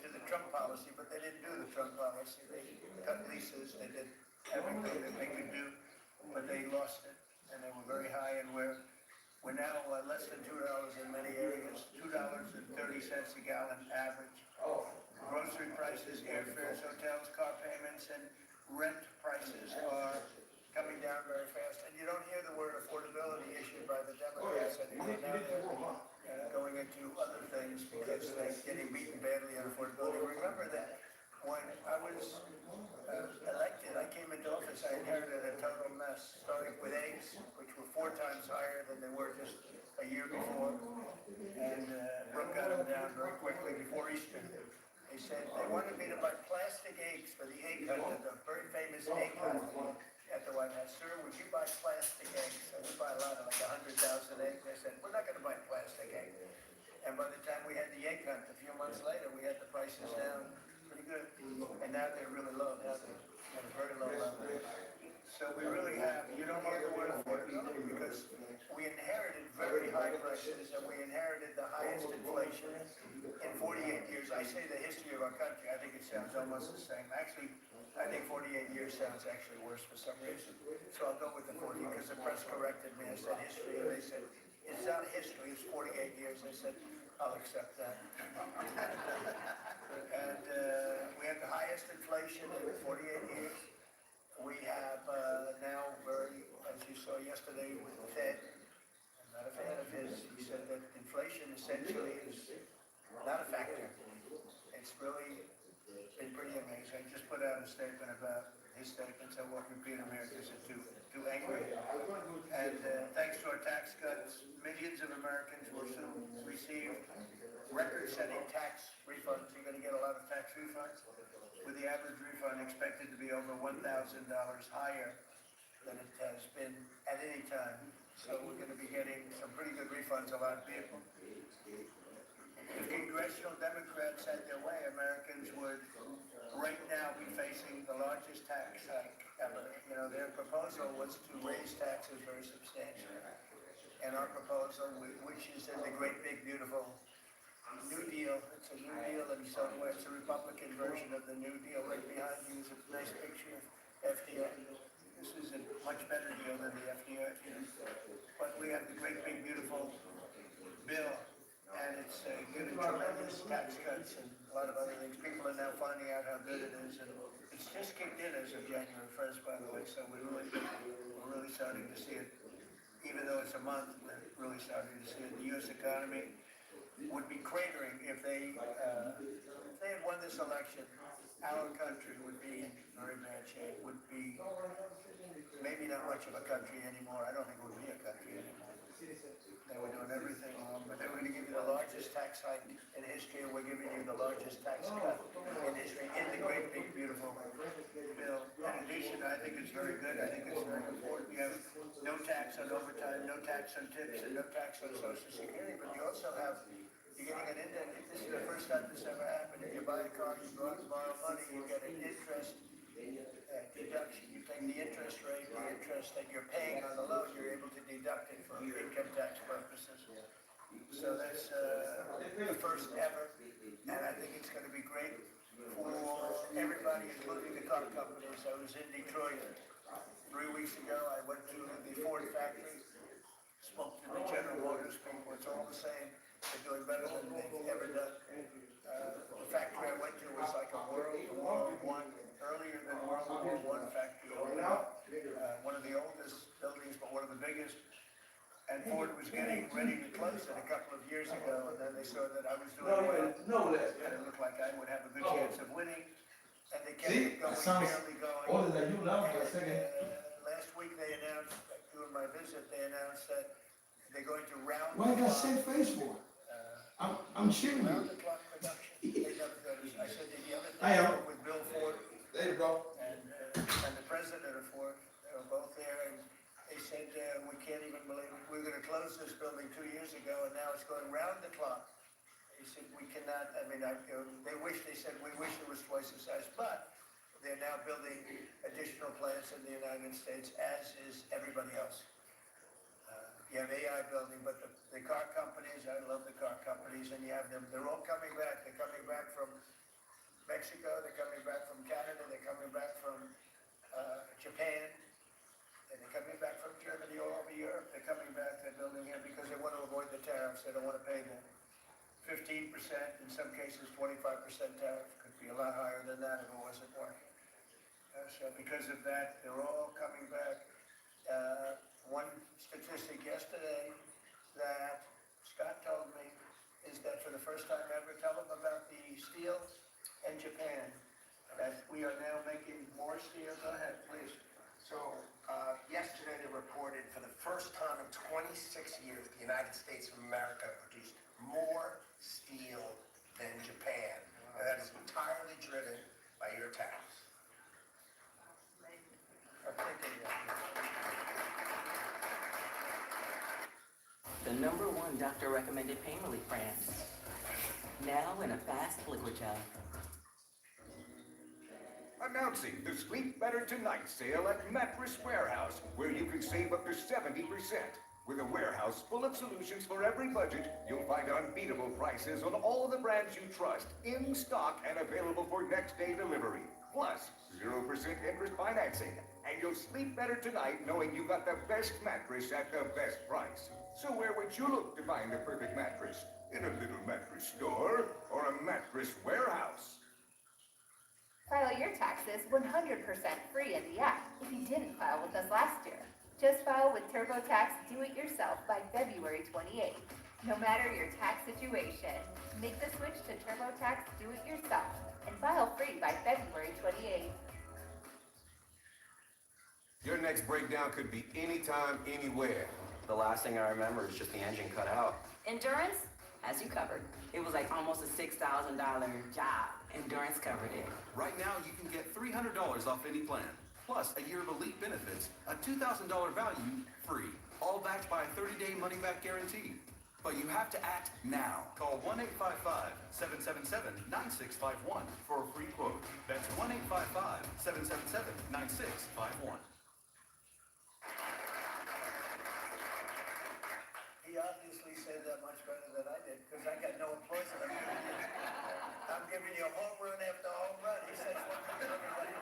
to the Trump policy, but they didn't do the Trump policy. They cut leases, they did everything that they could do, but they lost it, and they were very high, and we're now less than $2 in many areas, $2.30 a gallon average. Grocery prices, airfares, hotels, car payments, and rent prices are coming down very fast. And you don't hear the word affordability issued by the Democrats anymore. Now they're going into other things because they're getting beaten badly on affordability. Remember that when I was elected, I came into office, I inherited a total mess, starting with eggs, which were 4 times higher than they were just a year before. And Brooke got them down very quickly before Easter. They said they wanted me to buy plastic eggs for the egg hunt, the very famous egg hunt at the White House. Sir, would you buy plastic eggs? And we buy a lot, like 100,000 eggs. They said, we're not going to buy plastic eggs. And by the time we had the egg hunt, a few months later, we had the prices down pretty good. And now they're really low. Now they're at a very low level. So we really have, you don't hear the word affordability because we inherited very high prices and we inherited the highest inflation in 48 years. I say the history of our country, I think it sounds almost the same. Actually, I think 48 years sounds actually worse for some reason. So I'll go with the 40 because the press corrected me. I said history and they said, it's not history, it's 48 years. I said, I'll accept that. And we had the highest inflation in 48 years. We have now very his statements. I won't repeat them here because they're too angry. And thanks to our tax cuts, millions of Americans will soon receive record-setting tax refunds. You're going to get a lot of tax refunds, with the average refund expected to be over $1,000 higher than it has been at any time. So we're going to be getting some pretty good refunds, a lot of people. If congressional Democrats had their way, Americans would right now be facing the largest tax hike ever. You know, their proposal was to raise taxes very substantially. And our proposal, which is in the great big beautiful New Deal, it's a New Deal in some way, it's a Republican version of the New Deal. Right behind you is a nice picture of FDR. This is a much better deal than the FDR deal. But we have the great big beautiful bill, and it's given tremendous tax cuts and a lot of other things. People are now finding out how good it is, and it's just kicked in as of January 1st, by the way, so we're really starting to see it. Even though it's a month, we're really starting to see it. The U.S. economy would be cratering if they had won this election. Our country would be in very bad shape, would be maybe not much of a country anymore. I don't think it would be a country anymore. They were doing everything wrong, but they were going to give you the largest tax hike in history, and we're giving you the largest tax cut in history in the great big beautiful bill. In addition, I think it's very good. I think it's very important. You have no tax on overtime, no tax on tips, and no tax on Social Security, but you also have, you're getting an index. This is the first time this ever happened. If you buy a car, you go out and borrow money, you get an interest deduction. You take the interest rate, the interest that you're paying on the loan, you're able to deduct it for income tax purposes. So that's the first ever, and I think it's going to be great for everybody, including the car companies. I was in Detroit 3 weeks ago. I went to the Ford factory, spoke to the General Motors people. It's all the same. They're doing better than they've ever done. The factory I went to was like a World War I, earlier than World War I factory. One of the oldest buildings, but one of the biggest. And Ford was getting ready to close it a couple of years ago, and then they saw that I was doing well, and it looked like I would have a good chance of winning. And they kept it going, barely going. Last week they announced, during my visit, they announced that they're going to round the clock. Why got same face for? I'm cheering you. Round the clock production. They never done this. I said the other day I spoke with Bill Ford. There you go. And the president of Ford. They were both there, and they said, we can't even believe it. We were going to close this building 2 years ago, and now it's going round the clock. They said, we cannot, I mean, they said, we wish it was twice the size, but they're now building additional plants in the United States, as is everybody else. You have AI building, but the car companies, I love the car companies, and you have them, they're all coming back. They're coming back from Mexico, they're coming back from Canada, they're coming back from Japan, and they're coming back from Germany, all over Europe. They're coming back, they're building here because they want to avoid the tariffs. They don't want to pay them. 15%, in some cases 25% tariff, could be a lot higher than that if it wasn't working. So because of that, they're all coming back. One statistic yesterday that Scott told me is that for the first time ever, tell them about the steel in Japan, that we are now making more steel. Go ahead, please. So, yesterday they reported for the first time in 26 years, the United States of America produced more steel than Japan. And that is entirely driven by your tax. The #1 doctor-recommended pain relief brand. Now in a fast liquid gel. Announcing the Sleep Better Tonight sale at Mattress Warehouse, where you can save up to 70%. With a warehouse full of solutions for every budget, you'll find unbeatable prices on all the brands you trust, in stock and available for next-day delivery. Plus, 0% interest financing. And you'll sleep better tonight knowing you got the best mattress at the best price. So where would you look to find the perfect mattress? In a little mattress store or a mattress warehouse? File your taxes 100% free in the app if you didn't file with us last year. Just file with TurboTax Do-It-Yourself by February 28th. No matter your tax situation, make the switch to TurboTax Do-It-Yourself and file free by February 28th. next breakdown could be anytime, anywhere. The last thing I remember is just the engine cut out. Endurance has you covered. It was like almost a $6,000 job. Endurance covered it. Right now, you can get $300 off any plan, plus a year of elite benefits, a $2,000 value free, all backed by a 30-day money-back guarantee. But you have to act now. Call 1-855-777-9651 for a free quote. That's 1-855-777-9651. He obviously said that much better than I did, because I got no applause. I'm giving you home run after home run. He says one thing and everybody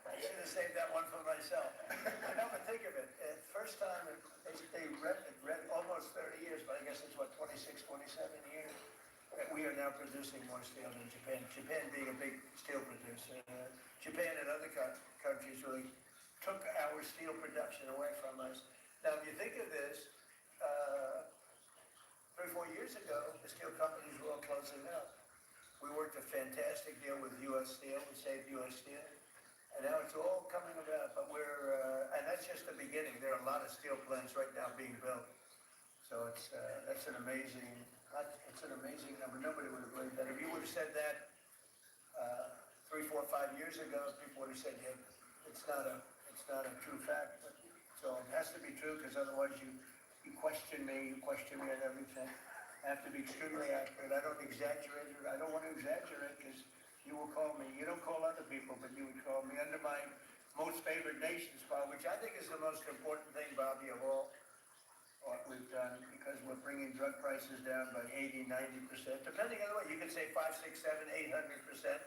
I should have saved that one for myself. I know, but think of it. First time, they read almost 30 years, but I guess it's what, 26, 27 years, that we are now producing more steel than Japan. Japan being a big steel producer. Japan and other countries really took our steel production away from us. Now, if you think of this, 3 or 4 years ago, the steel companies were all closing up. We worked a fantastic deal with U.S. Steel. We saved U.S. Steel. And now it's all coming about, but and that's just the beginning. There are a lot of steel plants right now being built. So that's an amazing number. Nobody would have believed that. If you would have said that 3, 4, 5 years ago, people would have said, yeah, it's not a true fact. But, so it has to be true, because otherwise you question me on everything. I have to be extremely accurate. I don't exaggerate. I don't want to exaggerate, because you will call me. You don't call other people, but you would call me under my most favored nation spot, which I think is the most important thing, Bobby, of all what we've done, because we're bringing drug prices down by 80, 90%, depending on the way. You can say 5, 6, 7, 800%.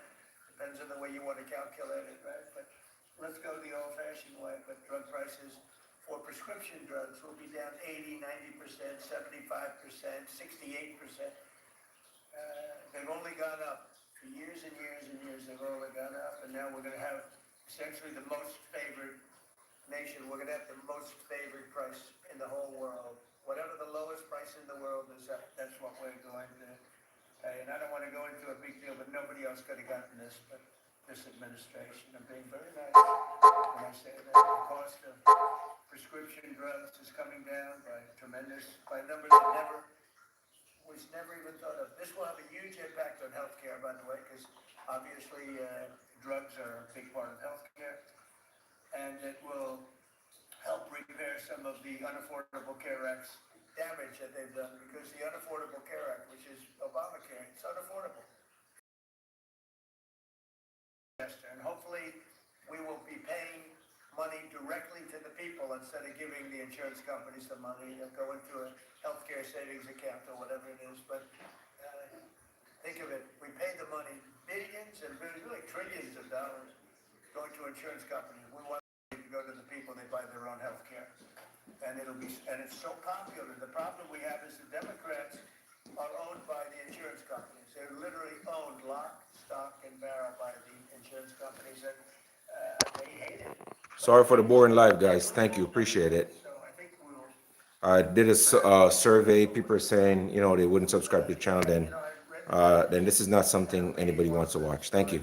Depends on the way you want to calculate it, right? But let's go the old-fashioned way. But drug prices for prescription drugs will be down 80, 90%, 75%, 68%. They've only gone up. For years and years and years, they've only gone up, and now we're going to have essentially the most favored nation. We're going to have the most favored price in the whole world. Whatever the lowest price in the world is, that's what we're going to pay. And I don't want to go into a big deal, but nobody else could have gotten this but this administration. I'm being very nice when I say that. The cost of prescription drugs is coming down by numbers that was never even thought of. This will have a huge impact on healthcare, by the way, because obviously drugs are a big part of healthcare, and it will help repair some of the Unaffordable Care Act's damage that they've done, because the Unaffordable Care Act, which is Obamacare, it's unaffordable. And hopefully we will be paying money directly to the people instead of giving the insurance companies the money that go into a healthcare savings account or whatever it is. But think of it, we pay the money, billions and billions, really trillions of dollars going to insurance companies. We want to go to the people, they buy their own healthcare. And it's so popular. The problem we have is the Democrats are owned by the insurance companies. They're literally owned lock, stock, and barrel by the insurance companies, and they hate it. Sorry for the boring live, guys. Thank you. Appreciate it. I did a survey. People are saying, they wouldn't subscribe to the channel. Then this is not something anybody wants to watch. Thank you.